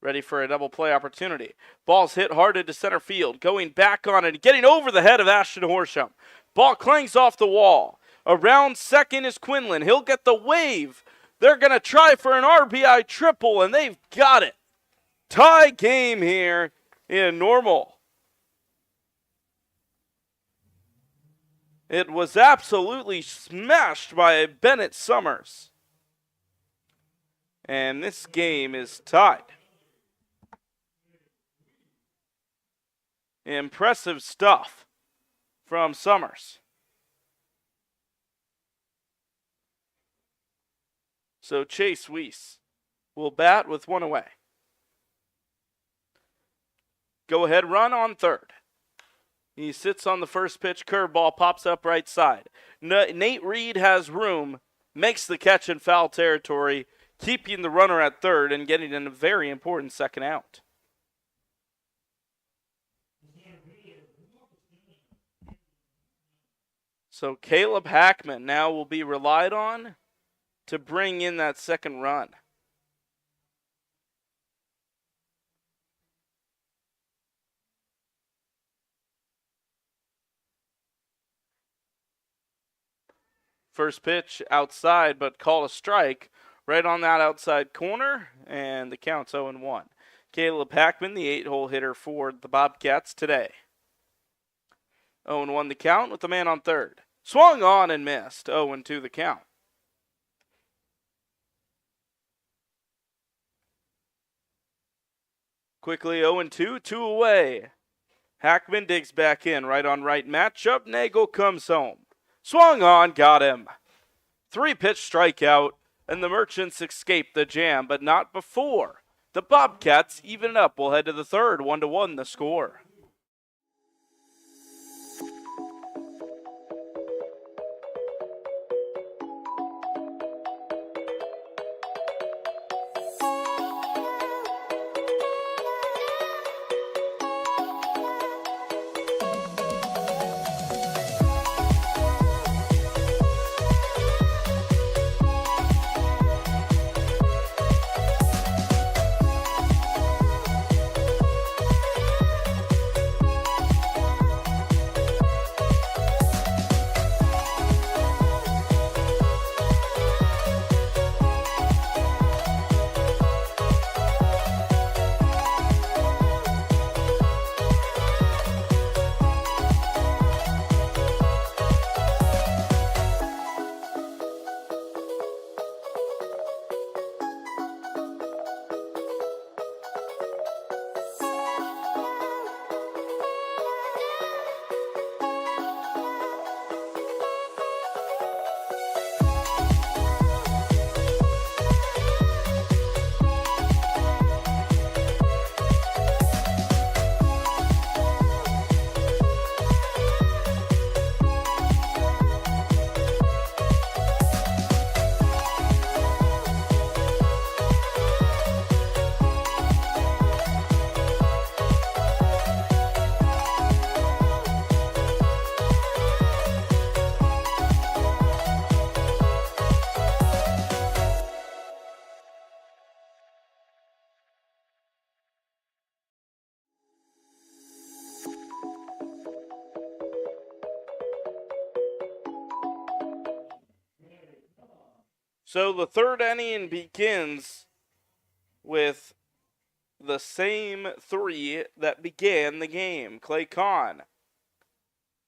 ready for a double play opportunity. Ball's hit hard into center field, going back on it, getting over the head of Ashton Horsham. Ball clangs off the wall. Around second is Quinlan. He'll get the wave. They're going to try for an RBI triple, and they've got it. Tie game here in Normal. It was absolutely smashed by Bennett Summers. And this game is tied. Impressive stuff from Summers. So Chase Weiss will bat with one away. Go ahead run on third. He sits on the first pitch. Curveball pops up right side. Nate Reed has room, makes the catch in foul territory, keeping the runner at third and getting in a very important second out. So Caleb Hackman now will be relied on to bring in that second run. First pitch outside, but called a strike right on that outside corner, and the count's 0-1. Caleb Hackman, the 8-hole hitter for the Bobcats today. 0-1 the count with the man on third. Swung on and missed. 0-2 the count. Quickly 0-2, 2 away. Hackman digs back in, right on right matchup. Nagel comes home. Swung on, got him. 3-pitch strikeout, and the Merchants escape the jam, but not before. The Bobcats even it up. We'll head to the third, 1-1 the score. So the third inning begins with the same three that began the game. Clay Kahn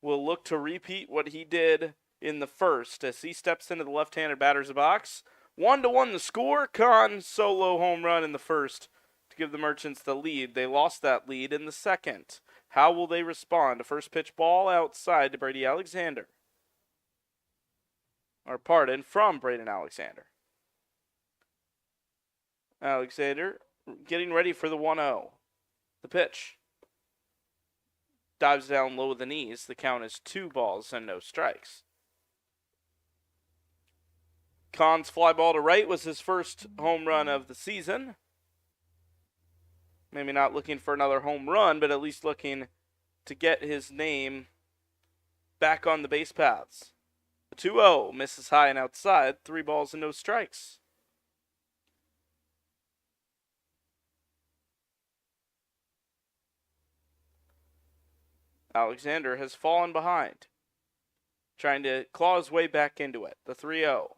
will look to repeat what he did in the first as he steps into the left-handed batter's box. 1-1 the score. Kahn solo home run in the first to give the Merchants the lead. They lost that lead in the second. How will they respond? A first pitch ball outside to Brady Alexander. From Braden Alexander. Alexander getting ready for the 1-0. The pitch. Dives down low with the knees. The count is 2 balls and no strikes. Kahn's fly ball to right was his first home run of the season. Maybe not looking for another home run, but at least looking to get his name back on the base paths. The 2-0 misses high and outside. 3 balls and no strikes. Alexander has fallen behind, trying to claw his way back into it. The 3-0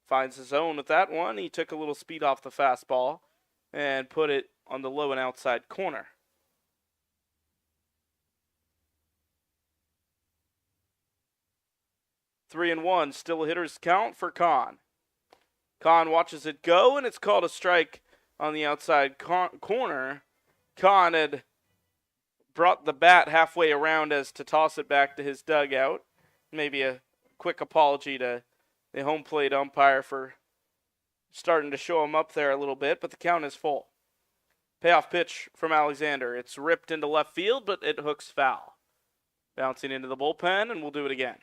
finds his own with that one. He took a little speed off the fastball and put it on the low and outside corner. 3-1. Still a hitter's count for Kahn. Kahn watches it go, and it's called a strike on the outside corner. Kahn had brought the bat halfway around as to toss it back to his dugout. Maybe a quick apology to the home plate umpire for starting to show him up there a little bit, but the count is full. Payoff pitch from Alexander. It's ripped into left field, but it hooks foul. Bouncing into the bullpen, and we'll do it again.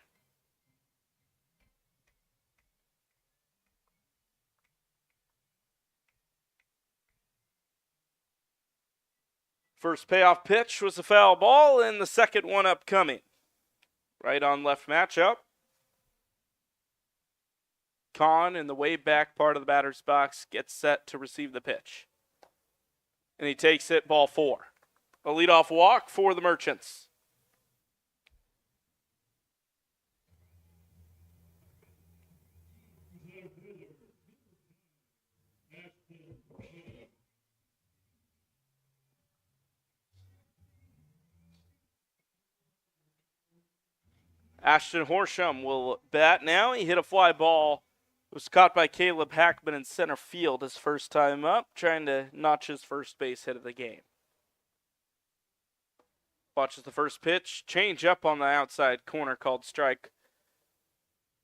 First payoff pitch was a foul ball, and the second one upcoming. Right on left matchup. Kahn in the way back part of the batter's box gets set to receive the pitch. And he takes it, ball 4. A leadoff walk for the Merchants. Ashton Horsham will bat now. He hit a fly ball. It was caught by Caleb Hackman in center field his first time up, trying to notch his first base hit of the game. Watches the first pitch. Change up on the outside corner called strike.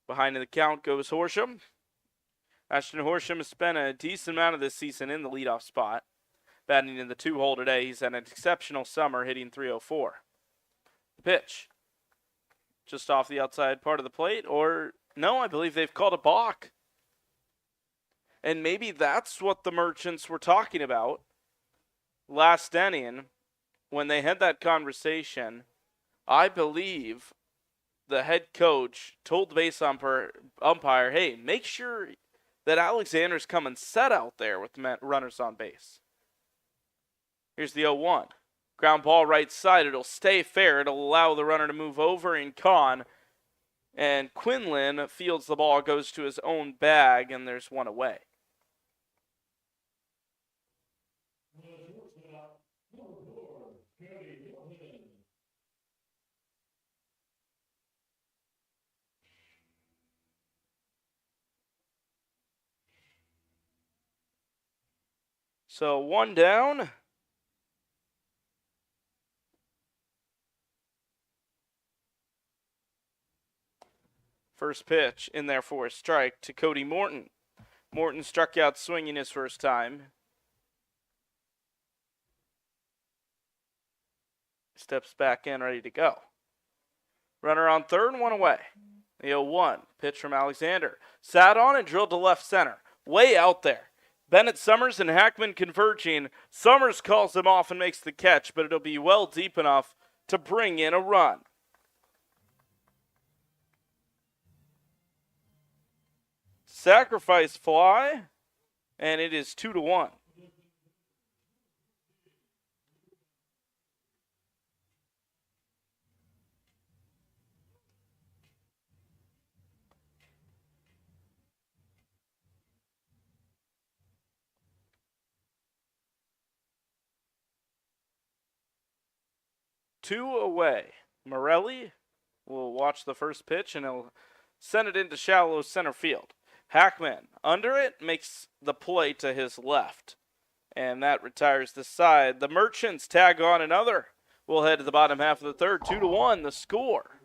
Behind in the count goes Horsham. Ashton Horsham has spent a decent amount of this season in the leadoff spot. Batting in the 2-hole today, he's had an exceptional summer, hitting .304. The pitch. Just off the outside part of the plate, or no, I believe they've called a balk. And maybe that's what the Merchants were talking about last inning when they had that conversation. I believe the head coach told the base umpire, hey, make sure that Alexander's coming set out there with runners on base. Here's the 0-1. Ground ball right side. It'll stay fair. It'll allow the runner to move over in Kahn. And Quinlan fields the ball, goes to his own bag, and there's one away. So 1 down. First pitch in there for a strike to Cody Morton. Morton struck out swinging his first time. Steps back in, ready to go. Runner on third, 1 away. The 0-1. Pitch from Alexander. Sat on and drilled to left center. Way out there. Bennett, Summers, and Hackman converging. Summers calls him off and makes the catch, but it'll be well deep enough to bring in a run. Sacrifice fly, and it is 2-1. Two away. Morelli will watch the first pitch, and he'll send it into shallow center field. Hackman under it makes the play to his left, and that retires the side. The Merchants tag on another. We'll head to the bottom half of the third. 2-1 the score.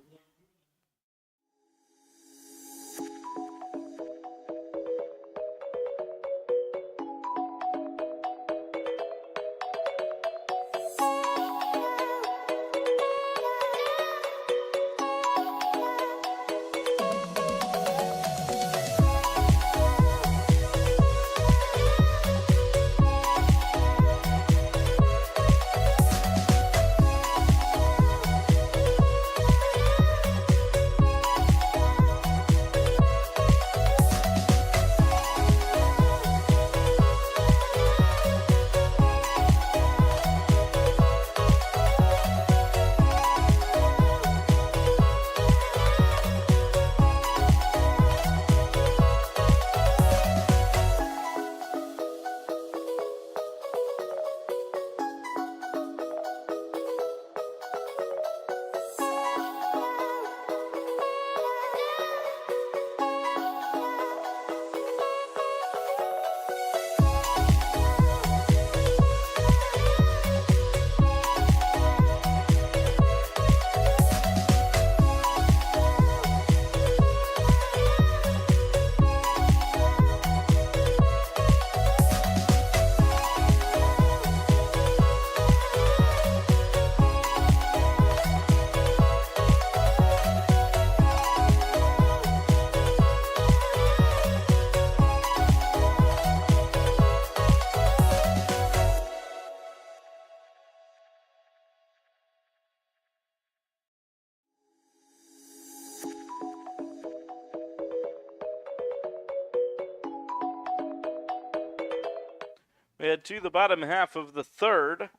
We head to the bottom half of the third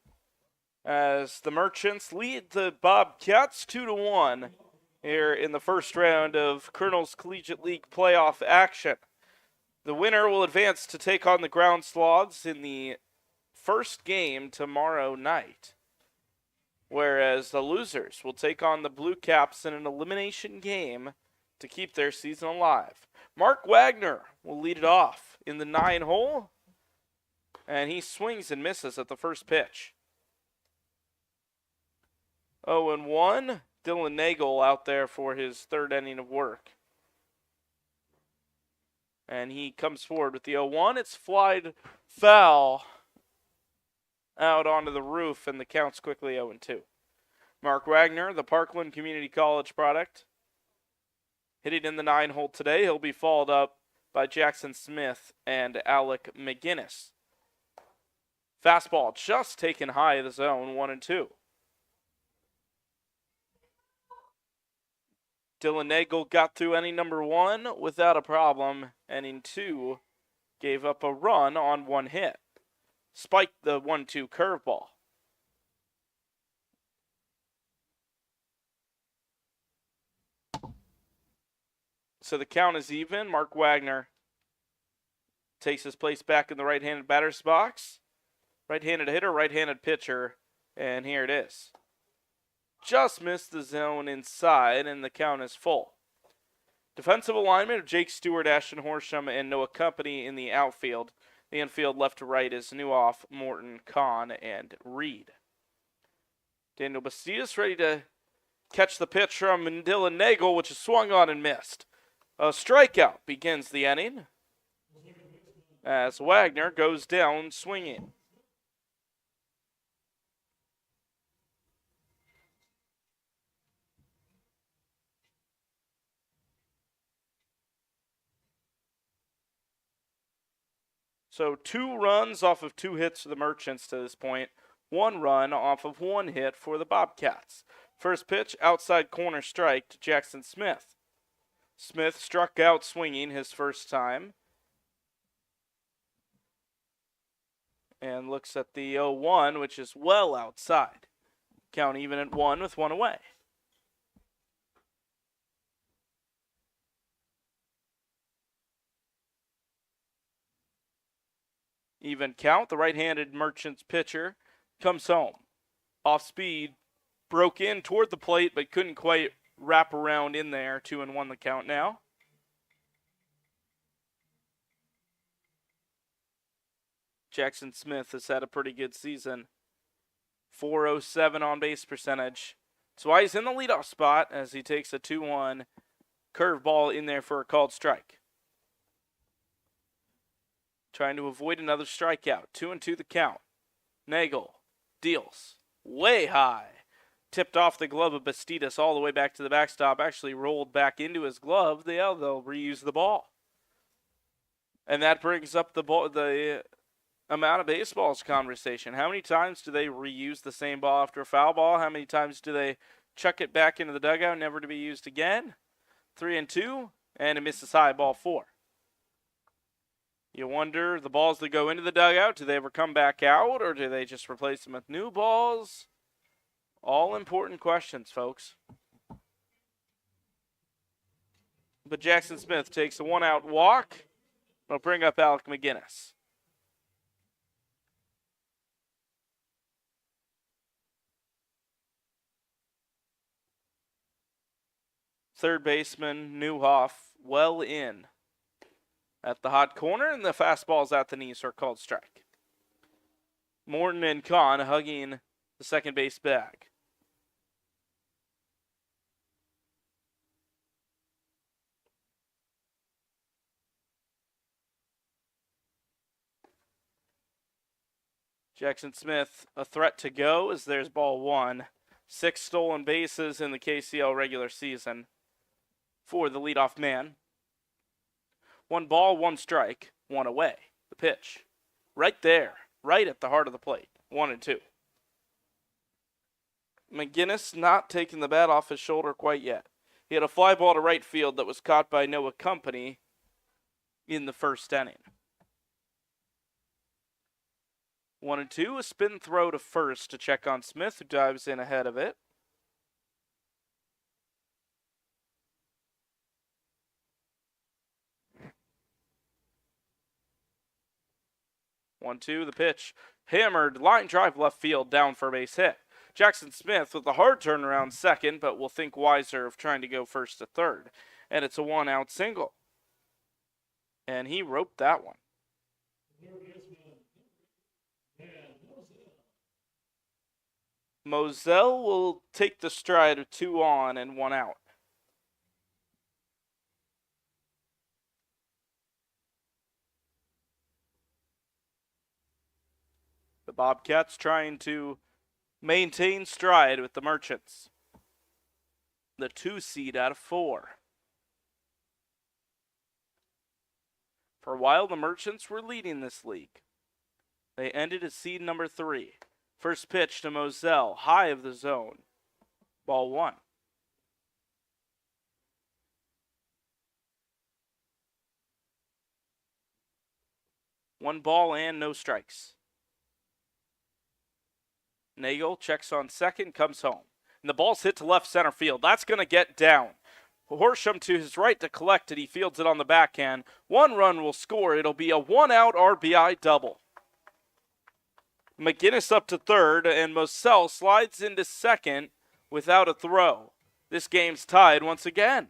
as the Merchants lead the Bobcats 2-1 here in the first round of Colonel's Collegiate League playoff action. The winner will advance to take on the Ground Sloths in the first game tomorrow night, whereas the losers will take on the Blue Caps in an elimination game to keep their season alive. Mark Wagner will lead it off in the 9-hole, and he swings and misses at the first pitch. 0-1, Dylan Nagel out there for his third inning of work. And he comes forward with the 0-1. It's flied foul out onto the roof, and the count's quickly 0-2. Mark Wagner, the Parkland Community College product, hitting in the 9-hole today. He'll be followed up by Jackson Smith and Alec McGinnis. Fastball just taken high of the zone, 1-2. Dylan Nagel got through inning number 1 without a problem. Inning 2 gave up a run on 1 hit. Spiked the 1-2 curveball. So the count is even. Mark Wagner takes his place back in the right-handed batter's box. Right-handed hitter, right-handed pitcher, and here it is. Just missed the zone inside, and the count is full. Defensive alignment of Jake Stewart, Ashton Horsham, and Noah Company in the outfield. The infield left to right is Newhoff, Morton, Kahn, and Reed. Daniel Bastidas ready to catch the pitch from Dylan Nagel, which is swung on and missed. A strikeout begins the inning as Wagner goes down swinging. So 2 runs off of 2 hits for the Merchants to this point. 1 run off of 1 hit for the Bobcats. First pitch, outside corner strike to Jackson Smith. Smith struck out swinging his first time. And looks at the 0-1, which is well outside. Count even at 1 with 1 away. Even count, the right-handed Merchants pitcher comes home. Off speed, broke in toward the plate, but couldn't quite wrap around in there. 2-1 the count now. Jackson Smith has had a pretty good season. .407 on base percentage. That's why he's in the leadoff spot as he takes a 2-1 curveball in there for a called strike. Trying to avoid another strikeout. 2-2 the count. Nagel deals way high. Tipped off the glove of Bastidas all the way back to the backstop. Actually rolled back into his glove. They'll reuse the ball. And that brings up the amount of baseballs conversation. How many times do they reuse the same ball after a foul ball? How many times do they chuck it back into the dugout, never to be used again? 3-2, and it misses high, ball 4. You wonder, the balls that go into the dugout, do they ever come back out, or do they just replace them with new balls? All important questions, folks. But Jackson Smith takes a 1-out walk. It'll bring up Alec McGinnis. Third baseman Newhoff well in at the hot corner, and the fastballs at the knees are called strike. Morton and Kahn hugging the second base bag. Jackson Smith a threat to go as there's ball 1. 6 stolen bases in the KCL regular season for the leadoff man. 1 ball, 1 strike, 1 away. The pitch. Right there. Right at the heart of the plate. 1-2. McGinnis not taking the bat off his shoulder quite yet. He had a fly ball to right field that was caught by Noah Company in the first inning. 1-2, a spin throw to first to check on Smith, who dives in ahead of it. One, two, the pitch. Hammered, line drive left field, down for a base hit. Jackson Smith with a hard turnaround second, but will think wiser of trying to go first to third. And it's a 1-out single. And he roped that one. Moselle will take the stride of 2 on and 1 out. The Bobcats trying to maintain stride with the Merchants. The 2 seed out of 4. For a while, the Merchants were leading this league. They ended at seed number 3. First pitch to Moselle, high of the zone. Ball 1. One ball and no strikes. Nagel checks on second, comes home. And the ball's hit to left center field. That's going to get down. Horsham to his right to collect it. He fields it on the backhand. 1 run will score. It'll be a 1-out RBI double. McGinnis up to third, and Moselle slides into second without a throw. This game's tied once again.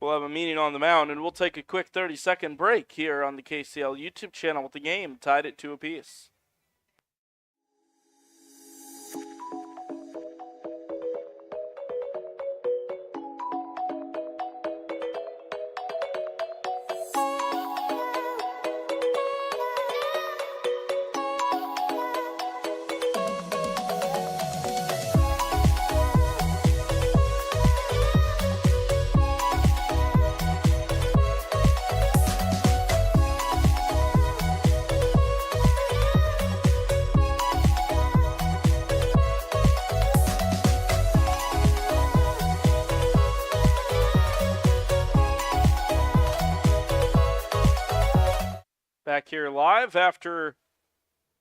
We'll have a meeting on the mound, and we'll take a quick 30-second break here on the KCL YouTube channel with the game tied at 2 apiece. Back here live after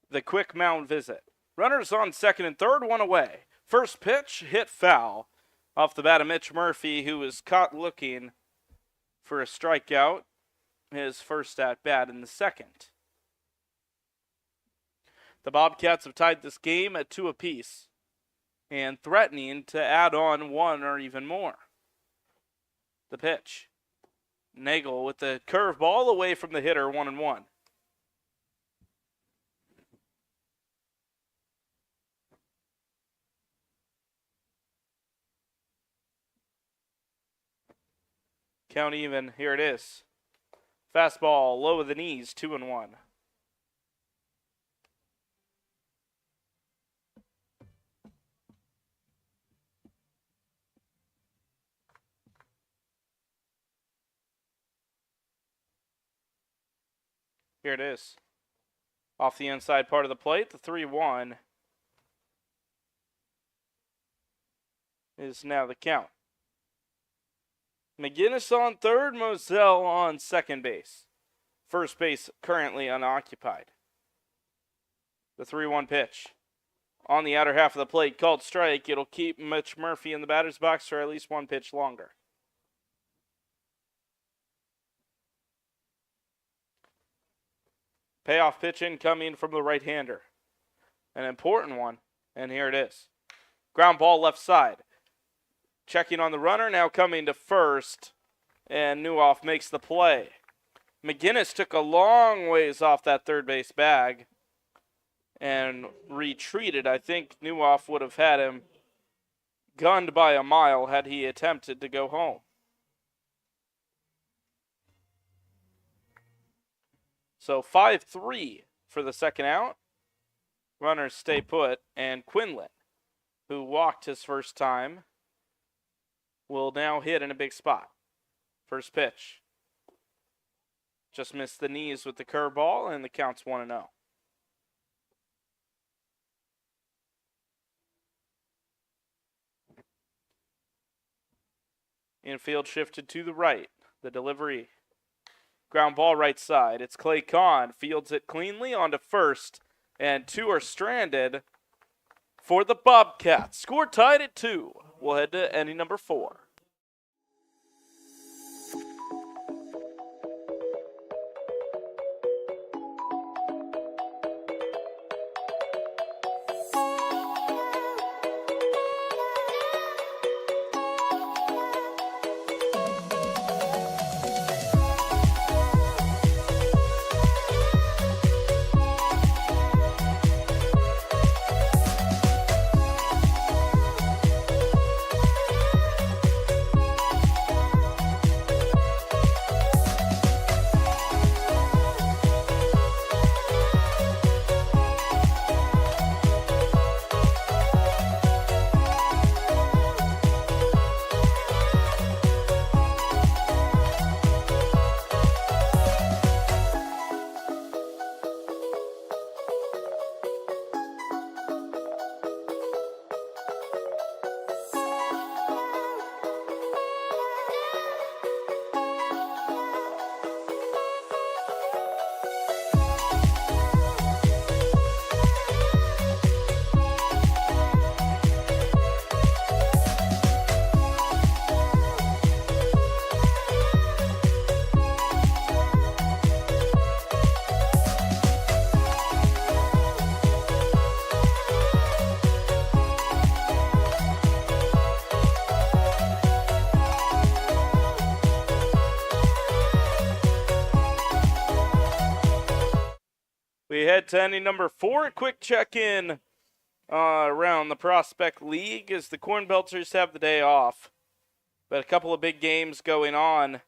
the quick mound visit. Runners on second and third, 1 away. First pitch, hit foul off the bat of Mitch Murphy, who was caught looking for a strikeout. His first at bat in the second. The Bobcats have tied this game at 2 apiece and threatening to add on 1 or even more. The pitch. Nagel with the curveball away from the hitter, 1-1. Count even. Here it is. Fastball, low of the knees, 2-1. Here it is. Off the inside part of the plate, the 3-1 is now the count. McGinnis on third, Moselle on second base. First base currently unoccupied. The 3-1 pitch. On the outer half of the plate, called strike. It'll keep Mitch Murphy in the batter's box for at least 1 pitch longer. Payoff pitch incoming from the right-hander. An important one, and here it is. Ground ball left side. Checking on the runner, now coming to first, and Neuhoff makes the play. McGinnis took a long ways off that third base bag and retreated. I think Neuhoff would have had him gunned by a mile had he attempted to go home. So 5-3 for the second out. Runners stay put, and Quinlan, who walked his first time, will now hit in a big spot. First pitch. Just missed the knees with the curveball, and the count's 1-0. Infield shifted to the right. The delivery. Ground ball right side. It's Clay Kahn. Fields it cleanly onto first. And 2 are stranded for the Bobcats. Score tied at 2. We'll head to inning number 4. We head to inning number 4. Quick check-in around the Prospect League as the Corn Belters have the day off. But a couple of big games going on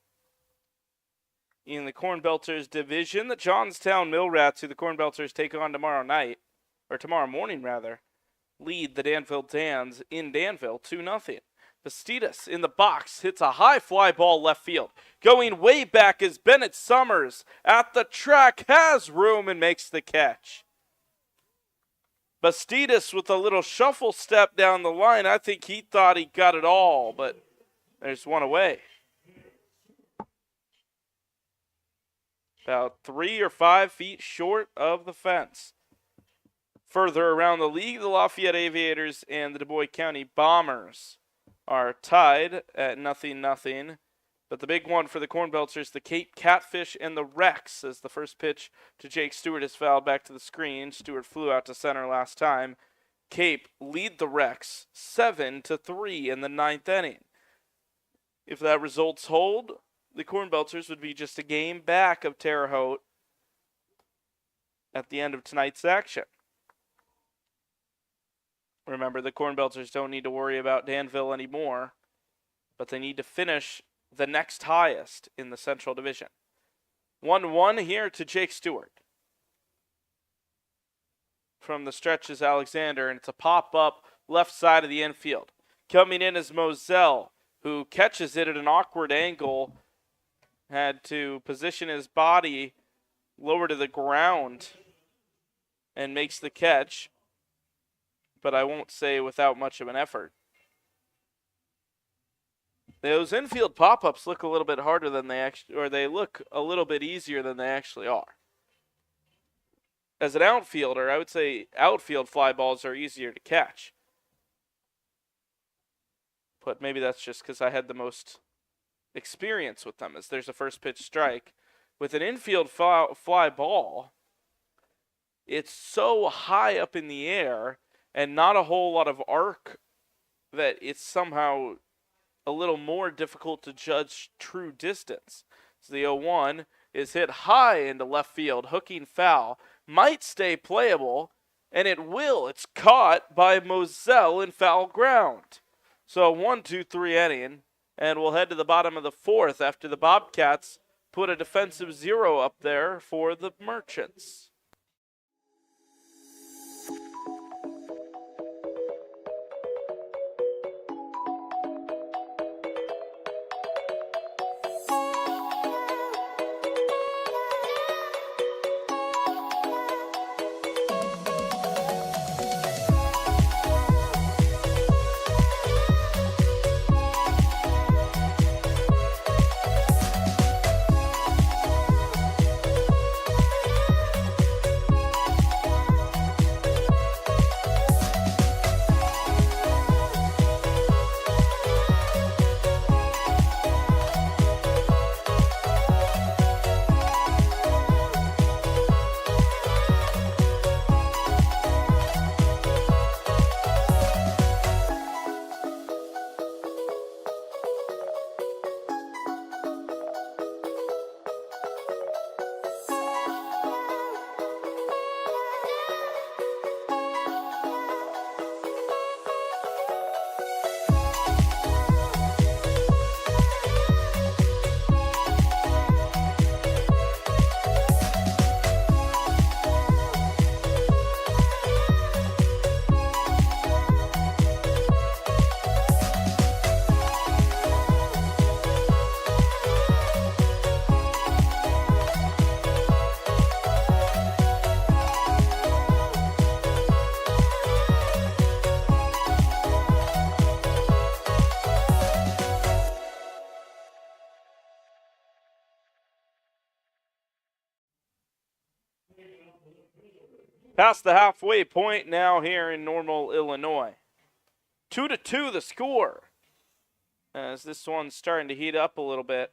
in the Corn Belters division. The Johnstown Millrats, who the Corn Belters take on tomorrow morning, lead the Danville Dans in Danville 2-0. Bastidas in the box hits a high fly ball left field. Going way back is Bennett Summers at the track, has room and makes the catch. Bastidas with a little shuffle step down the line. I think he thought he got it all, but there's one away. About 3 or 5 feet short of the fence. Further around the league, the Lafayette Aviators and the Du Bois County Bombers are tied at 0-0. But the big one for the Corn Belters, the Cape Catfish and the Rex, as the first pitch to Jake Stewart is fouled back to the screen. Stewart flew out to center last time. Cape lead the Rex 7-3 in the 9th inning. If that results hold, the Corn Belters would be just a game back of Terre Haute at the end of tonight's action. Remember, the Corn Belters don't need to worry about Danville anymore, but they need to finish the next highest in the Central Division. 1-1 here to Jake Stewart. From the stretch is Alexander, and it's a pop-up left side of the infield. Coming in is Moselle, who catches it at an awkward angle. Had to position his body lower to the ground and makes the catch, but I won't say without much of an effort. Those infield pop-ups look a little bit harder than they actually, or they look a little bit easier than they actually are. As an outfielder, I would say outfield fly balls are easier to catch. But maybe that's just because I had the most experience with them, as there's a first pitch strike. With an infield fly ball, it's so high up in the air and not a whole lot of arc that it's somehow a little more difficult to judge true distance. So the 0-1 is hit high into left field, hooking foul, might stay playable, and it will. It's caught by Moselle in foul ground. So 1-2-3 inning, and we'll head to the bottom of the 4th after the Bobcats put a defensive 0 up there for the Merchants. Past the halfway point now here in Normal, Illinois. 2-2 the score. As this one's starting to heat up a little bit.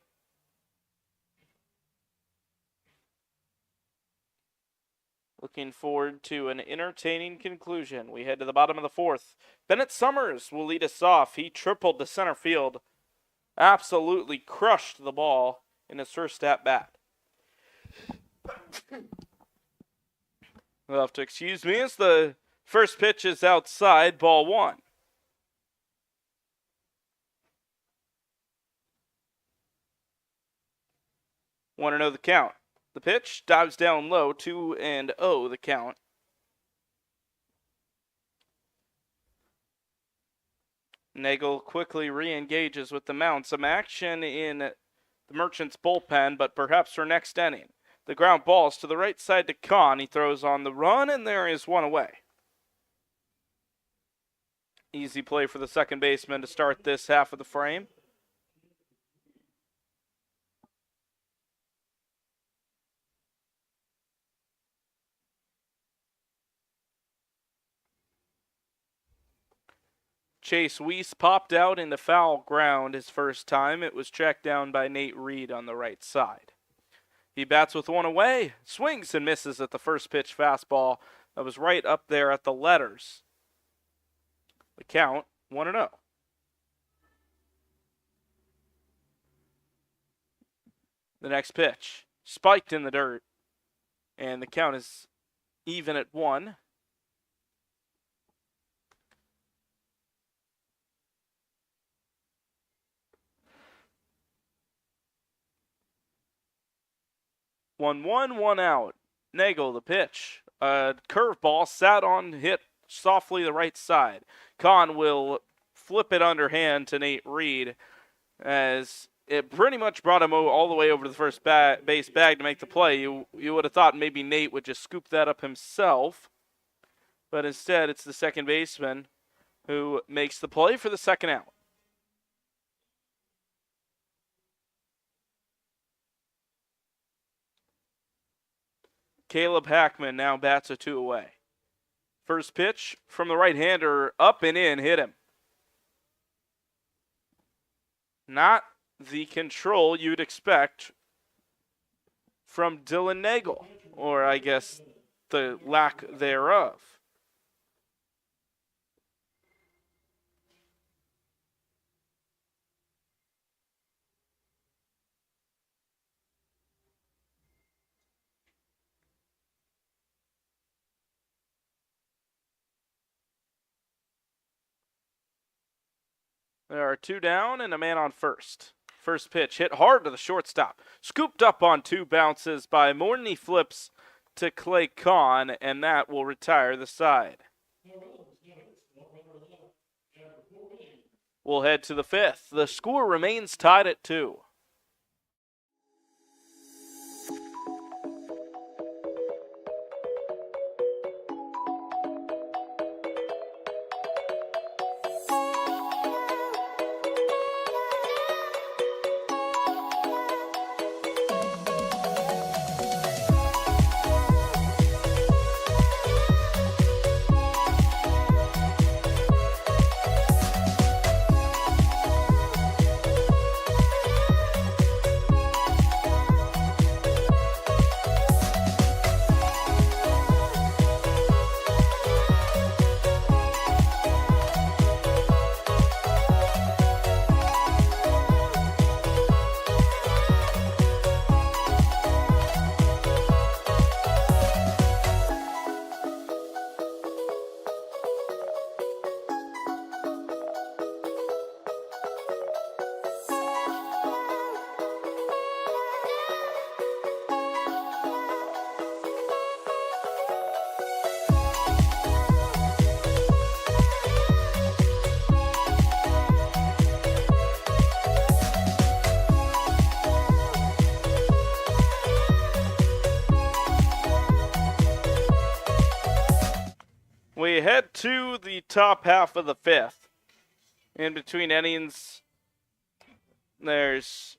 Looking forward to an entertaining conclusion. We head to the bottom of the fourth. Bennett Summers will lead us off. He tripled to center field. Absolutely crushed the ball in his first at-bat. You'll have to excuse me as the first pitch is outside, ball one. Want to know the count. The pitch dives down low, 2-0 the count. Nagel quickly re-engages with the mound. Some action in the Merchants bullpen, but perhaps for next inning. The ground ball's to the right side to Kahn. He throws on the run, and there is one away. Easy play for the second baseman to start this half of the frame. Chase Weiss popped out into foul ground his first time. It was checked down by Nate Reed on the right side. He bats with one away, swings and misses at the first pitch fastball that was right up there at the letters. The count, 1-0. The next pitch, spiked in the dirt, and the count is even at 1. One out. Nagel, the pitch. A curveball sat on, hit softly the right side. Kahn will flip it underhand to Nate Reed as it pretty much brought him all the way over to the first base bag to make the play. You would have thought maybe Nate would just scoop that up himself, but instead it's the second baseman who makes the play for the second out. Caleb Hackman now bats a 2 away. First pitch from the right-hander, up and in, hit him. Not the control you'd expect from Dylan Nagel, or I guess the lack thereof. There are 2 down and a man on first. First pitch hit hard to the shortstop. Scooped up on 2 bounces by Morton. He flips to Clay Kahn, and that will retire the side. We'll head to the 5th. The score remains tied at 2. We head to the top half of the 5th. In between innings, there's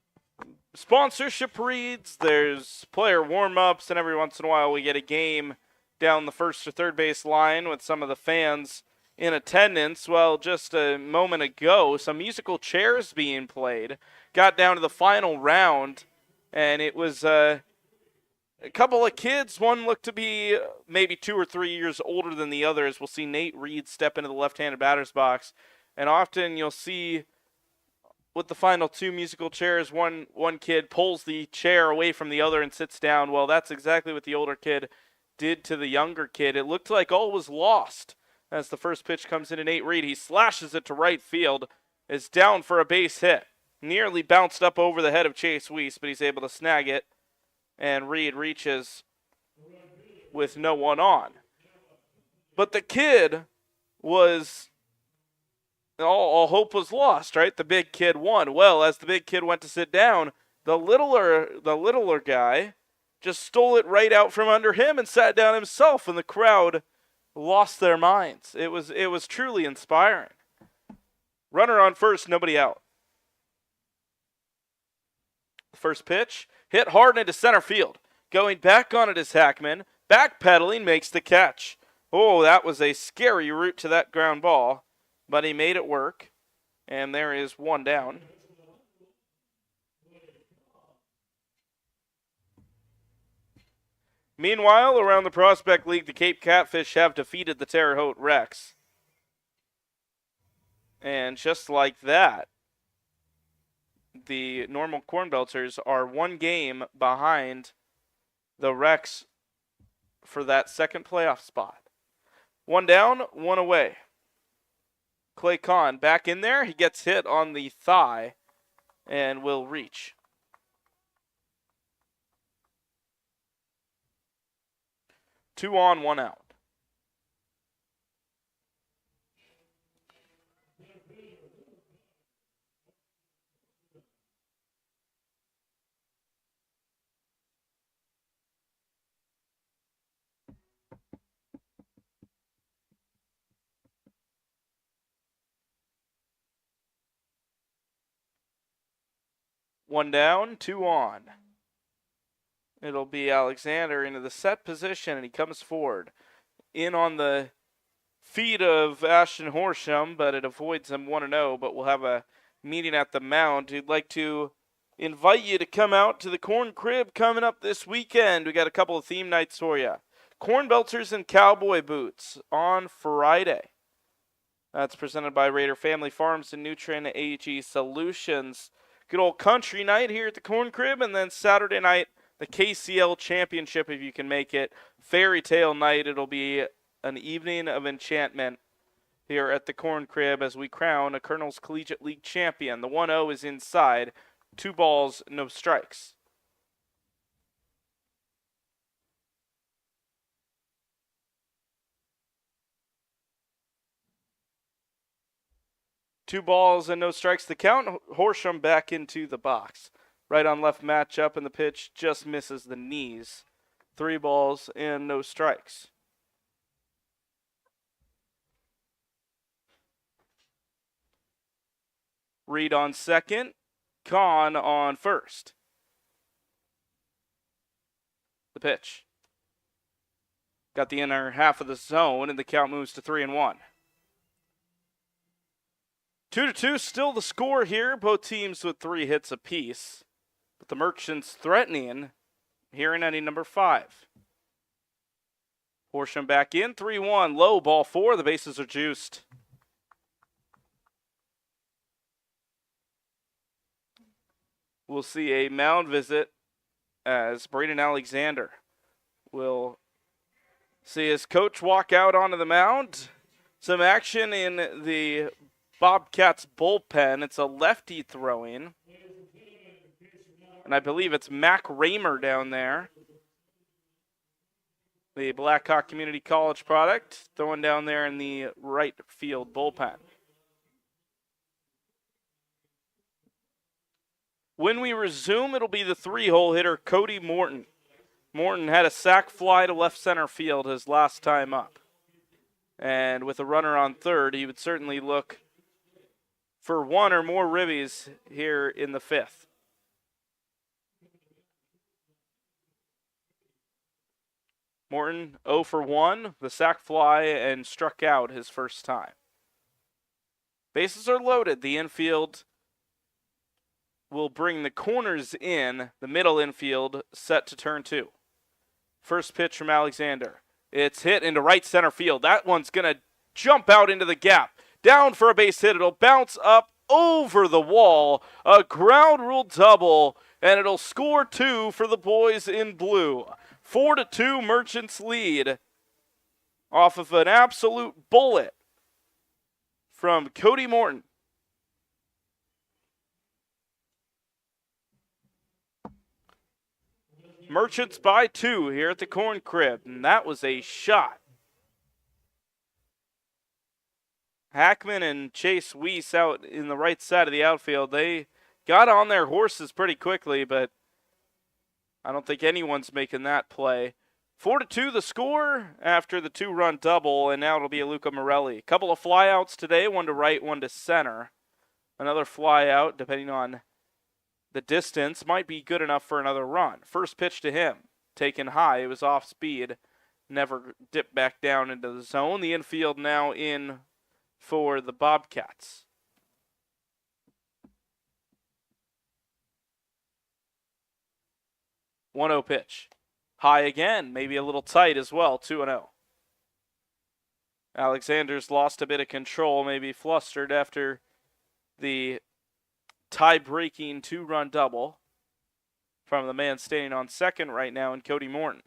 sponsorship reads, there's player warm-ups, and every once in a while we get a game down the first or third base line with some of the fans in attendance. Well, just a moment ago, some musical chairs being played. Got down to the final round, and it was a couple of kids. One looked to be maybe 2 or 3 years older than the others. We'll see Nate Reed step into the left-handed batter's box, and often you'll see with the final two musical chairs, one kid pulls the chair away from the other and sits down. Well, that's exactly what the older kid did to the younger kid. It looked like all was lost as the first pitch comes in to Nate Reed. He slashes it to right field, is down for a base hit. Nearly bounced up over the head of Chase Weiss, but he's able to snag it, and Reed reaches with no one on. But the kid was... all hope was lost, right? The big kid won. Well, as the big kid went to sit down, the littler guy just stole it right out from under him and sat down himself, and the crowd lost their minds. It was truly inspiring. Runner on first, nobody out. First pitch, hit hard into center field. Going back on it is Hackman. Backpedaling makes the catch. Oh, that was a scary route to that ground ball. But he made it work, and there is one down. Meanwhile, around the Prospect League, the Cape Catfish have defeated the Terre Haute Rex. And just like that, the Normal Corn Belters are one game behind the Rex for that second playoff spot. One down, one away. Clay Kahn back in there. He gets hit on the thigh and will reach. Two on, one out. One down, two on. It'll be Alexander into the set position, and he comes forward. In on the feet of Ashton Horsham, but it avoids him 1-0, but we'll have a meeting at the mound. We'd like to invite you to come out to the Corn Crib coming up this weekend. We got a couple of theme nights for you. Corn Belters and Cowboy Boots on Friday. That's presented by Raider Family Farms and Nutrien AG Solutions. Good old country night here at the Corn Crib, and then Saturday night, the KCL Championship, if you can make it. Fairy Tale night. It'll be an evening of enchantment here at the Corn Crib as we crown a Colonel's Collegiate League champion. The 1-0 is inside. 2 balls, no strikes. Two balls and no strikes to count. Horsham back into the box. Right on left matchup, and the pitch just misses the knees. 3 balls and no strikes. Reed on second. Kahn on first. The pitch. Got the inner half of the zone, and the count moves to 3-1. 2-2, still the score here. Both teams with 3 hits apiece. But the Merchants threatening here in inning number 5. Horsham back in, 3-1. Low, ball 4. The bases are juiced. We'll see a mound visit as Braden Alexander will see his coach walk out onto the mound. Some action in the Bobcats bullpen. It's a lefty throwing. And I believe it's Mac Raymer down there. The Blackhawk Community College product throwing down there in the right field bullpen. When we resume, it'll be the 3-hole hitter, Cody Morton. Morton had a sac fly to left center field his last time up. And with a runner on third, he would certainly look for 1 or more ribbies here in the 5th. Morton 0 for 1, the sac fly, and struck out his first time. Bases are loaded. The infield will bring the corners in. The middle infield set to turn 2. First pitch from Alexander. It's hit into right center field. That one's going to jump out into the gap. Down for a base hit. It'll bounce up over the wall. A ground rule double, and it'll score 2 for the boys in blue. 4-2 Merchants lead off of an absolute bullet from Cody Morton. Merchants by 2 here at the Corn Crib, and that was a shot. Hackman and Chase Weiss out in the right side of the outfield. They got on their horses pretty quickly, but I don't think anyone's making that play. 4-2 the score after the 2-run double, and now it'll be a Luca Morelli. A couple of flyouts today, one to right, one to center. Another flyout, depending on the distance, might be good enough for another run. First pitch to him, taken high. It was off speed, never dipped back down into the zone. The infield now in for the Bobcats. One-zero pitch. High again, maybe a little tight as well, 2-0. Alexander's lost a bit of control, maybe flustered after the tie-breaking 2-run double from the man standing on second right now in Cody Morton.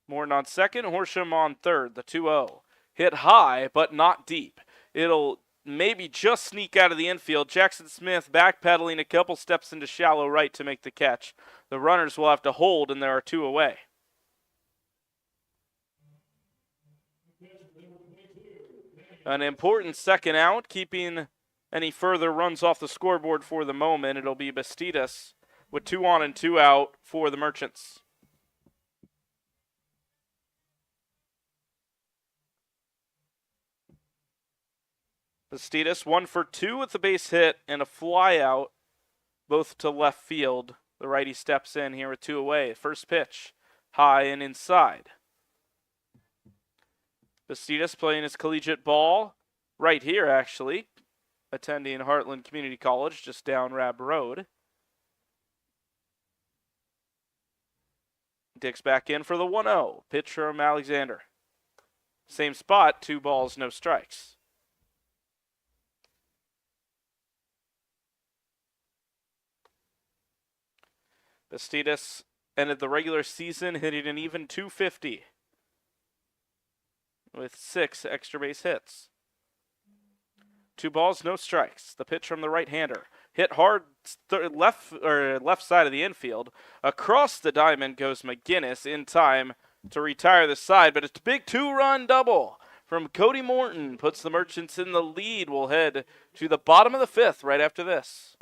Morton on second, Horsham on third, the 2-0. Hit high, but not deep. It'll maybe just sneak out of the infield. Jackson Smith backpedaling a couple steps into shallow right to make the catch. The runners will have to hold, and there are 2 away. An important second out, keeping any further runs off the scoreboard for the moment. It'll be Bastidas with 2 on and 2 out for the Merchants. Bastidas 1 for 2 with the base hit and a fly out, both to left field. The righty steps in here with 2 away. First pitch, high and inside. Bastidas playing his collegiate ball right here, actually, attending Heartland Community College just down Rab Road. Dick's back in for the 1-0. Pitch from Alexander. Same spot, 2 balls, no strikes. Bastidas ended the regular season hitting an even .250 with 6 extra base hits. 2 balls, no strikes. The pitch from the right-hander. Hit hard left side of the infield. Across the diamond goes McGinnis in time to retire the side, but it's a big 2-run double from Cody Morton. Puts the Merchants in the lead. We'll head to the bottom of the 5th right after this.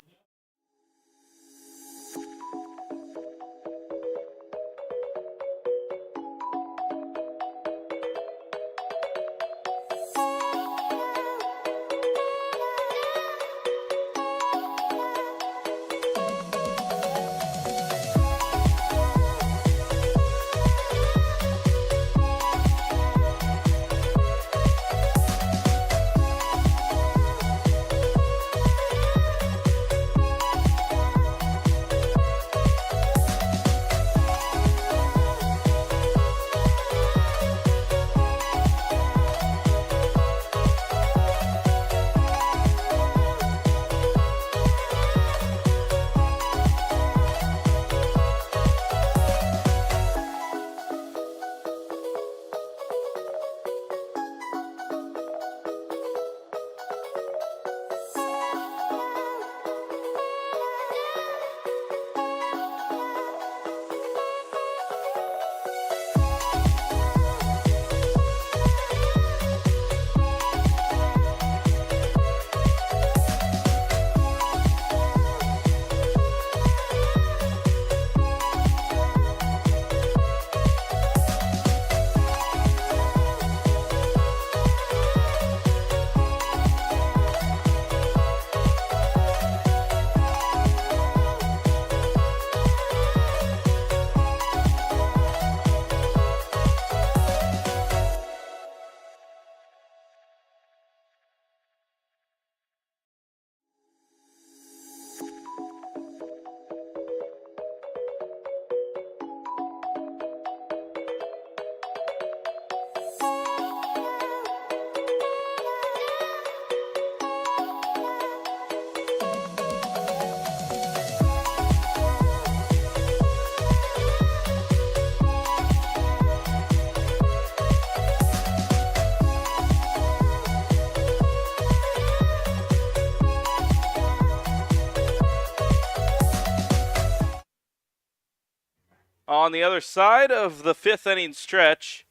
On the other side of the fifth inning stretch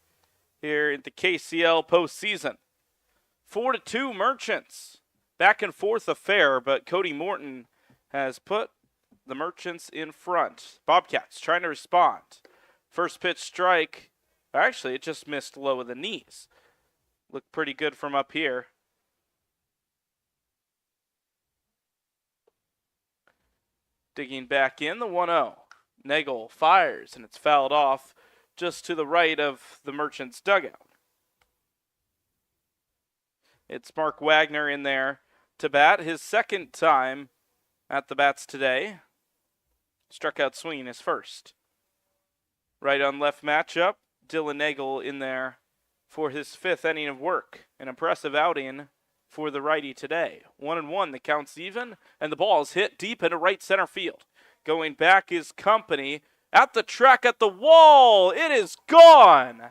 here in the KCL postseason, 4-2 Merchants. Back and forth affair, but Cody Morton has put the Merchants in front. Bobcats trying to respond. First pitch strike. Actually, it just missed low of the knees. Looked pretty good from up here. Digging back in, the 1-0. Nagel fires, and it's fouled off just to the right of the Merchants' dugout. It's Mark Wagner in there to bat, his second time at the bats today. Struck out swinging his first. Right on left matchup, Dylan Nagel in there for his fifth inning of work. An impressive outing for the righty today. 1-1, the count's even, and the ball is hit deep into right center field. Going back is Company at the track at the wall. It is gone.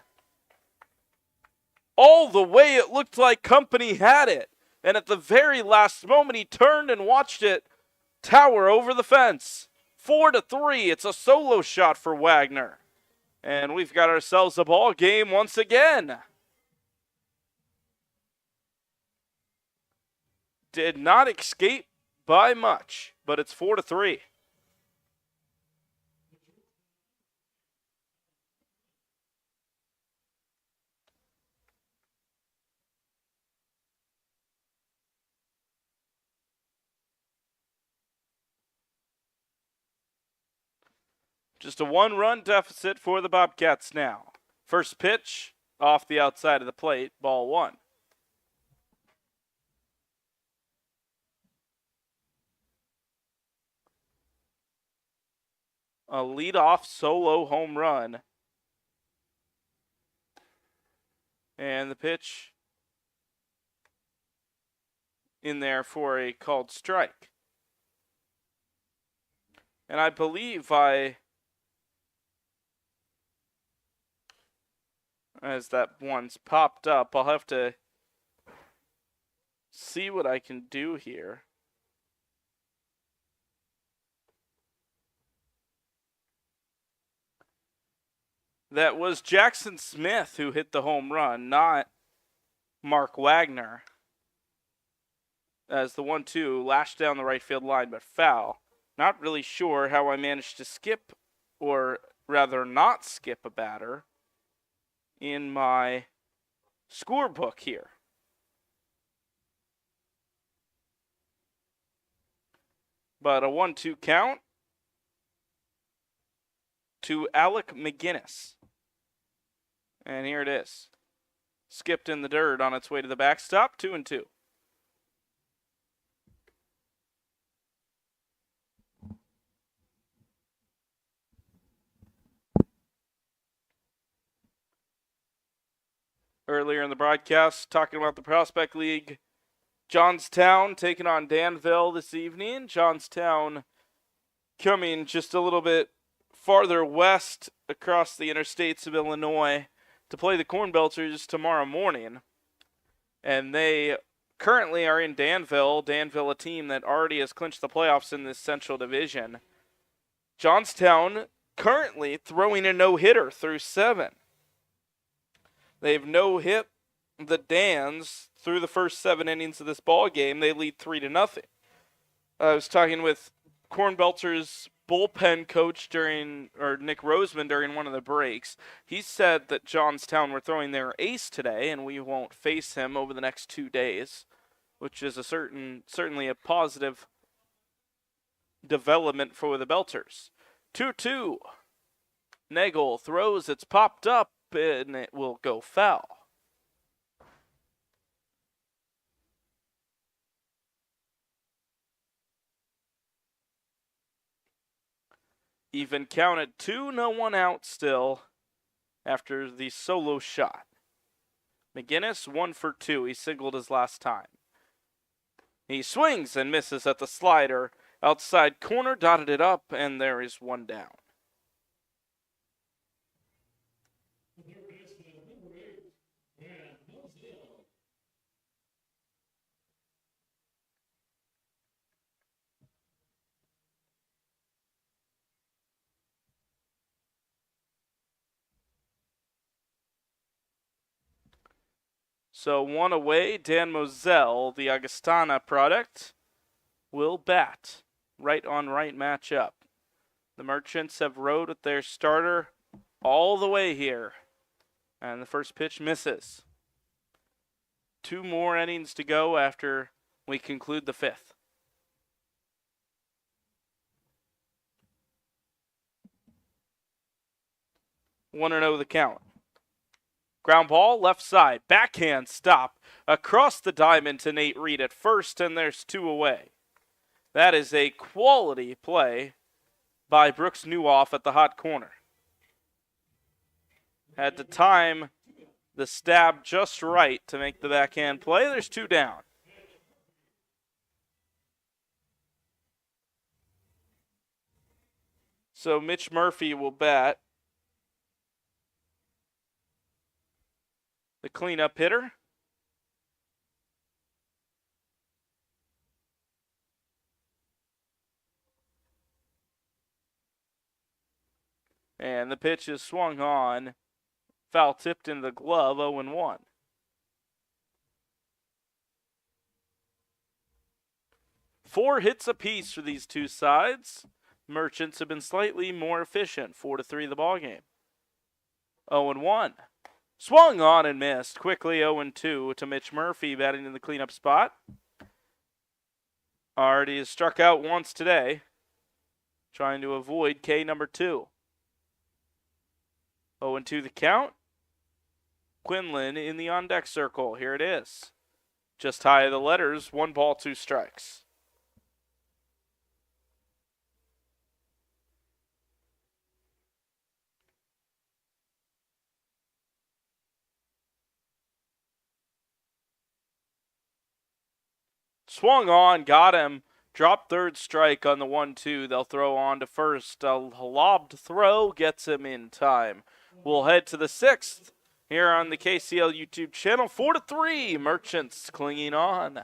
All the way it looked like Company had it. And at the very last moment, he turned and watched it tower over the fence. 4-3. It's a solo shot for Wagner. And we've got ourselves a ball game once again. Did not escape by much, but it's 4-3. Just a one-run deficit for the Bobcats now. First pitch off the outside of the plate, ball one. A leadoff solo home run. And the pitch in there for a called strike. And I believe as that one's popped up, I'll have to see what I can do here. That was Jackson Smith who hit the home run, not Mark Wagner. As the 1-2 lashed down the right field line, but foul. Not really sure how I managed to skip, or rather not skip a batter in my scorebook here. But a 1-2 count to Alec McGinnis. And here it is. Skipped in the dirt on its way to the backstop, 2-2. Earlier in the broadcast, talking about the Prospect League, Johnstown taking on Danville this evening. Johnstown coming just a little bit farther west across the interstates of Illinois to play the Corn Belters tomorrow morning. And they currently are in Danville. Danville, a team that already has clinched the playoffs in this Central Division. Johnstown currently throwing a no-hitter through 7. They've no-hit the Dans through the first 7 innings of this ball game. They lead 3-0. I was talking with Corn Belters bullpen coach Nick Roseman during one of the breaks. He said that Johnstown were throwing their ace today, and we won't face him over the next 2 days, which is certainly a positive development for the Belters. 2-2. Nagel throws, it's popped up, and it will go foul. Even counted 2, no one out still after the solo shot. McGinnis 1 for 2. He singled his last time. He swings and misses at the slider. Outside corner, dotted it up, and there is one down. So one away, Dan Moselle, the Augustana product, will bat. Right on right matchup. The Merchants have rode with their starter all the way here. And the first pitch misses. 2 more innings to go after we conclude the 5th. One and 0 the count. Ground ball, left side, backhand stop across the diamond to Nate Reed at first, and there's 2 away. That is a quality play by Brooks Newhoff at the hot corner. Had to time the stab just right to make the backhand play. There's 2 down. So Mitch Murphy will bat. The cleanup hitter. And the pitch is swung on. Foul tipped into the glove, 0-1. Four hits apiece for these two sides. Merchants have been slightly more efficient, 4-3 the ballgame. 0-1. Swung on and missed. Quickly 0-2 to Mitch Murphy batting in the cleanup spot. Already has struck out once today, trying to avoid K number 2. 0-2 the count. Quinlan in the on-deck circle. Here it is. Just high of the letters, 1 ball, 2 strikes. Swung on, got him. Dropped third strike on the 1-2. They'll throw on to first. A lobbed throw gets him in time. We'll head to the 6th here on the KCL YouTube channel. 4-3, Merchants clinging on.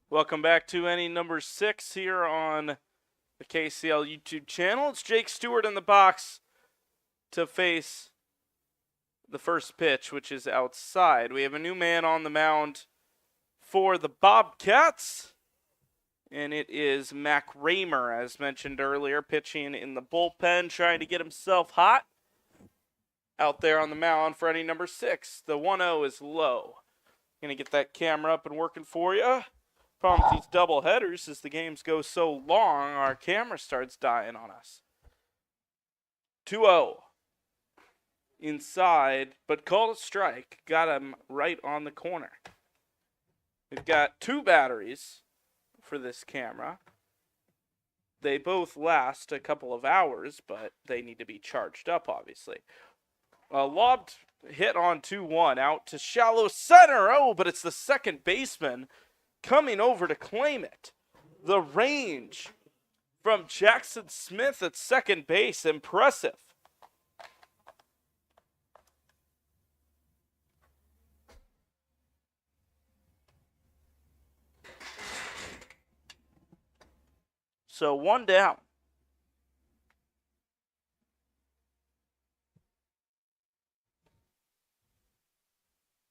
Welcome back to inning number 6 here on the KCL YouTube channel. It's Jake Stewart in the box to face the first pitch, which is outside. We have a new man on the mound for the Bobcats, and it is Mac Raymer, as mentioned earlier, pitching in the bullpen, trying to get himself hot out there on the mound for inning number 6. The 1-0 is low. Going to get that camera up and working for you. Problem with these double headers is the games go so long, our camera starts dying on us. 2-0. Inside, but called a strike. Got him right on the corner. We've got 2 batteries for this camera. They both last a couple of hours, but they need to be charged up, obviously. A lobbed hit on 2-1 out to shallow center. Oh, but it's the second baseman coming over to claim it. The range from Jackson Smith at second base, impressive. So 1 down.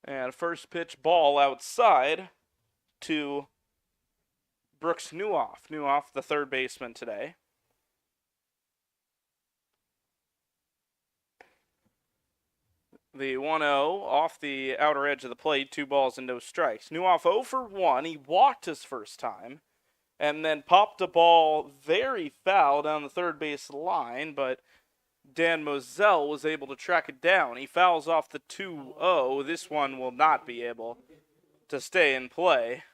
And first pitch ball outside to Brooks Newhoff. Newhoff, the third baseman today. The 1-0 off the outer edge of the plate, 2 balls and no strikes. Newhoff 0 for 1. He walked his first time and then popped a ball very foul down the third base line, but Dan Moselle was able to track it down. He fouls off the 2-0. This one will not be able to stay in play.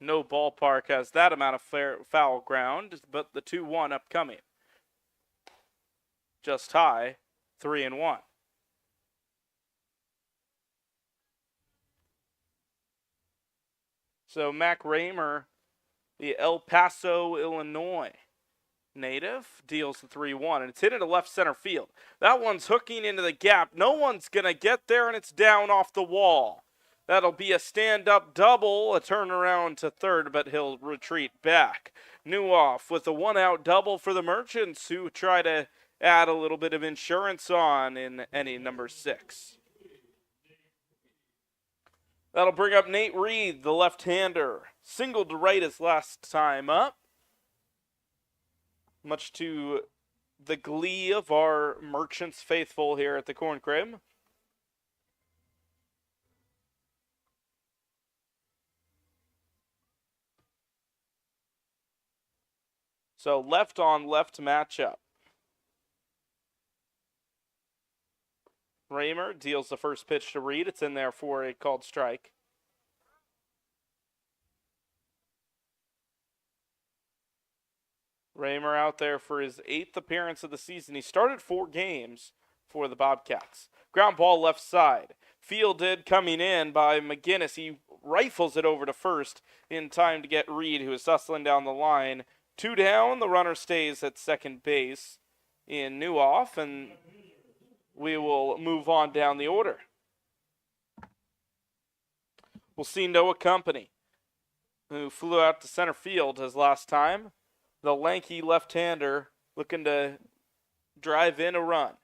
No ballpark has that amount of foul ground, but the 2-1 upcoming. Just high, 3-1. So Mac Raymer, the El Paso, Illinois native, deals the 3-1, and it's hit into left center field. That one's hooking into the gap. No one's going to get there, and it's down off the wall. That'll be a stand-up double, a turnaround to third, but he'll retreat back. Newhoff with a 1-out double for the Merchants, who try to add a little bit of insurance on in inning number 6. That'll bring up Nate Reed, the left-hander. Singled to right his last time up. Much to the glee of our Merchants faithful here at the Corn Crib. So left on left matchup. Raymer deals the first pitch to Reed. It's in there for a called strike. Raymer out there for his 8th appearance of the season. He started 4 games for the Bobcats. Ground ball left side. Fielded coming in by McGinnis. He rifles it over to first in time to get Reed, who is hustling down the line. 2 down. The runner stays at second base in Newhoff, and we will move on down the order. We'll see Noah Company, who flew out to center field his last time. The lanky left-hander looking to drive in a run.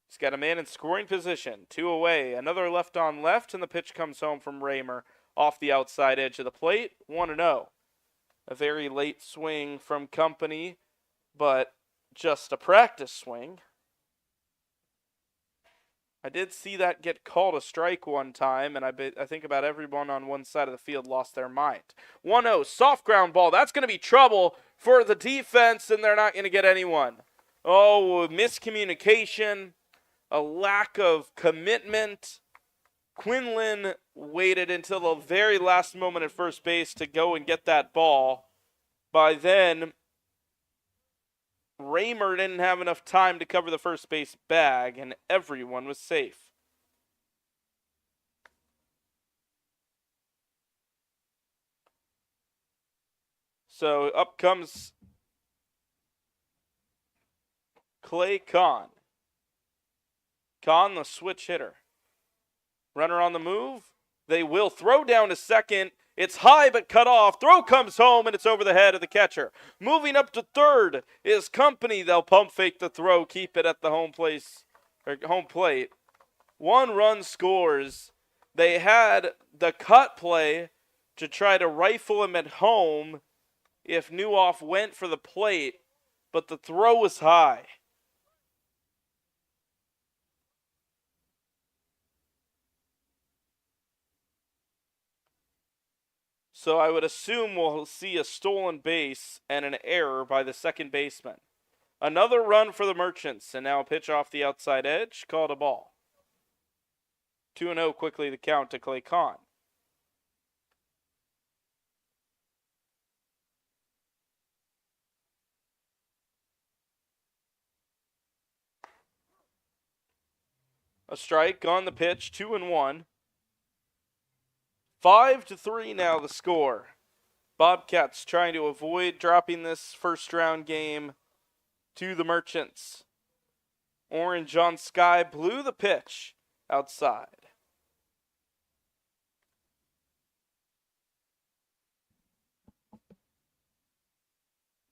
He's got a man in scoring position. 2 away. Another left on left, and the pitch comes home from Raymer off the outside edge of the plate. 1-0. A very late swing from Company, but just a practice swing. I did see that get called a strike one time, and I think about everyone on one side of the field lost their mind. 1-0, soft ground ball. That's going to be trouble for the defense, and they're not going to get anyone. Oh, miscommunication, a lack of commitment. Quinlan waited until the very last moment at first base to go and get that ball. By then, Raymer didn't have enough time to cover the first base bag, and everyone was safe. So up comes Clay Kahn. Kahn, the switch hitter. Runner on the move. They will throw down to second. It's high but cut off. Throw comes home, and it's over the head of the catcher. Moving up to third is Company. They'll pump fake the throw, keep it at the home plate. 1 run scores. They had the cut play to try to rifle him at home if Newhoff went for the plate, but the throw was high. So I would assume we'll see a stolen base and an error by the second baseman. Another run for the Merchants, and now a pitch off the outside edge, called a ball. 2-0 quickly the count to Clay Kahn. A strike on the pitch, 2-1. 5-3 now the score. Bobcats trying to avoid dropping this first round game to the Merchants. Orange on sky, blue the pitch outside.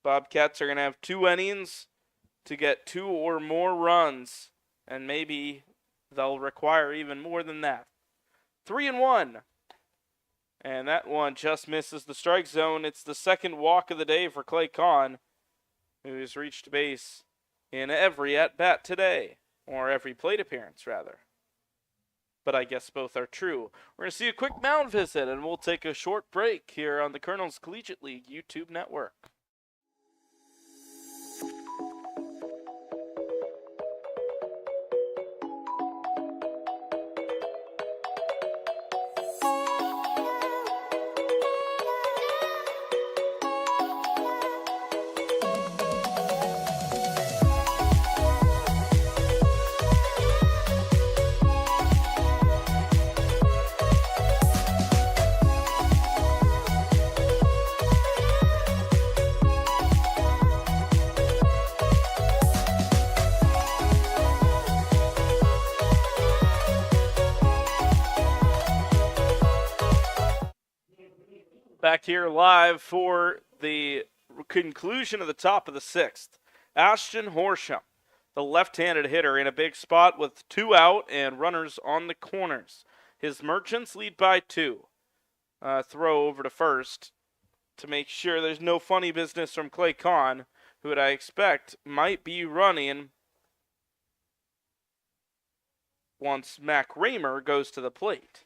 Bobcats are going to have 2 innings to get 2 or more runs, and maybe they'll require even more than that. 3-1. And that one just misses the strike zone. It's the second walk of the day for Clay Kahn, who's reached base in every at-bat today, or every plate appearance, rather. But I guess both are true. We're going to see a quick mound visit, and we'll take a short break here on the Colonel's Collegiate League YouTube network. Back here live for the conclusion of the top of the 6th. Ashton Horsham, the left-handed hitter, in a big spot with 2 out and runners on the corners. His Merchants lead by 2. Throw over to first to make sure there's no funny business from Clay Kahn, who I expect might be running once Mac Raymer goes to the plate.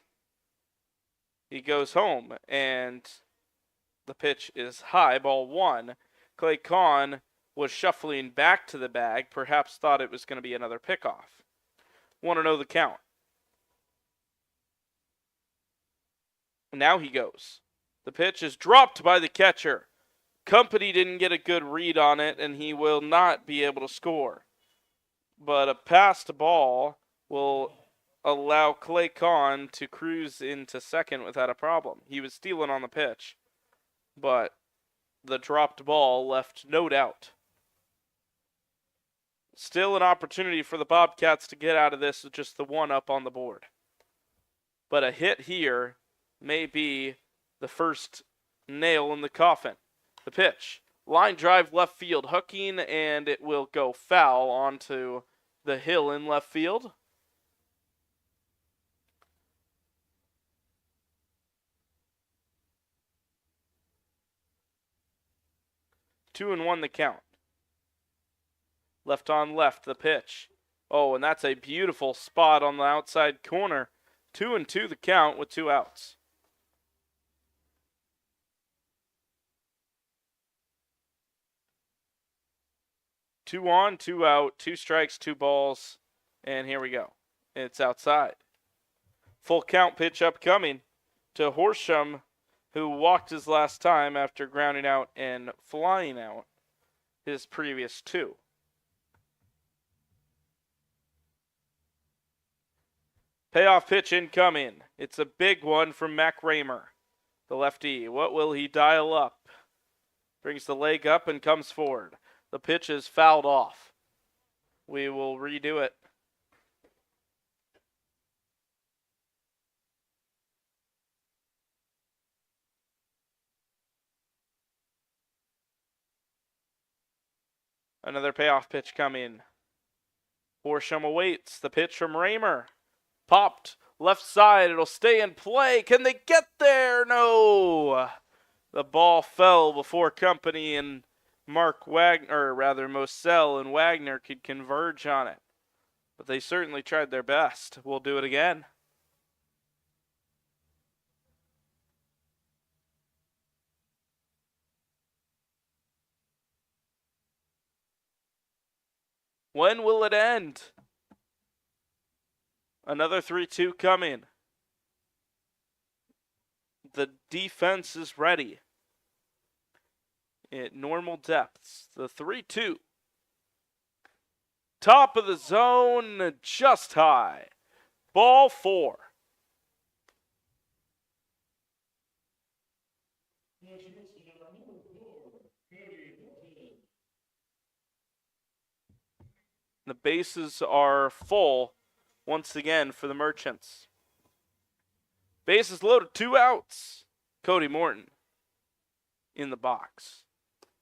He goes home, and the pitch is high, ball 1. Clay Kahn was shuffling back to the bag, perhaps thought it was going to be another pickoff. Want to know the count. Now he goes. The pitch is dropped by the catcher. Company didn't get a good read on it, and he will not be able to score. But a passed ball will allow Clay Kahn to cruise into second without a problem. He was stealing on the pitch, but the dropped ball left no doubt. Still an opportunity for the Bobcats to get out of this with just the 1 up on the board. But a hit here may be the first nail in the coffin. The pitch. Line drive left field, hooking, and it will go foul onto the hill in left field. Two and one the count. Left on left, the pitch. Oh, and that's a beautiful spot on the outside corner. 2-2 the count with 2 outs. Two on, 2 out, 2 strikes, 2 balls, and here we go. It's outside. Full count pitch upcoming to Horsham, who walked his last time after grounding out and flying out his previous 2. Payoff pitch incoming. It's a big one from Mac Raymer, the lefty. What will he dial up? Brings the leg up and comes forward. The pitch is fouled off. We will redo it. Another payoff pitch coming. Horsham awaits. The pitch from Raymer. Popped left side. It'll stay in play. Can they get there? No. The ball fell before Company and Mark Wagner, or rather Moselle and Wagner, could converge on it. But they certainly tried their best. We'll do it again. When will it end? Another 3-2 coming. The defense is ready. At normal depths. The 3-2. Top of the zone, just high. Ball 4. The bases are full once again for the Merchants. Bases loaded, 2 outs. Cody Morton in the box.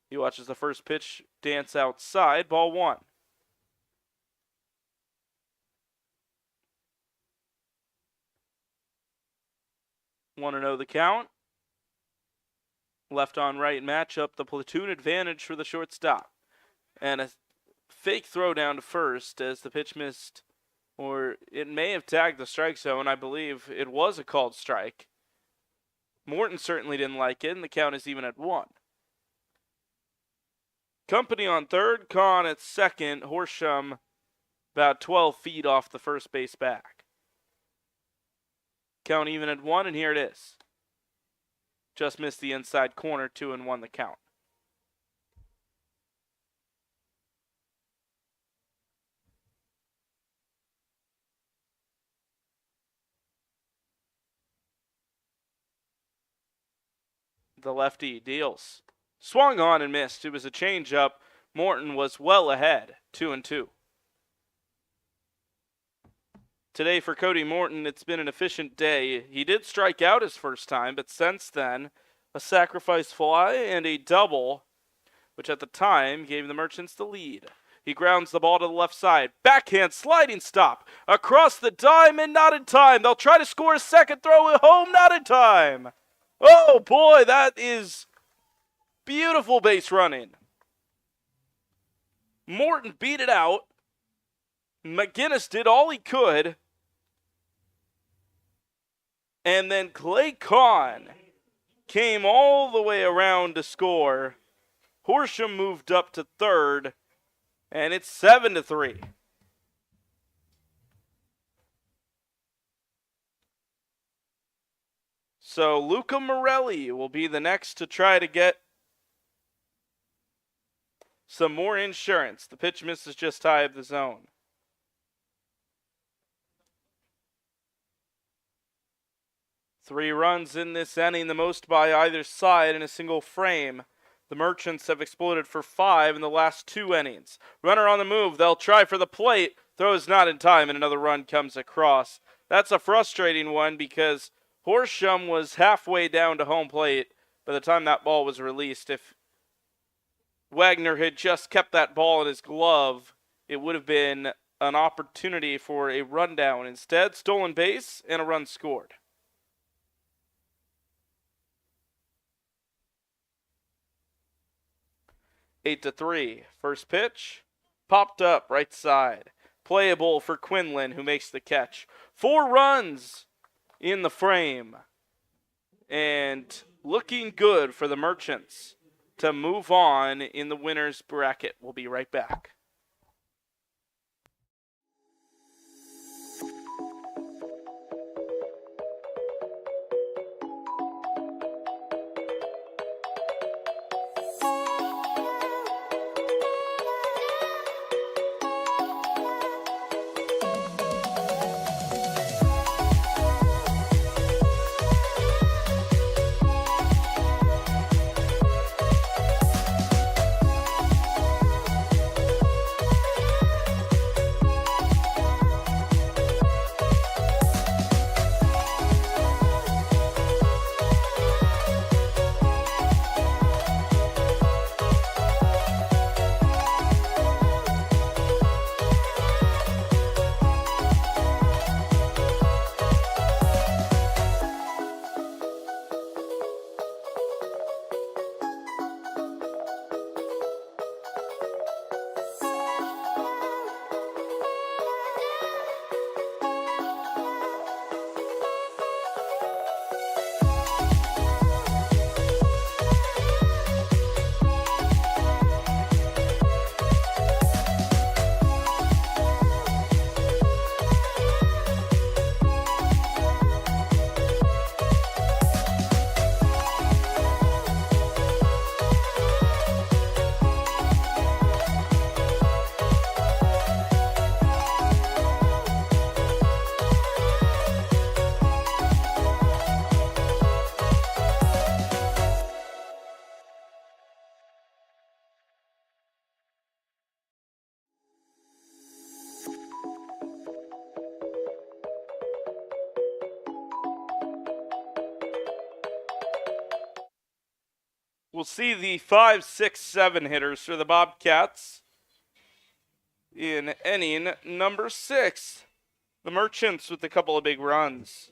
He watches the first pitch dance outside, ball 1. Want to know the count? Left on right matchup, the platoon advantage for the shortstop. And a fake throw down to first as the pitch missed, or it may have tagged the strike zone. I believe it was a called strike. Morton certainly didn't like it, and the count is even at 1. Company on third, Kahn at second, Horsham about 12 feet off the first base back. Count even at 1, and here it is. Just missed the inside corner, 2-1 the count. The lefty deals. Swung on and missed. It was a changeup. Morton was well ahead, 2-2. Today for Cody Morton, it's been an efficient day. He did strike out his first time, but since then, a sacrifice fly and a double, which at the time gave the Merchants the lead. He grounds the ball to the left side. Backhand sliding stop. Across the diamond, not in time. They'll try to score a second throw at home, not in time. Oh boy, that is beautiful base running. Morton beat it out. McGinnis did all he could. And then Clay Kahn came all the way around to score. Horsham moved up to third, and it's 7-3. So Luca Morelli will be the next to try to get some more insurance. The pitch misses just high of the zone. Three runs in this inning, the most by either side in a single frame. The Merchants have exploded for 5 in the last 2 innings. Runner on the move. They'll try for the plate. Throw is not in time, and another run comes across. That's a frustrating one because Horsham was halfway down to home plate by the time that ball was released. If Wagner had just kept that ball in his glove, it would have been an opportunity for a rundown. Instead, stolen base and a run scored. Eight to 3. First pitch, popped up right side. Playable for Quinlan, who makes the catch. 4 runs in the frame. And looking good for the Merchants to move on in the winner's bracket. We'll be right back. We'll see the 5, 6, 7 hitters for the Bobcats in inning number 6. The Merchants with a couple of big runs.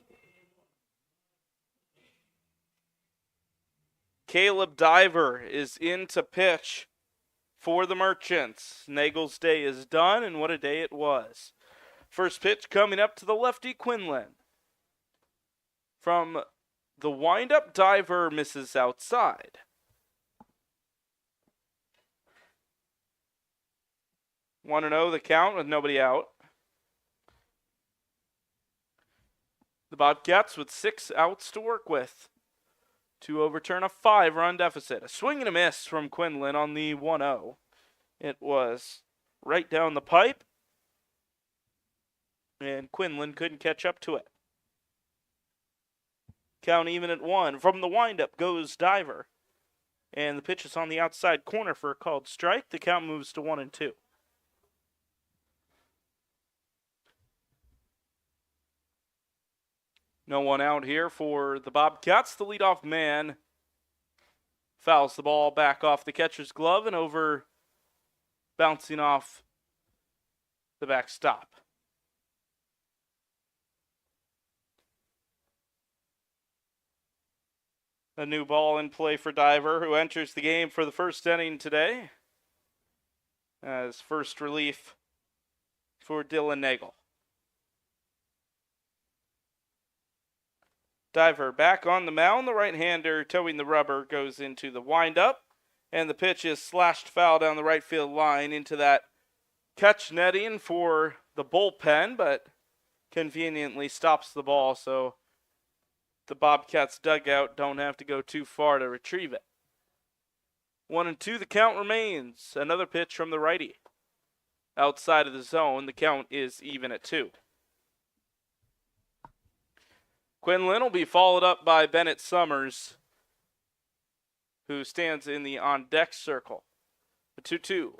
Caleb Diver is in to pitch for the Merchants. Nagel's day is done, and what a day it was. First pitch coming up to the lefty, Quinlan. From the windup, Diver misses outside. Want to know the count with nobody out. The Bobcats with 6 outs to work with to overturn a 5-run deficit. A swing and a miss from Quinlan on the 1-0. It was right down the pipe, and Quinlan couldn't catch up to it. Count even at 1. From the windup goes Diver, and the pitch is on the outside corner for a called strike. The count moves to 1-2. No one out here for the Bobcats. The leadoff man fouls the ball back off the catcher's glove and over, bouncing off the backstop. A new ball in play for Diver, who enters the game for the first inning today as first relief for Dylan Nagel. Diver back on the mound. The right-hander towing the rubber goes into the windup, and the pitch is slashed foul down the right field line into that catch netting for the bullpen, but conveniently stops the ball, so the Bobcats dugout don't have to go too far to retrieve it. 1-2, the count remains. Another pitch from the righty. Outside of the zone, the count is even at 2. Quinlan will be followed up by Bennett Summers, who stands in the on-deck circle. A 2-2.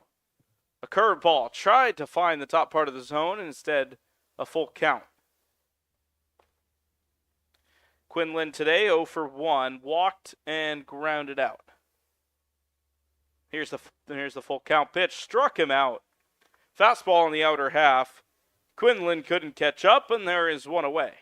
A curveball tried to find the top part of the zone, and instead a full count. Quinlan today 0 for 1, walked and grounded out. Here's the full count pitch, struck him out. Fastball in the outer half. Quinlan couldn't catch up, and there is one away.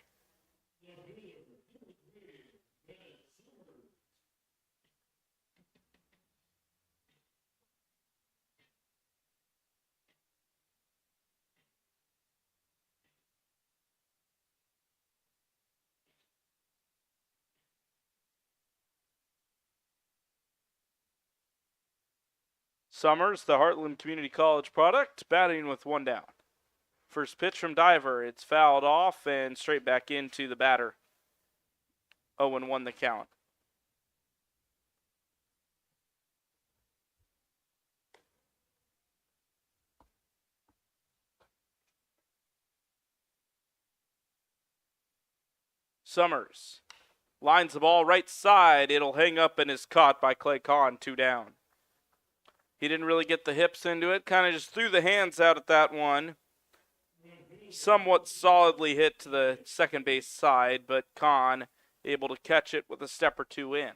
Summers, the Heartland Community College product, batting with 1 down. First pitch from Diver. It's fouled off and straight back into the batter. 0-1 the count. Summers lines the ball right side. It'll hang up and is caught by Clay Kahn, 2 down. He didn't really get the hips into it, kind of just threw the hands out at that one. Somewhat solidly hit to the second base side, but Kahn able to catch it with a step or 2 in.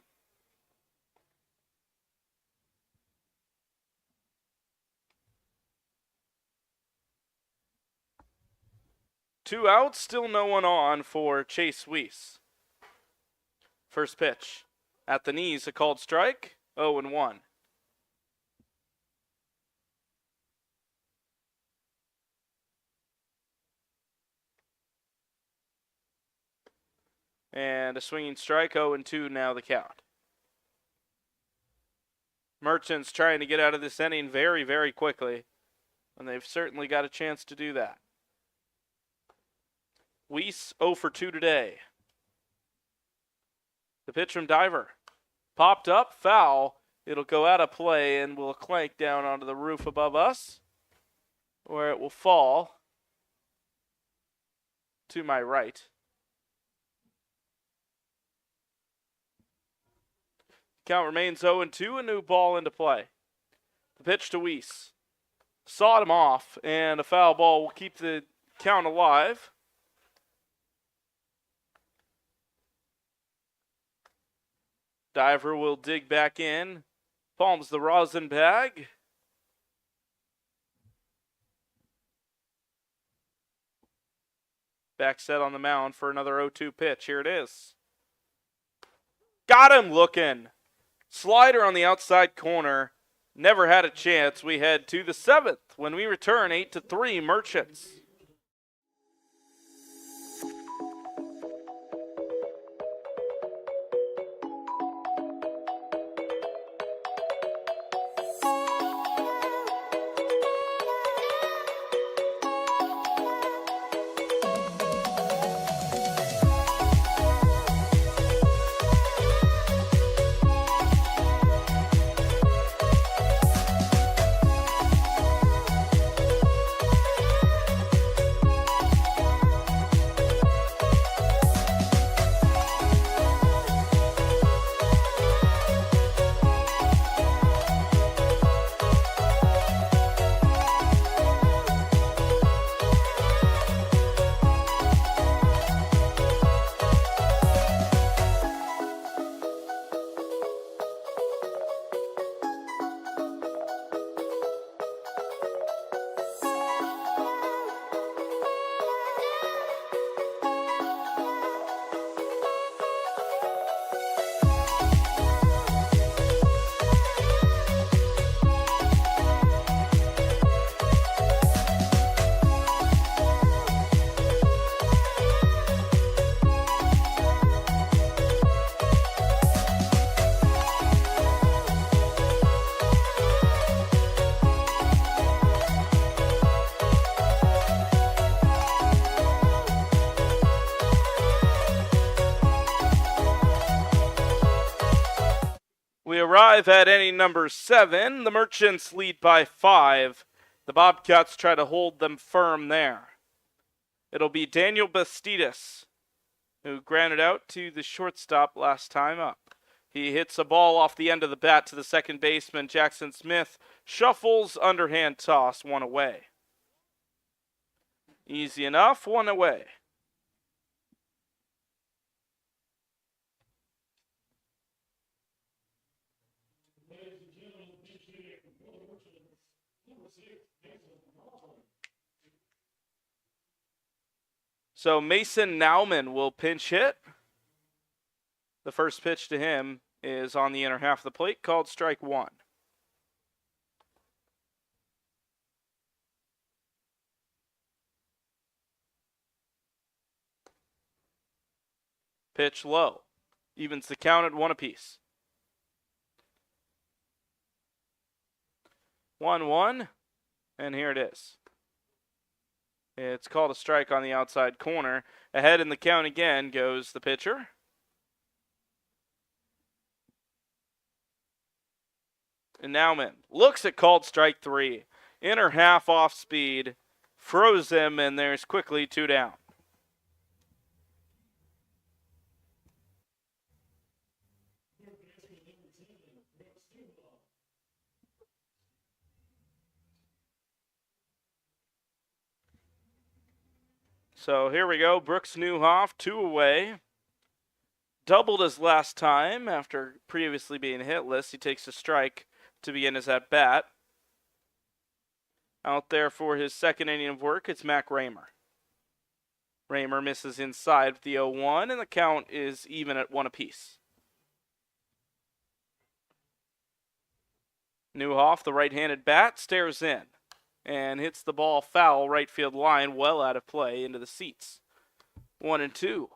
Two outs, still no one on for Chase Weiss. First pitch at the knees, a called strike, 0-1. And a swinging strike, 0-2 now the count. Merchants trying to get out of this inning very, very quickly, and they've certainly got a chance to do that. Weiss 0 for 2 today. The pitch from Diver. Popped up, foul. It'll go out of play and will clank down onto the roof above us, where it will fall to my right. Count remains 0-2, a new ball into play. The pitch to Weiss. Sawed him off, and a foul ball will keep the count alive. Diver will dig back in. Palms the rosin bag. Back set on the mound for another 0-2 pitch. Here it is. Got him looking. Slider on the outside corner. Never had a chance. We head to the 7th when we return 8-3 Merchants. We arrive at inning number 7. The Merchants lead by 5. The Bobcats try to hold them firm there. It'll be Daniel Bastidas, who grounded out to the shortstop last time up. He hits a ball off the end of the bat to the second baseman, Jackson Smith. Shuffles, underhand toss, 1 away. Easy enough, 1 away. So Mason Nauman will pinch hit. The first pitch to him is on the inner half of the plate, called strike 1. Pitch low. Evens the count at 1 apiece. 1-1, and here it is. It's called a strike on the outside corner. Ahead in the count again goes the pitcher. And Nauman looks at called strike 3. Inner half off speed. Froze him, and there's quickly 2 down. So here we go. Brooks Newhoff, 2 away. Doubled his last time after previously being hitless. He takes a strike to begin his at-bat. Out there for his second inning of work, it's Mac Raymer. Raymer misses inside with the 0-1, and the count is even at 1 apiece. Newhoff, the right-handed bat, stares in and hits the ball foul right field line, well out of play, into the seats. 1-2.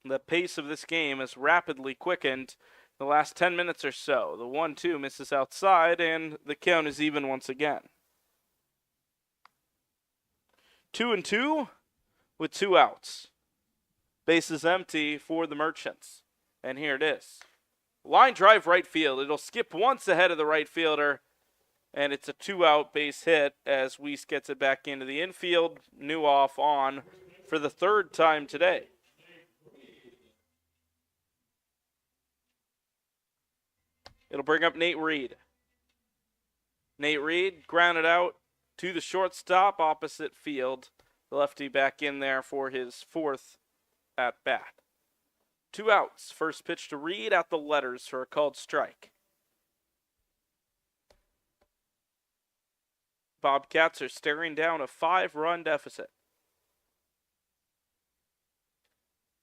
The pace of this game has rapidly quickened the last 10 minutes or so. The 1-2 misses outside, and the count is even once again. 2-2 with 2 outs. Bases empty for the Merchants. And here it is. Line drive right field. It'll skip once ahead of the right fielder, and it's a 2-out base hit as Weiss gets it back into the infield. Newhoff on for the 3rd time today. It'll bring up Nate Reed. Nate Reed grounded out to the shortstop opposite field. The lefty back in there for his 4th at bat. 2 outs. First pitch to Reed at the letters for a called strike. Bobcats are staring down a 5-run deficit.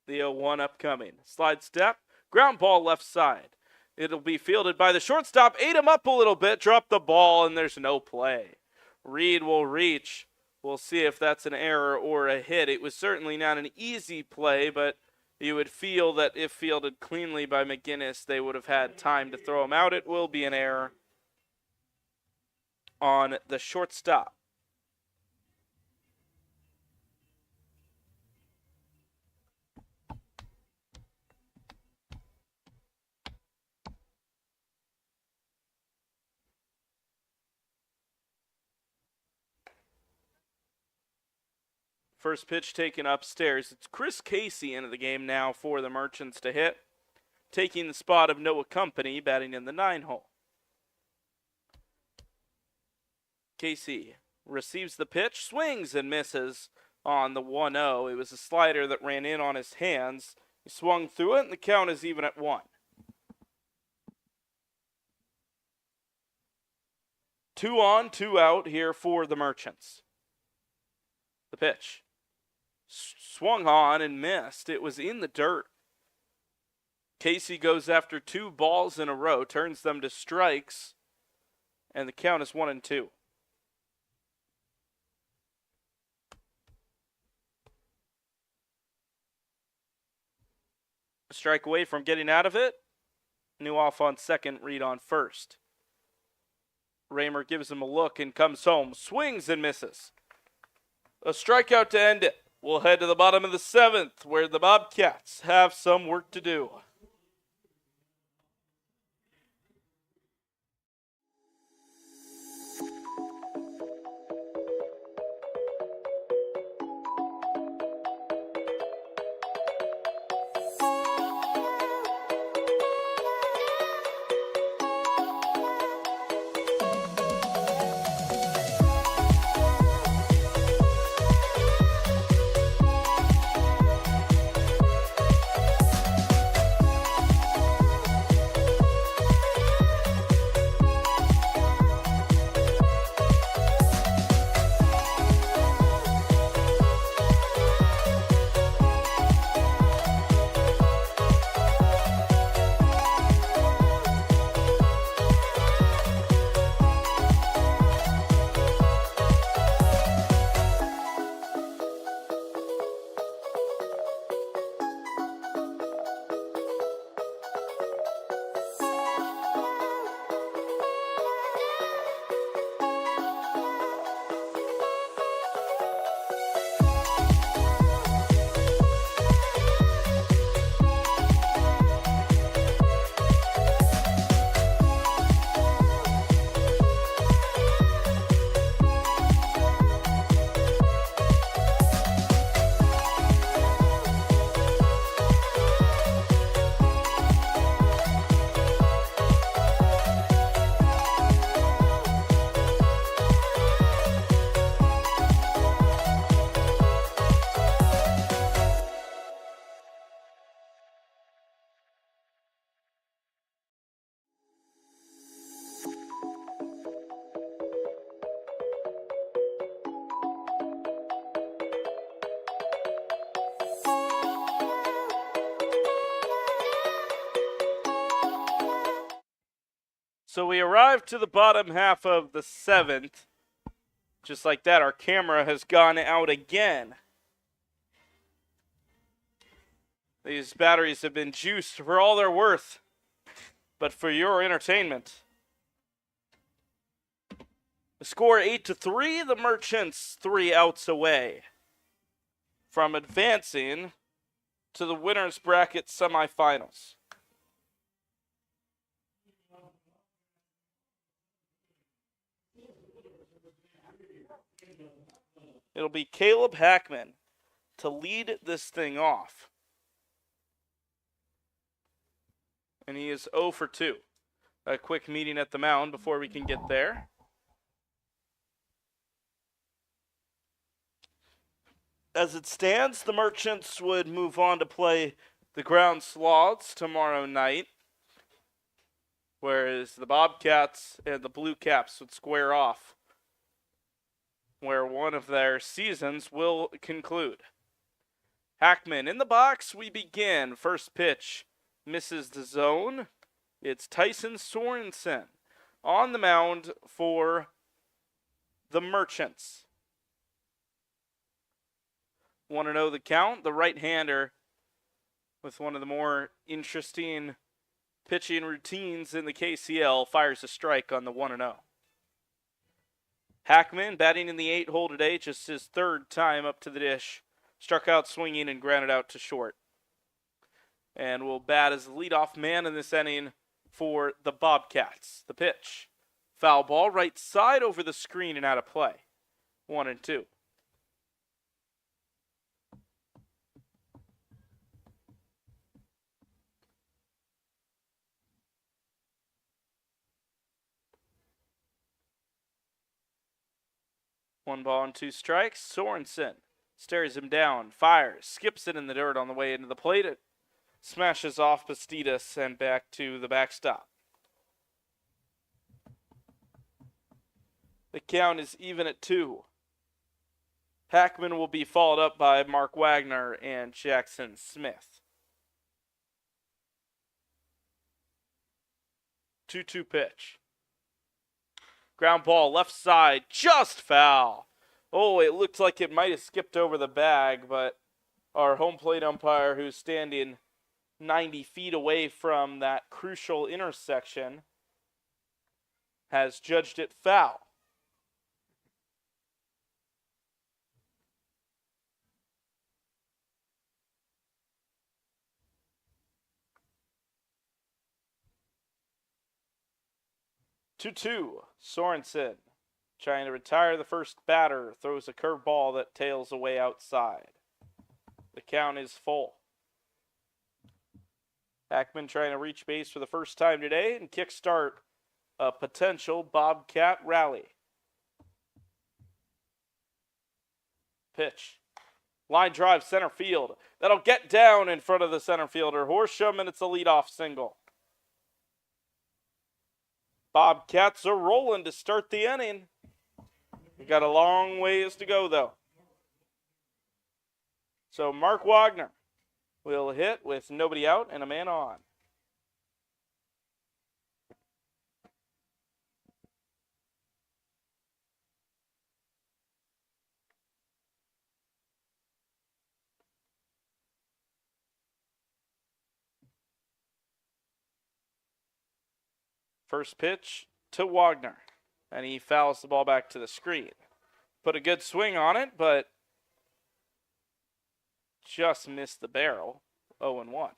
The 0-1 upcoming. Slide step, ground ball left side. It'll be fielded by the shortstop. Ate him up a little bit, dropped the ball, and there's no play. Reed will reach. We'll see if that's an error or a hit. It was certainly not an easy play, but you would feel that if fielded cleanly by McGinnis, they would have had time to throw him out. It will be an error on the shortstop. First pitch taken upstairs. It's Chris Casey into the game now for the Merchants to hit, taking the spot of Noah Company, batting in the 9-hole. Casey receives the pitch, swings and misses on the 1-0. It was a slider that ran in on his hands. He swung through it, and the count is even at 1. 2 on, 2 out here for the Merchants. The pitch. Swung on and missed. It was in the dirt. Casey goes after 2 balls in a row, turns them to strikes, and the count is 1-2. A strike away from getting out of it. New off on second, Reed on first. Raymer gives him a look and comes home. Swings and misses. A strikeout to end it. We'll head to the bottom of the 7th, where the Bobcats have some work to do. So we arrived to the bottom half of the 7th. Just like that, our camera has gone out again. These batteries have been juiced for all they're worth, but for your entertainment. The score 8-3, the Merchants 3 outs away from advancing to the winner's bracket semifinals. It'll be Caleb Hackman to lead this thing off. And he is 0 for 2. A quick meeting at the mound before we can get there. As it stands, the Merchants would move on to play the Ground Sloths tomorrow night, whereas the Bobcats and the Blue Caps would square off, where one of their seasons will conclude. Hackman in the box, we begin. First pitch misses the zone. It's Tyson Sorensen on the mound for the Merchants. 1-0 the count. The right-hander with one of the more interesting pitching routines in the KCL fires a strike on the 1-0. Hackman batting in the 8-hole today, just his third time up to the dish. Struck out swinging and grounded out to short. And will bat as the leadoff man in this inning for the Bobcats. The pitch. Foul ball, right side over the screen and out of play. 1-2. One ball and two strikes. Sorensen stares him down, fires, skips it in the dirt on the way into the plate. It smashes off Bastidas and back to the backstop. The count is even at 2. Hackman will be followed up by Mark Wagner and Jackson Smith. 2-2 pitch. Ground ball, left side, just foul. Oh, it looked like it might have skipped over the bag, but our home plate umpire, who's standing 90 feet away from that crucial intersection, has judged it foul. Two. Sorensen trying to retire the first batter, throws a curveball that tails away outside. The count is full. Hackman trying to reach base for the first time today and kickstart a potential Bobcat rally. Pitch. Line drive center field. That'll get down in front of the center fielder. Horsham, and it's a leadoff single. Bobcats are rolling to start the inning. We got a long ways to go, though. So Mark Wagner will hit with nobody out and a man on. First pitch to Wagner, and he fouls the ball back to the screen. Put a good swing on it, but just missed the barrel. 0-1.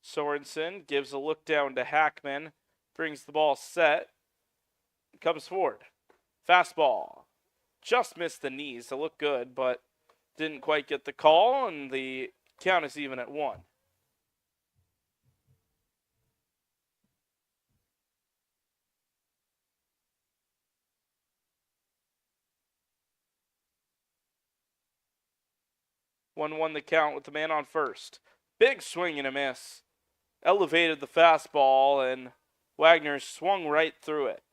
Sorensen gives a look down to Hackman, brings the ball set, comes forward. Fastball. Just missed the knees. It looked good, but didn't quite get the call, and the count is even at 1. One the count with the man on first. Big swing and a miss. Elevated the fastball, and Wagner swung right through it.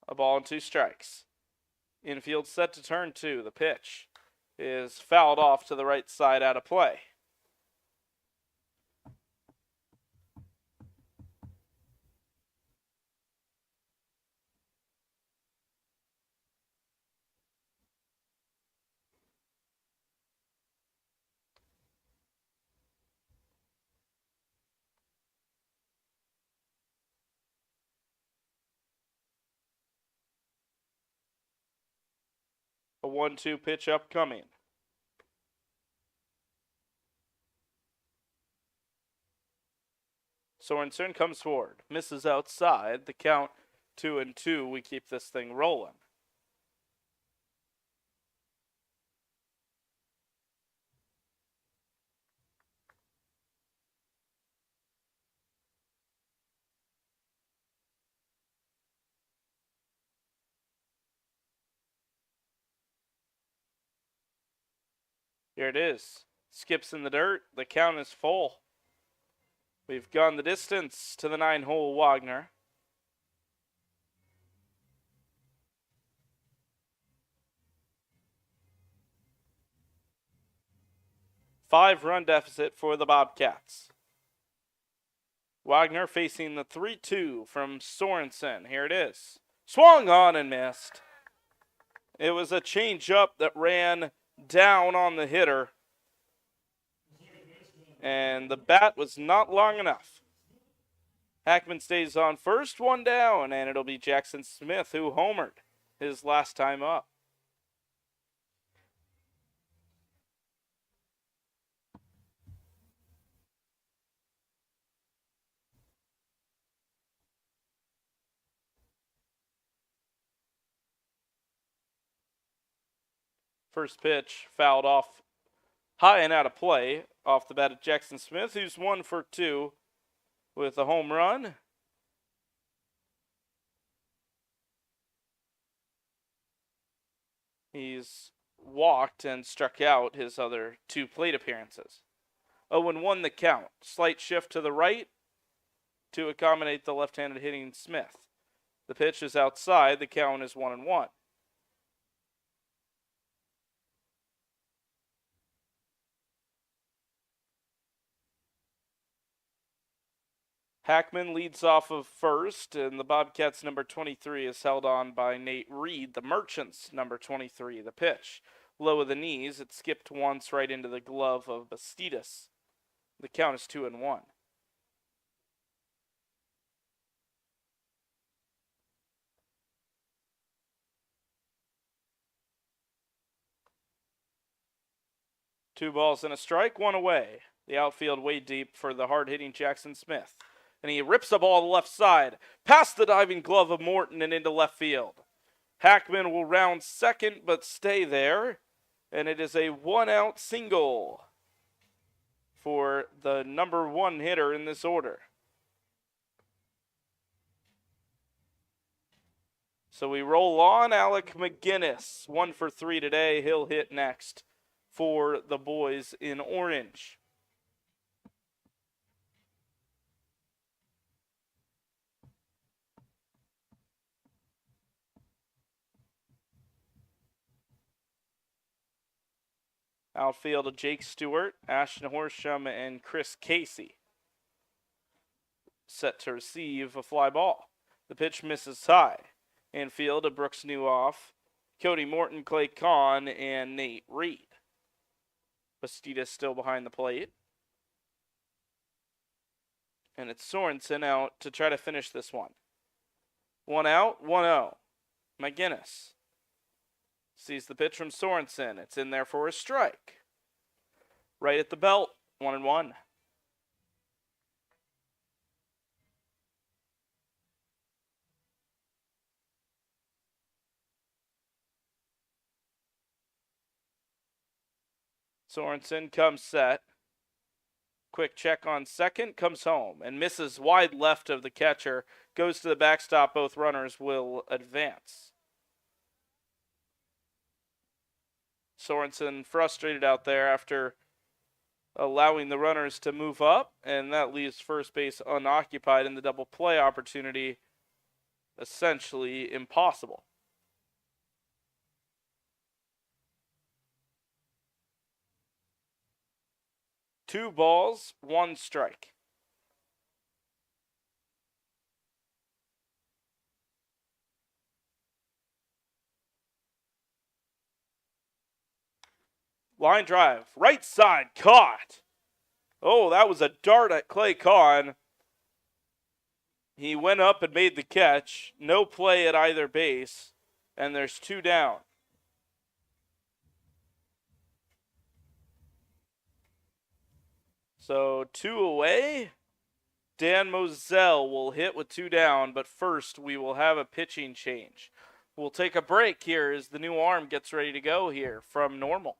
A ball and 2 strikes. Infield set to turn 2. The pitch is fouled off to the right side out of play. A 1-2 pitch upcoming. Sorensen comes forward, misses outside. The count 2-2. We keep this thing rolling. Here it is. Skips in the dirt. The count is full. We've gone the distance to the 9-hole Wagner. Five-run deficit for the Bobcats. Wagner facing the 3-2 from Sorensen. Here it is. Swung on and missed. It was a change-up that ran down on the hitter. And the bat was not long enough. Hackman stays on first, one down, and it'll be Jackson Smith who homered his last time up. First pitch fouled off high and out of play off the bat of Jackson Smith, who's 1 for 2 with a home run. He's walked and struck out his other 2 plate appearances. 0-1 the count. Slight shift to the right to accommodate the left-handed hitting Smith. The pitch is outside. The count is 1-1. Hackman leads off of first, and the Bobcats' number 23 is held on by Nate Reed. The Merchants' number 23. The pitch, low of the knees. It skipped once right into the glove of Bastidas. The count is 2-1. Two balls and a strike, one away. The outfield way deep for the hard-hitting Jackson Smith. And he rips the ball to the left side, past the diving glove of Morton and into left field. Hackman will round second but stay there, and it is a one-out single for the number 1 hitter in this order. So we roll on. Alec McGinnis, 1 for 3 today. He'll hit next for the boys in orange. Outfield of Jake Stewart, Ashton Horsham, and Chris Casey. Set to receive a fly ball. The pitch misses high. Infield of Brooks Newhoff, Cody Morton, Clay Kahn, and Nate Reed. Bastidas still behind the plate. And it's Sorensen out to try to finish this one. 1 out, 1-0. McGinnis sees the pitch from Sorensen. It's in there for a strike. Right at the belt, 1-1. Sorensen comes set. Quick check on second, comes home and misses wide left of the catcher. Goes to the backstop. Both runners will advance. Sorensen frustrated out there after allowing the runners to move up, and that leaves first base unoccupied, and the double play opportunity essentially impossible. Two balls, one strike. Line drive, right side, caught. Oh, that was a dart at Clay Kahn. He went up and made the catch. No play at either base, and there's 2 down. So 2 away. Dan Moselle will hit with 2 down, but first we will have a pitching change. We'll take a break here as the new arm gets ready to go here from Normal.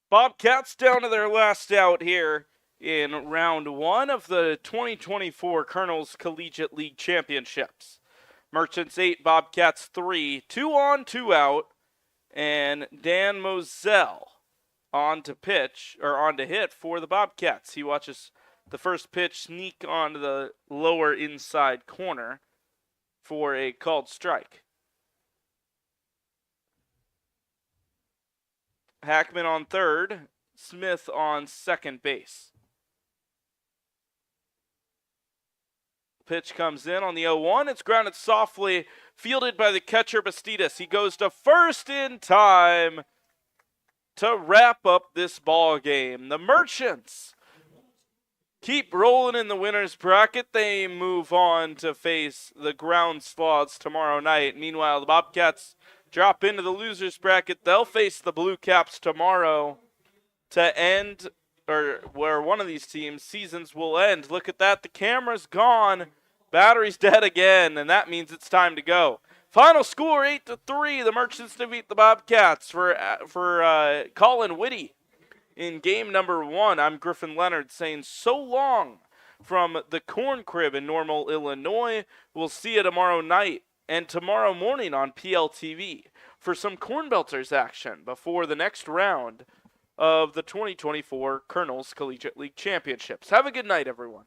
Bobcats down to their last out here in round 1 of the 2024 Colonels Collegiate League Championships. Merchants 8, Bobcats 3, 2 on, 2 out, and Dan Moselle on to hit for the Bobcats. He watches the first pitch sneak onto the lower inside corner for a called strike. Hackman on third, Smith on second base. Pitch comes in on the 0-1. It's grounded softly, fielded by the catcher Bastidas. He goes to first in time to wrap up this ball game. The Merchants keep rolling in the winner's bracket. They move on to face the Ground Sloths tomorrow night. Meanwhile, the Bobcats drop into the loser's bracket. They'll face the Blue Caps tomorrow to end, or where one of these teams' seasons will end. Look at that. The camera's gone. Battery's dead again, and that means it's time to go. Final score 8-3. The Merchants defeat the Bobcats for Colin Whitty in game number 1. I'm Griffin Leonard saying so long from the Corn Crib in Normal, Illinois. We'll see you tomorrow night and tomorrow morning on PLTV for some Corn Belters action before the next round of the 2024 Colonels Collegiate League Championships. Have a good night, everyone.